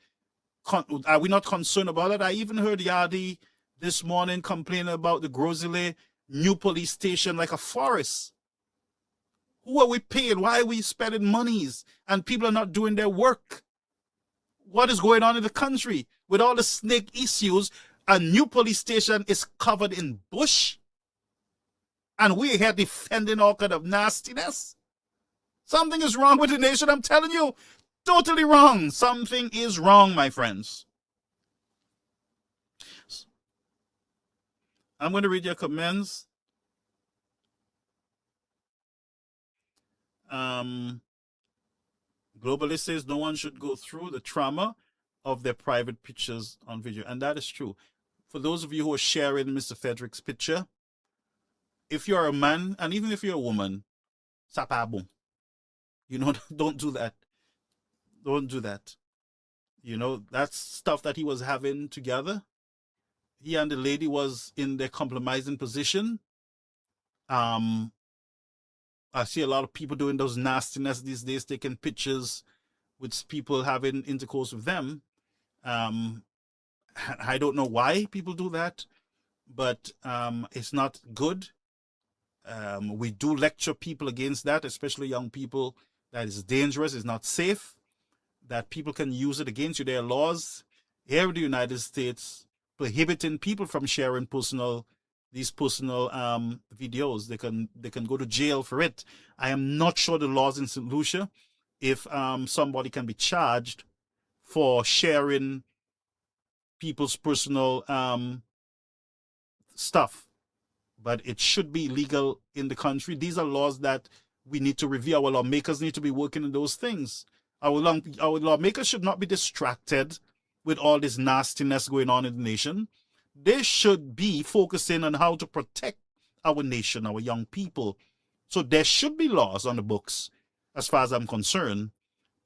[SPEAKER 6] Are we not concerned about it? I even heard Yardi this morning complaining about the Grozile new police station like a forest. Who are we paying? Why are we spending monies and people are not doing their work? What is going on in the country? With all the snake issues, a new police station is covered in bush. And we're here defending all kind of nastiness. Something is wrong with the nation, I'm telling you. Totally wrong. Something is wrong, my friends. I'm going to read your comments. Globalist says no one should go through the trauma of their private pictures on video. And that is true. For those of you who are sharing Mr. Frederick's picture, if you're a man, and even if you're a woman, sapabo. You know, don't do that. Don't do that. You know, that's stuff that he was having together. He and the lady was in their compromising position. I see a lot of people doing those nastiness these days, taking pictures with people having intercourse with them. I don't know why people do that, but it's not good. We do lecture people against that, especially young people. That is dangerous, it's not safe, that people can use it against you. There are laws here in the United States prohibiting people from sharing these personal videos. They can go to jail for it. I am not sure the laws in St. Lucia if somebody can be charged for sharing people's personal stuff, but it should be legal in the country. These are laws that we need to review. Our lawmakers need to be working on those things. Our lawmakers should not be distracted with all this nastiness going on in the nation. They should be focusing on how to protect our nation, our young people. So there should be laws on the books, as far as I'm concerned,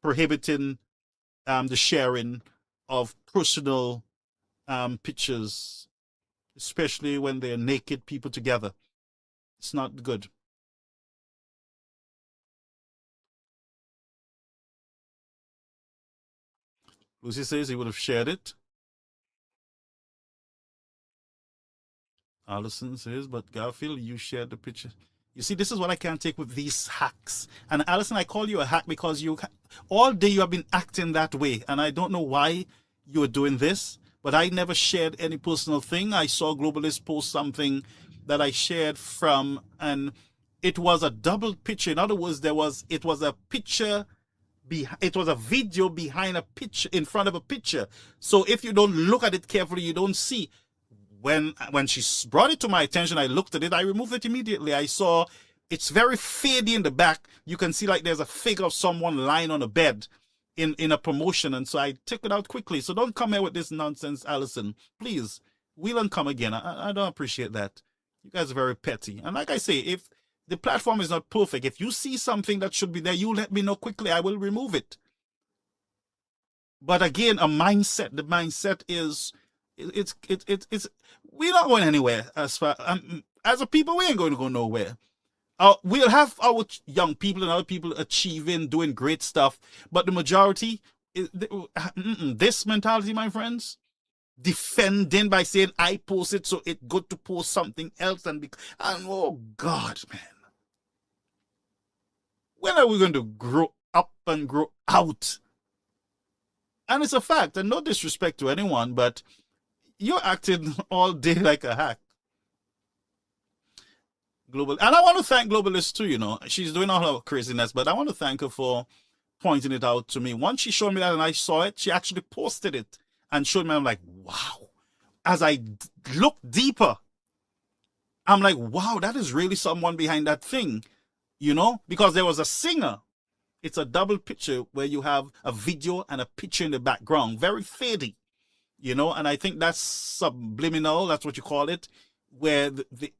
[SPEAKER 6] prohibiting the sharing of personal pictures, especially when they're naked people together. It's not good. Lucy says he would have shared it. Allison says, but Garfield, you shared the picture. You see, this is what I can't take with these hacks. And Allison, I call you a hack because you all day you have been acting that way. And I don't know why you're doing this, but I never shared any personal thing. I saw Globalist post something that I shared from, and it was a double picture. In other words, it was a picture. It was a video behind a picture, in front of a picture. So if you don't look at it carefully, you don't see. When she brought it to my attention, I looked at it. I removed it immediately. I saw it's very fadey in the back. You can see like there's a figure of someone lying on a bed in a promotion. And so I took it out quickly. So don't come here with this nonsense, Allison. Please, wheel and come again. I don't appreciate that. You guys are very petty. And like I say, if the platform is not perfect, if you see something that should be there, you let me know quickly. I will remove it. But again, the mindset is, it's we're not going anywhere. As a people, we ain't going to go nowhere. We'll have our young people and other people achieving, doing great stuff, but the majority, this mentality, my friends, defending by saying I post it, so it's good to post something else, and oh God, man, when are we going to grow up and grow out? And it's a fact, and no disrespect to anyone, but you're acting all day like a hack. And I want to thank Globalist too, you know. She's doing all her craziness, but I want to thank her for pointing it out to me. Once she showed me that and I saw it, she actually posted it and showed me. I'm like, wow. As I look deeper, I'm like, wow, that is really someone behind that thing, you know, because there was a singer. It's a double picture where you have a video and a picture in the background, very fadey. You know, and I think that's subliminal, that's what you call it, where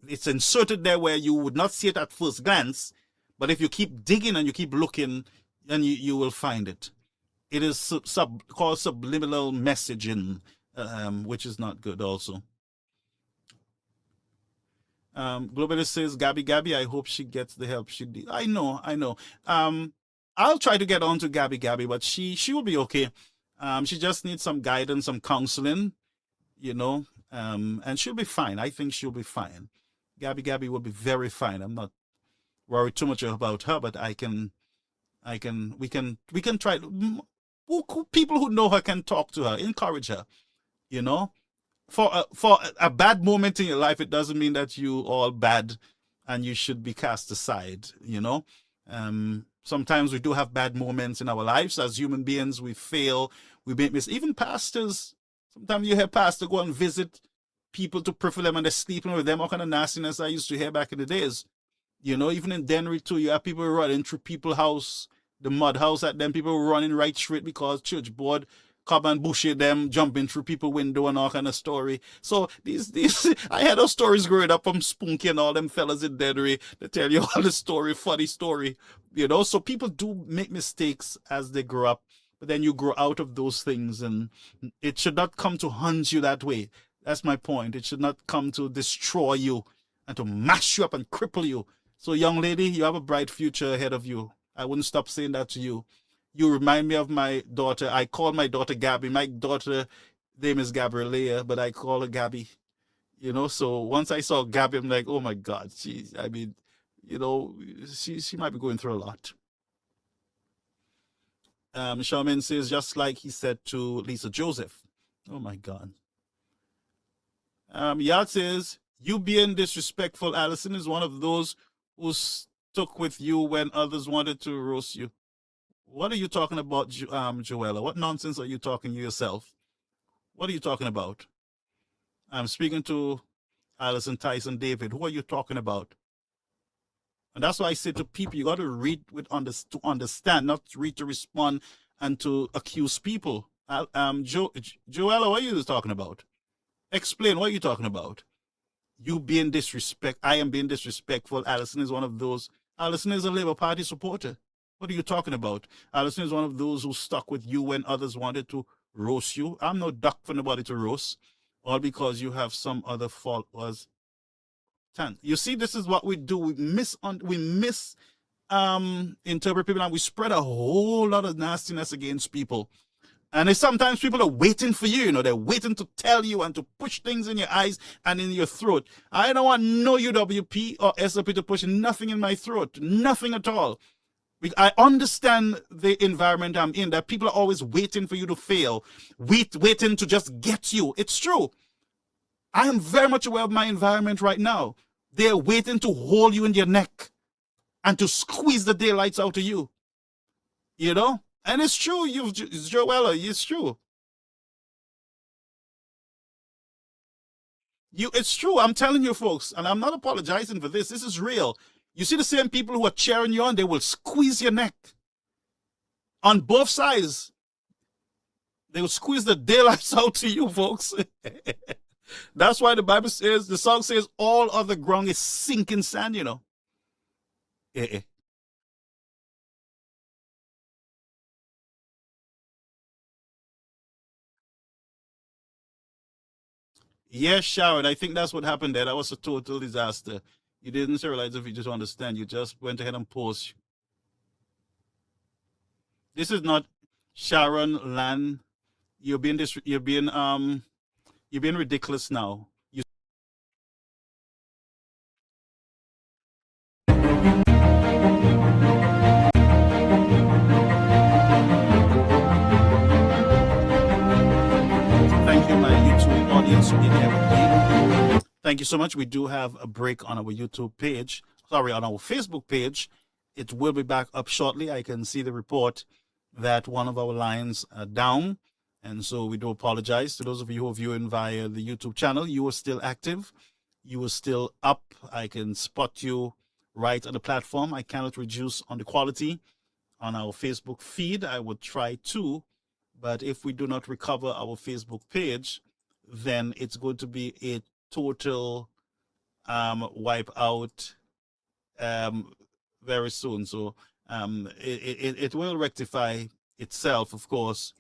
[SPEAKER 6] it's inserted there where you would not see it at first glance, but if you keep digging and you keep looking, then you will find it. It is called subliminal messaging, which is not good also. Globalist says, Gabby, I hope she gets the help she needs. I know. I'll try to get on to Gabby, but she will be okay. She just needs some guidance, some counseling, and she'll be fine. I think she'll be fine. Gabby will be very fine. I'm not worried too much about her, but we can try. People who know her can talk to her, encourage her. For a bad moment in your life, it doesn't mean that you all bad and you should be cast aside. Sometimes we do have bad moments in our lives as human beings. We fail, we make mistakes. Even pastors, sometimes you hear pastor go and visit people to pray for them and they're sleeping with them. All kind of nastiness I used to hear back in the days. Even in Denver too, you have people running through people's house, the mud house at them, people running right straight because church board come and bushy them, jumping through people's window and all kind of story. So these I had those stories growing up from Spunky and all them fellas in Denver. They tell you all the story, funny story. So people do make mistakes as they grow up, but then you grow out of those things, and it should not come to hunt you that way. That's my point. It should not come to destroy you and to mash you up and cripple you. So young lady, you have a bright future ahead of you. I wouldn't stop saying that to you. You remind me of my daughter. I call my daughter Gabby. My daughter name is Gabriella, but I call her Gabby. So once I saw Gabby, I'm like, oh my God, she might be going through a lot. Charmaine says, just like he said to Lisa Joseph. Oh my God. Yard says, you being disrespectful, Allison, is one of those who stuck with you when others wanted to roast you. What are you talking about, Joella? What nonsense are you talking yourself? What are you talking about? I'm speaking to Allison, Tyson, David. Who are you talking about? And that's why I say to people, you got to read to understand, not read to respond and to accuse people. Joella, what are you talking about? Explain, what are you talking about? You being I am being disrespectful. Allison is one of those. Allison is a Labour Party supporter. What are you talking about? Allison is one of those who stuck with you when others wanted to roast you. I'm no duck for nobody to roast. All because you have some other fault was. You see, this is what we do. We misinterpret people, and we spread a whole lot of nastiness against people. And sometimes people are waiting for you, they're waiting to tell you and to push things in your eyes and in your throat. I don't want no UWP or SOP to push nothing in my throat, nothing at all. I understand the environment I'm in, that people are always waiting for you to fail, waiting to just get you. It's true. I am very much aware of my environment right now. They're waiting to hold you in your neck and to squeeze the daylights out of you. And it's true, Joella, it's true. It's true, I'm telling you folks, and I'm not apologizing for this. This is real. You see the same people who are cheering you on, they will squeeze your neck. On both sides. They will squeeze the daylights out to you, folks. That's why the song says, all other ground is sinking sand, Yes, Sharon, I think that's what happened there. That was a total disaster. You didn't realize, if you just understand, you just went ahead and paused. This is not Sharon Land. You're being ridiculous now. Thank you, my YouTube audience, for being here with me. Thank you so much. We do have a break on our YouTube page. On our Facebook page. It will be back up shortly. I can see the report that one of our lines are down. And so we do apologize to those of you who are viewing via the YouTube channel. You are still active. You are still up. I can spot you right on the platform. I cannot reduce on the quality on our Facebook feed. I would try to, but if we do not recover our Facebook page, then it's going to be a total wipe out very soon. So it will rectify itself, of course,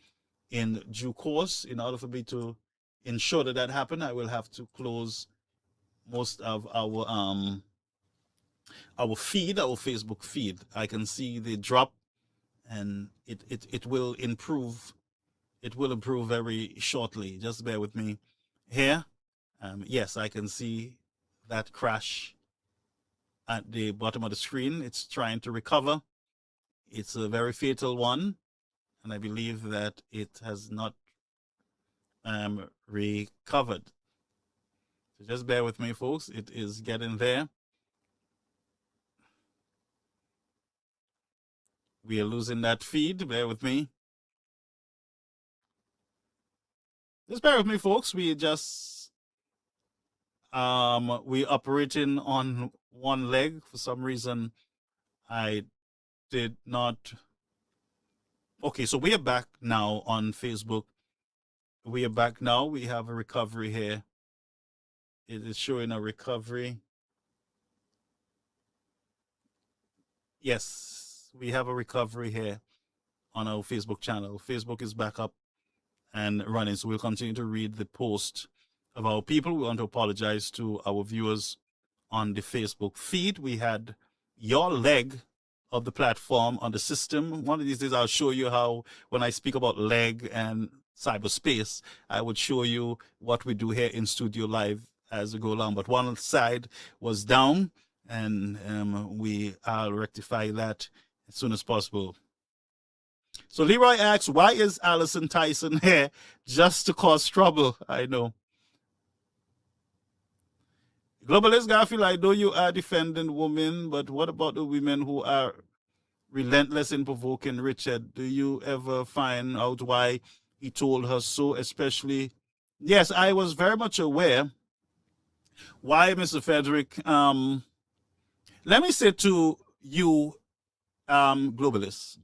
[SPEAKER 6] in due course. In order for me to ensure that happen, I will have to close most of our feed, our Facebook feed. I can see the drop and it will improve. It will improve very shortly. Just bear with me here. Yes, I can see that crash at the bottom of the screen. It's trying to recover. It's a very fatal one, and I believe that it has not recovered. So just bear with me, folks. It is getting there. We are losing that feed. Bear with me. Just bear with me, folks. We just we operating on one leg. For some reason, I did not. Okay, so we are back now on Facebook. We are back now. We have a recovery here. It is showing a recovery. Yes, we have a recovery here on our Facebook channel. Facebook is back up and running, so we'll continue to read the post of our people. We want to apologize to our viewers on the Facebook feed. We had your leg of the platform on the system. One of these days I'll show you how, when I speak about leg and cyberspace, I would show you what we do here in Studio Live as we go along. But one side was down, and I'll rectify that as soon as possible. So Leroy asks, why is Allison Tyson here? Just to cause trouble. I know. Globalist Garfield, I know you are defending women, but what about the women who are relentless in provoking Richard? Do you ever find out why he told her so, especially? Yes, I was very much aware. Why, Mr. Frederick? Let me say to you, globalists,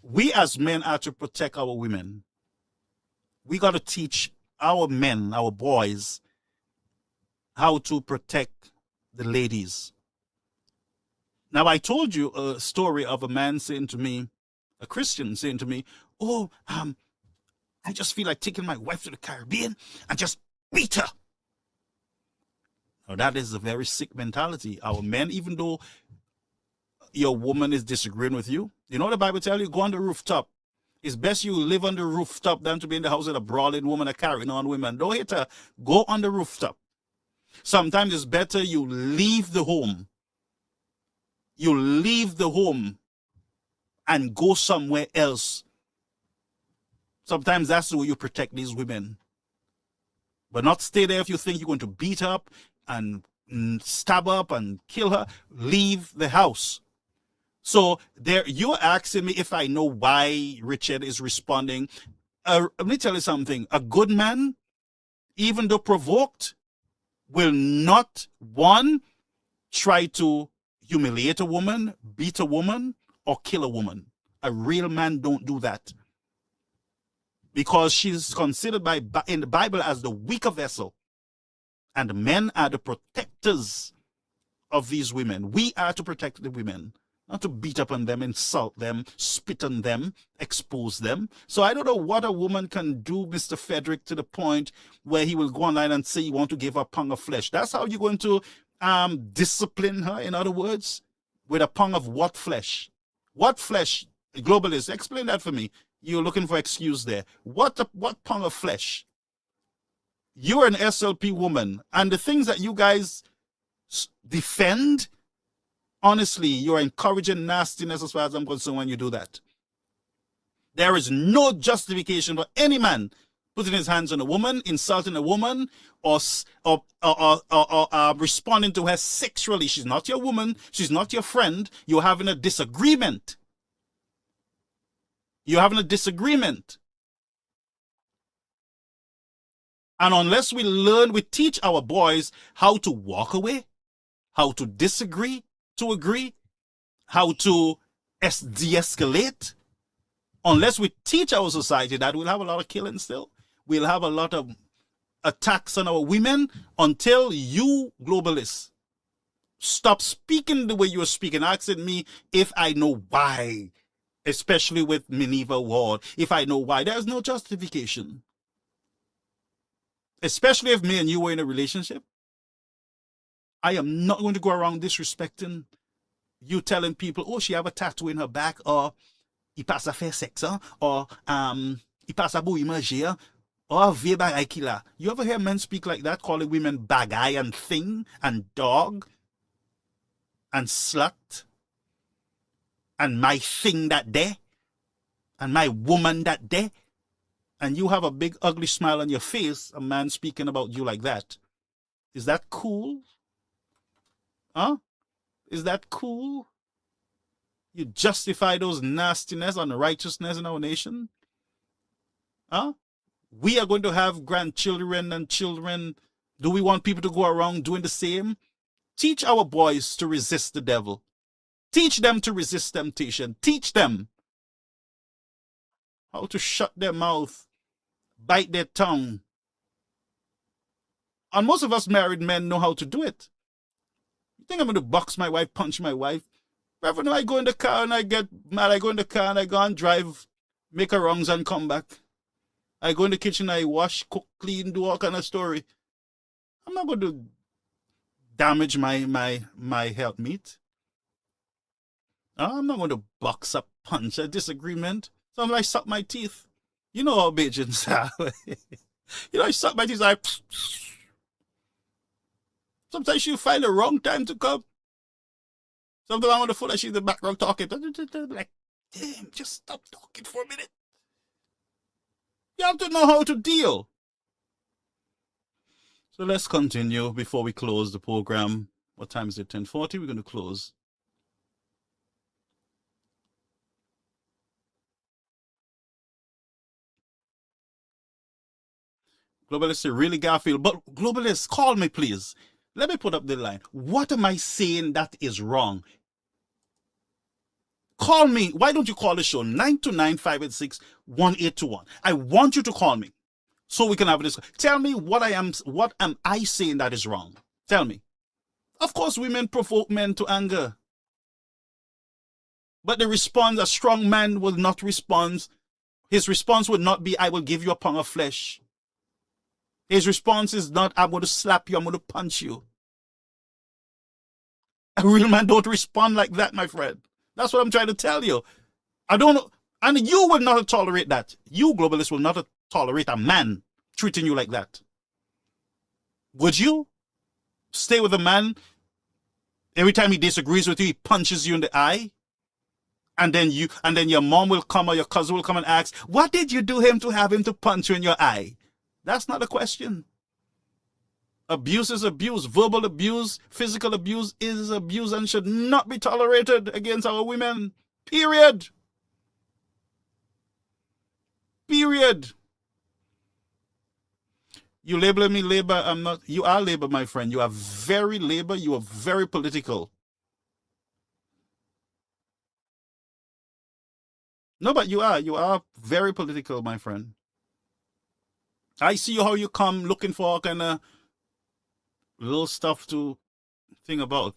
[SPEAKER 6] we as men are to protect our women. We got to teach our men, our boys, how to protect the ladies. Now, I told you a story of a man saying to me, a Christian saying to me, oh, I just feel like taking my wife to the Caribbean and just beat her. Now, that is a very sick mentality. Our men, even though your woman is disagreeing with you, you know what the Bible tells you? Go on the rooftop. It's best you live on the rooftop than to be in the house with a brawling woman or carrying on women. Don't hit her. Go on the rooftop. Sometimes it's better you leave the home. You leave the home and go somewhere else. Sometimes that's the way you protect these women. But not stay there if you think you're going to beat her up and stab her up and kill her. Leave the house. So there, you're asking me if I know why Richard is responding. Let me tell you something. A good man, even though provoked, will not, one, try to humiliate a woman, beat a woman, or kill a woman. A real man don't do that. Because she's considered in the Bible as the weaker vessel. And men are the protectors of these women. We are to protect the women. Not to beat up on them, insult them, spit on them, expose them. So I don't know what a woman can do, Mr. Frederick, to the point where he will go online and say you want to give her a pound of flesh. That's how you're going to discipline her, in other words? With a pound of what flesh? What flesh? Globalists, explain that for me. You're looking for excuse there. What pound of flesh? You're an SLP woman, and the things that you guys defend, honestly, you're encouraging nastiness as far as I'm concerned when you do that. There is no justification for any man putting his hands on a woman, insulting a woman, or responding to her sexually. She's not your woman. She's not your friend. You're having a disagreement. You're having a disagreement. And unless we teach our boys how to walk away, how to disagree, to agree, how to de-escalate, unless we teach our society that, we'll have a lot of killing still. We'll have a lot of attacks on our women until you, globalists, stop speaking the way you're speaking, asking me if I know why, especially with Minerva Ward, if I know why. There's no justification. Especially if me and you were in a relationship. I am not going to go around disrespecting you telling people, oh, she have a tattoo in her back, or il passe à faire sexe, or il passe à bouillir manger, or vie bagay ki la. You ever hear men speak like that, calling women bagay and thing and dog and slut and my thing that day and my woman that day? And you have a big ugly smile on your face, a man speaking about you like that. Is that cool? Huh? Is that cool? You justify those nastiness and righteousness in our nation? Huh? We are going to have grandchildren and children. Do we want people to go around doing the same? Teach our boys to resist the devil. Teach them to resist temptation. Teach them how to shut their mouth, bite their tongue. And most of us married men know how to do it. You think I'm going to box my wife, punch my wife? Reverend, I go in the car and I get mad. I go in the car and I go and drive, make her wrongs and come back. I go in the kitchen, I wash, cook, clean, do all kind of story. I'm not going to damage my health meat. I'm not going to box up, punch a disagreement. Sometimes I suck my teeth. You know how Bajans are. You know, I suck my teeth. Sometimes you find the wrong time to come. Sometimes I'm on the phone and she's in the background talking. Like, damn, just stop talking for a minute. You have to know how to deal. So let's continue before we close the program. What time is it? 10:40. We're going to close. Globalist, really, Garfield? But Globalist, call me, please. Let me put up the line. What am I saying that is wrong? Call me. Why don't you call the show? 929-586-1821. I want you to call me so we can have this. Tell me what am I saying that is wrong? Tell me. Of course, women provoke men to anger. But the response, a strong man will not respond. His response would not be, I will give you a pound of flesh. His response is not, I'm going to slap you, I'm going to punch you. A real man don't respond like that, my friend. That's what I'm trying to tell you. I don't know. And you will not tolerate that. You, Globalist, will not tolerate a man treating you like that. Would you? Stay with a man, every time he disagrees with you, he punches you in the eye? And then your mom will come or your cousin will come and ask, what did you do him to have him to punch you in your eye? That's not a question. Abuse is abuse. Verbal abuse, physical abuse is abuse and should not be tolerated against our women. Period. Period. You labeling me labor, I'm not. You are labor, my friend. You are very labor. You are very political. No, but you are very political, my friend. I see how you come looking for kind of little stuff to think about.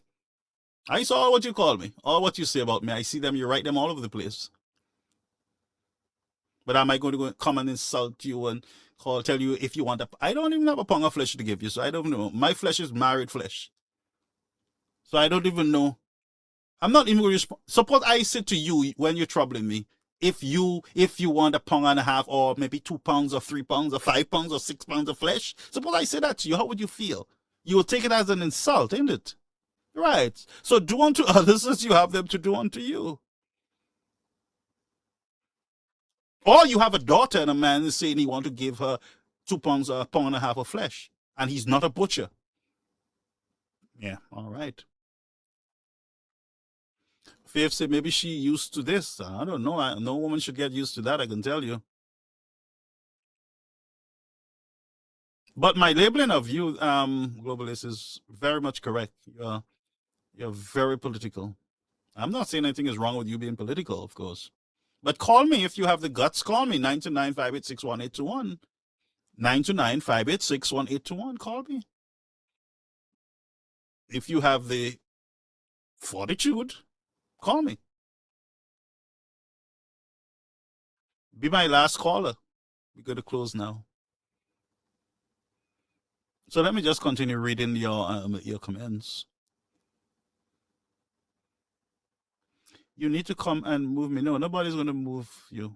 [SPEAKER 6] I saw what you call me, all what you say about me. I see them, you write them all over the place. But am I going to go come and insult you and tell you if you want I don't even have a pound of flesh to give you, so I don't know. My flesh is married flesh. So I don't even know. I'm not even going to suppose I say to you when you're troubling me, if you want a pound and a half, or maybe 2 pounds or 3 pounds or 5 pounds or 6 pounds of flesh, suppose I say that to you, how would you feel? You will take it as an insult, ain't it? Right. So do unto others as you have them to do unto you. Or you have a daughter and a man is saying he want to give her 2 pounds or a pound and a half of flesh, and he's not a butcher. Yeah, all right. Faith said maybe she used to this. I don't know. No woman should get used to that, I can tell you. But my labeling of you, Globalist, is very much correct. You're very political. I'm not saying anything is wrong with you being political, of course. But call me if you have the guts. Call me, 929-586-1821. 929-586-1821. Call me. If you have the fortitude, call me. Be my last caller. We're going to close now. So let me just continue reading your comments. You need to come and move me. No, nobody's going to move you.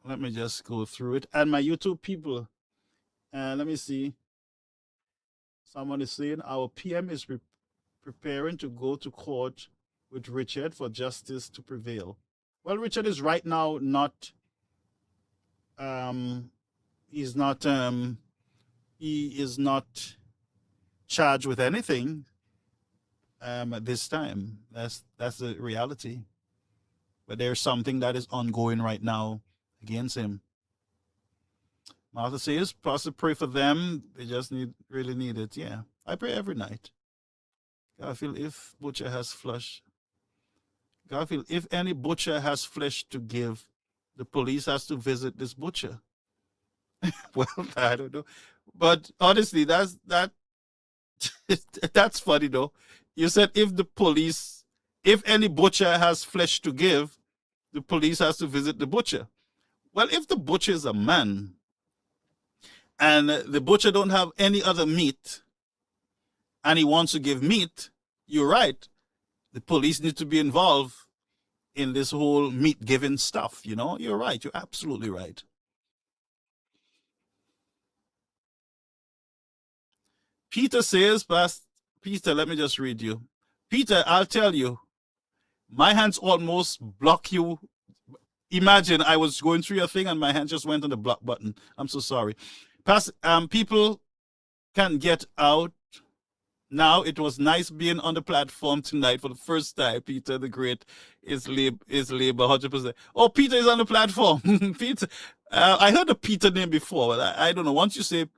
[SPEAKER 6] Let me just go through it. And my YouTube people, let me see. Someone is saying our PM is preparing to go to court with Richard for justice to prevail. Well, Richard is right now not, he is not charged with anything at this time. That's the reality. But there's something that is ongoing right now against him. Martha says, Pastor, pray for them. They just really need it. Yeah, I pray every night. Garfield, if butcher has flesh. Garfield, if any butcher has flesh to give, the police has to visit this butcher. Well, I don't know. But honestly, that's funny though. You said if any butcher has flesh to give, the police has to visit the butcher. Well, if the butcher is a man and the butcher don't have any other meat and he wants to give meat, you're right. The police need to be involved in this whole meat giving stuff, you know? You're right. You're absolutely right. Peter says, Peter, let me just read you. Peter, I'll tell you, my hands almost block you. Imagine I was going through your thing and my hand just went on the block button. I'm so sorry. People can get out now. It was nice being on the platform tonight for the first time. Peter the Great is labor 100%. Oh, Peter is on the platform. Peter, I heard the Peter name before, but I don't know. Once you say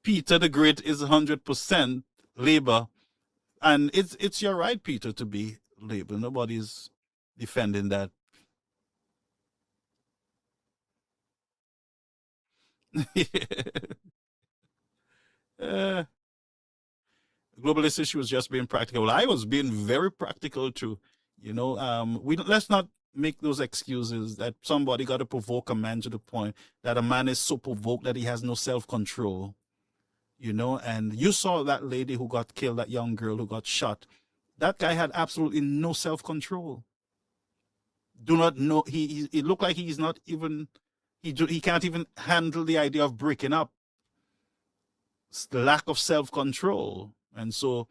[SPEAKER 6] Peter the Great is 100% labor, and it's your right, Peter, to be labor. Nobody's defending that. Globalist issue was just being practical. I was being very practical too. You know, let's not make those excuses that somebody got to provoke a man to the point that a man is so provoked that he has no self-control. You know, and you saw that lady who got killed, that young girl who got shot. That guy had absolutely no self-control. Do not know. He looked like he's not even. He can't even handle the idea of breaking up. It's the lack of self-control. And so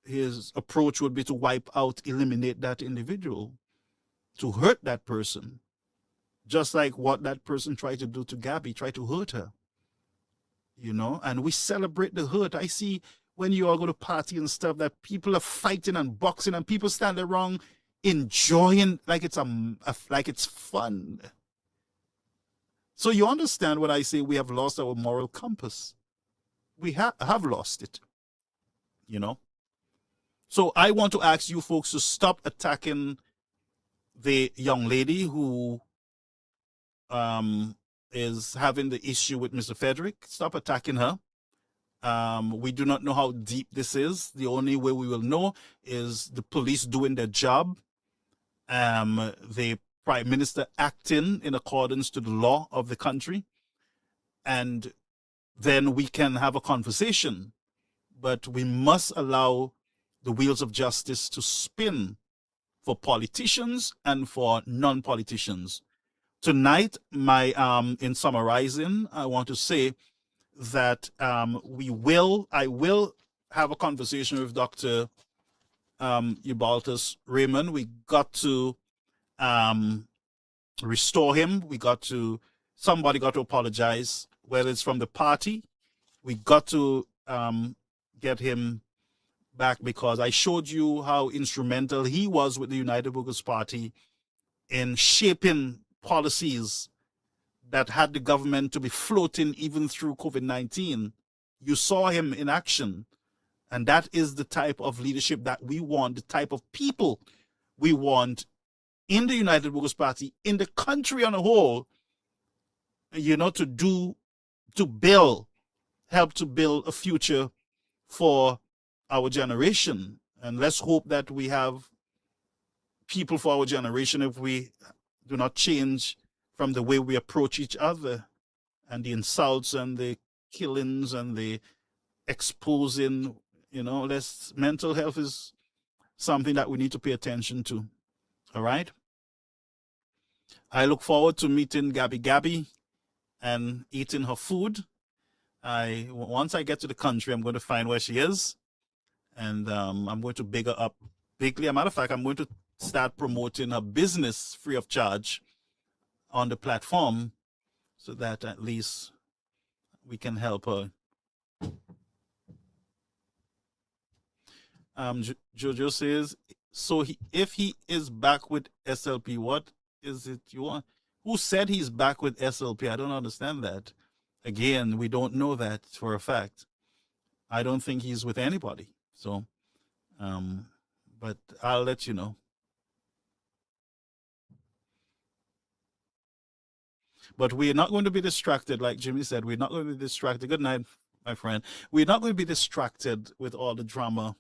[SPEAKER 6] his approach would be to wipe out, eliminate that individual, to hurt that person. Just like what that person tried to do to Gabby, tried to hurt her. You know, and we celebrate the hurt. I see when you all go to party and stuff that people are fighting and boxing and people stand around enjoying like it's fun. So you understand when I say we have lost our moral compass. We have lost it, you know. So I want to ask you folks to stop attacking the young lady who is having the issue with Mr. Frederick. Stop attacking her. We do not know how deep this is. The only way we will know is the police doing their job. The Prime Minister acting in accordance to the law of the country. And then we can have a conversation. But we must allow the wheels of justice to spin for politicians and for non-politicians. Tonight, in summarizing, I want to say that I will have a conversation with Dr. Ubaldus Raymond. We got to restore him. Somebody got to apologize, whether it's from the party. We got to get him back because I showed you how instrumental he was with the United Workers' Party in shaping policies that had the government to be floating even through COVID-19. You saw him in action. And that is the type of leadership that we want, the type of people we want in the United Workers' Party, in the country on a whole, you know, help to build a future for our generation. And let's hope that we have people for our generation if we do not change from the way we approach each other and the insults and the killings and the exposing mental health is something that we need to pay attention to. All right. I look forward to meeting Gabby and eating her food. Once I get to the country, I'm going to find where she is, and I'm going to big her up bigly. As a matter of fact, I'm going to start promoting her business free of charge on the platform, so that at least we can help her. Jojo says, so if he is back with SLP, what is it you want? Who said he's back with SLP? I don't understand that. Again, we don't know that for a fact. I don't think he's with anybody. So, but I'll let you know. But we're not going to be distracted, like Jimmy said. We're not going to be distracted. Good night, my friend. We're not going to be distracted with all the drama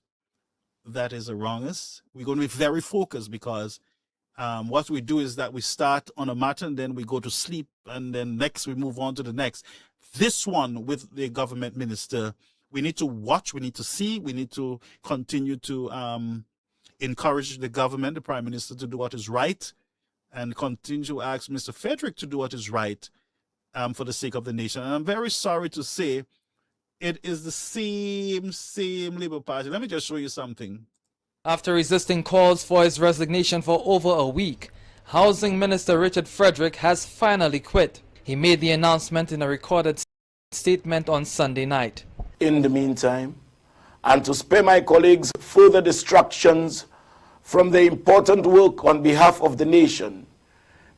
[SPEAKER 6] that is around us. We're going to be very focused, because what we do is that we start on a matter and then we go to sleep, and then next we move on to the next. This one with the government minister, we need to watch, we need to see, we need to continue to encourage the government, the prime minister, to do what is right, and continue to ask Mr. Frederick to do what is right for the sake of the nation. And I'm very sorry to say it is the same Labour Party. Let me just show you something.
[SPEAKER 13] After resisting calls for his resignation for over a week, Housing Minister Richard Frederick has finally quit. He made the announcement in a recorded statement on Sunday night.
[SPEAKER 10] In the meantime, and to spare my colleagues further distractions from the important work on behalf of the nation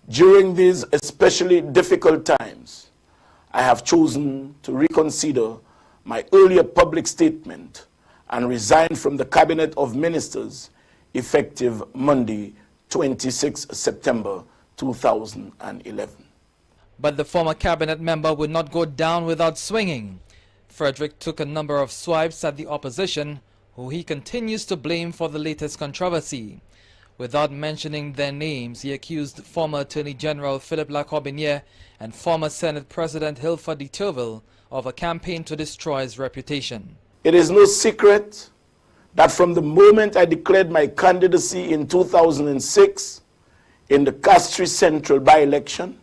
[SPEAKER 10] during these especially difficult times, I have chosen to reconsider my earlier public statement and resign from the Cabinet of Ministers effective Monday, 26 September 2011.
[SPEAKER 13] But the former cabinet member would not go down without swinging. Frederick took a number of swipes at the opposition, who he continues to blame for the latest controversy. Without mentioning their names, he accused former Attorney General Philip Lacobiniere and former Senate President Hilford de Turville of a campaign to destroy his reputation.
[SPEAKER 10] It is no secret that from the moment I declared my candidacy in 2006 in the Castries Central by-election,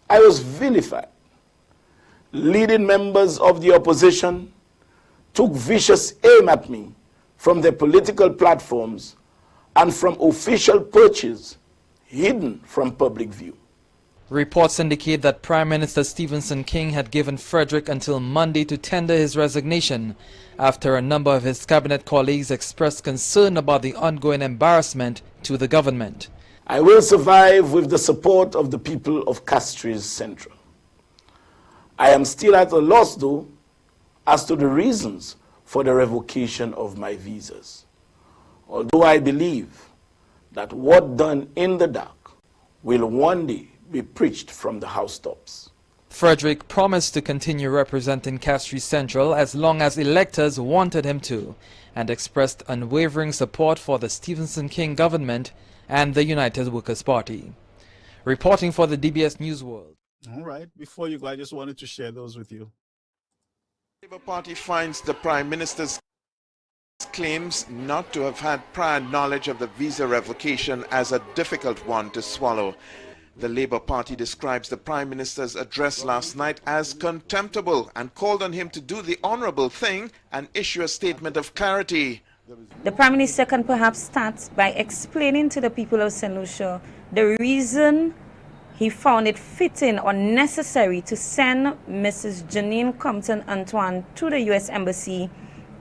[SPEAKER 10] I was vilified. Leading members of the opposition took vicious aim at me from their political platforms and from official perches hidden from public view.
[SPEAKER 13] Reports indicate that Prime Minister Stephenson King had given Frederick until Monday to tender his resignation after a number of his cabinet colleagues expressed concern about the ongoing embarrassment to the government.
[SPEAKER 10] I will survive with the support of the people of Castries Central. I am still at a loss, though, as to the reasons for the revocation of my visas, although I believe that what done in the dark will one day be preached from the housetops.
[SPEAKER 13] Frederick promised to continue representing Castries Central as long as electors wanted him to, and expressed unwavering support for the Stephenson King government and the United Workers' Party. Reporting for the DBS News World.
[SPEAKER 6] All right. Before you go, I just wanted to share those with you.
[SPEAKER 14] The Labour Party finds the Prime Minister's claims not to have had prior knowledge of the visa revocation as a difficult one to swallow. The Labour Party describes the Prime Minister's address last night as contemptible and called on him to do the honourable thing and issue a statement of clarity.
[SPEAKER 15] The Prime Minister can perhaps start by explaining to the people of St. Lucia the reason he found it fitting or necessary to send Mrs. Janine Compton-Antoine to the U.S. Embassy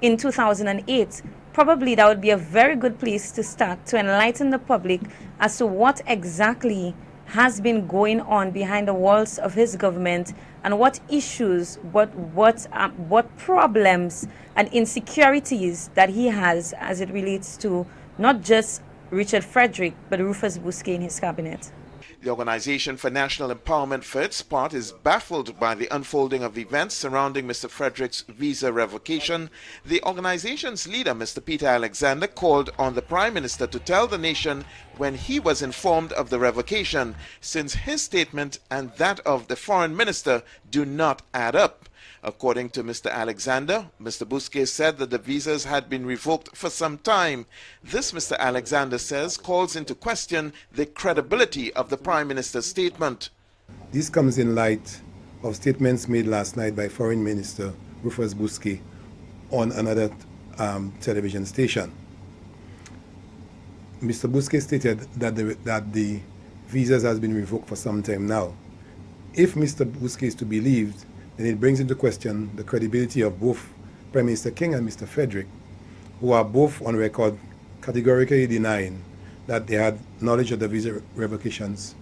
[SPEAKER 15] in 2008. Probably that would be a very good place to start to enlighten the public as to what exactly has been going on behind the walls of his government and what issues, what problems and insecurities that he has as it relates to not just Richard Frederick but Rufus Bousquet in his cabinet.
[SPEAKER 14] The Organization for National Empowerment, for its part, is baffled by the unfolding of events surrounding Mr. Frederick's visa revocation. The organization's leader, Mr. Peter Alexander, called on the Prime Minister to tell the nation when he was informed of the revocation, since his statement and that of the Foreign Minister do not add up. According to Mr. Alexander, Mr. Bousquet said that the visas had been revoked for some time. This, Mr. Alexander says, calls into question the credibility of the Prime Minister's statement.
[SPEAKER 16] This comes in light of statements made last night by Foreign Minister Rufus Bousquet on another television station. Mr. Bousquet stated that the visas has been revoked for some time now. If Mr. Bousquet is to be believed, then it brings into question the credibility of both Prime Minister King and Mr. Frederick, who are both on record categorically denying that they had knowledge of the visa revocations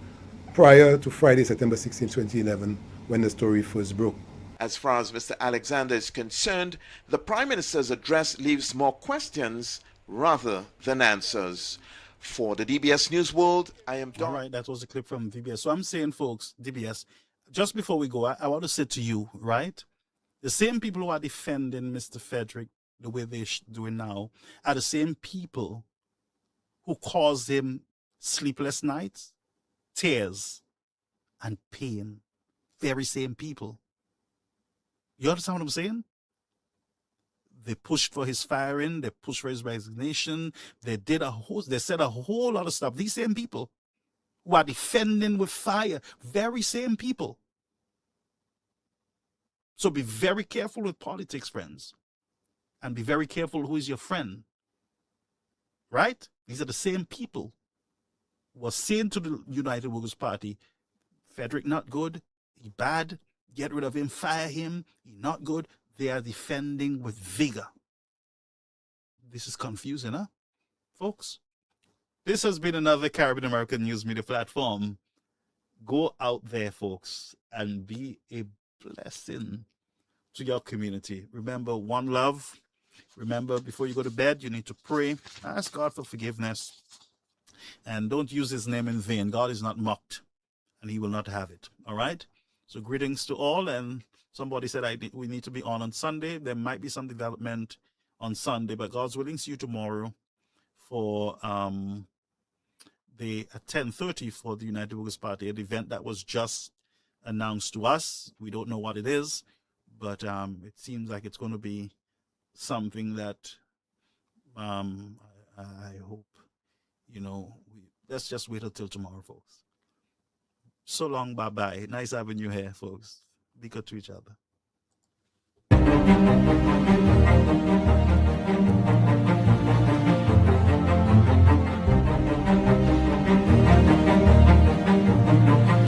[SPEAKER 16] prior to Friday, September 16, 2011, when the story first broke.
[SPEAKER 14] As far as Mr. Alexander is concerned, the Prime Minister's address leaves more questions rather than answers. For the DBS News World, I am Don.
[SPEAKER 6] All right, that was a clip from DBS. So I'm saying, folks, DBS, just before we go, I want to say to you, right? The same people who are defending Mr. Frederick the way they're doing now are the same people who caused him sleepless nights, tears, and pain. Very same people. You understand what I'm saying? They pushed for his firing. They pushed for his resignation. They said a whole lot of stuff. These same people who are defending with fire, very same people. So be very careful with politics, friends. And be very careful who is your friend. Right? These are the same people who are saying to the United Workers' Party, Frederick not good, he bad, get rid of him, fire him, he not good. They are defending with vigor. This is confusing, huh? Folks, this has been another Caribbean American News Media platform. Go out there, folks, and be a blessing to your community. Remember, one love. Remember, before you go to bed, you need to pray. Ask God for forgiveness. And don't use his name in vain. God is not mocked, and he will not have it. All right? So greetings to all, and somebody said we need to be on Sunday. There might be some development on Sunday, but God's willing, see you tomorrow for the 10:30 for the United Workers' Party, an event that was just announced to us. We don't know what it is, but it seems like it's going to be something that I hope, let's just wait until tomorrow, folks. So long, bye-bye. Nice having you here, folks. Be good to each other.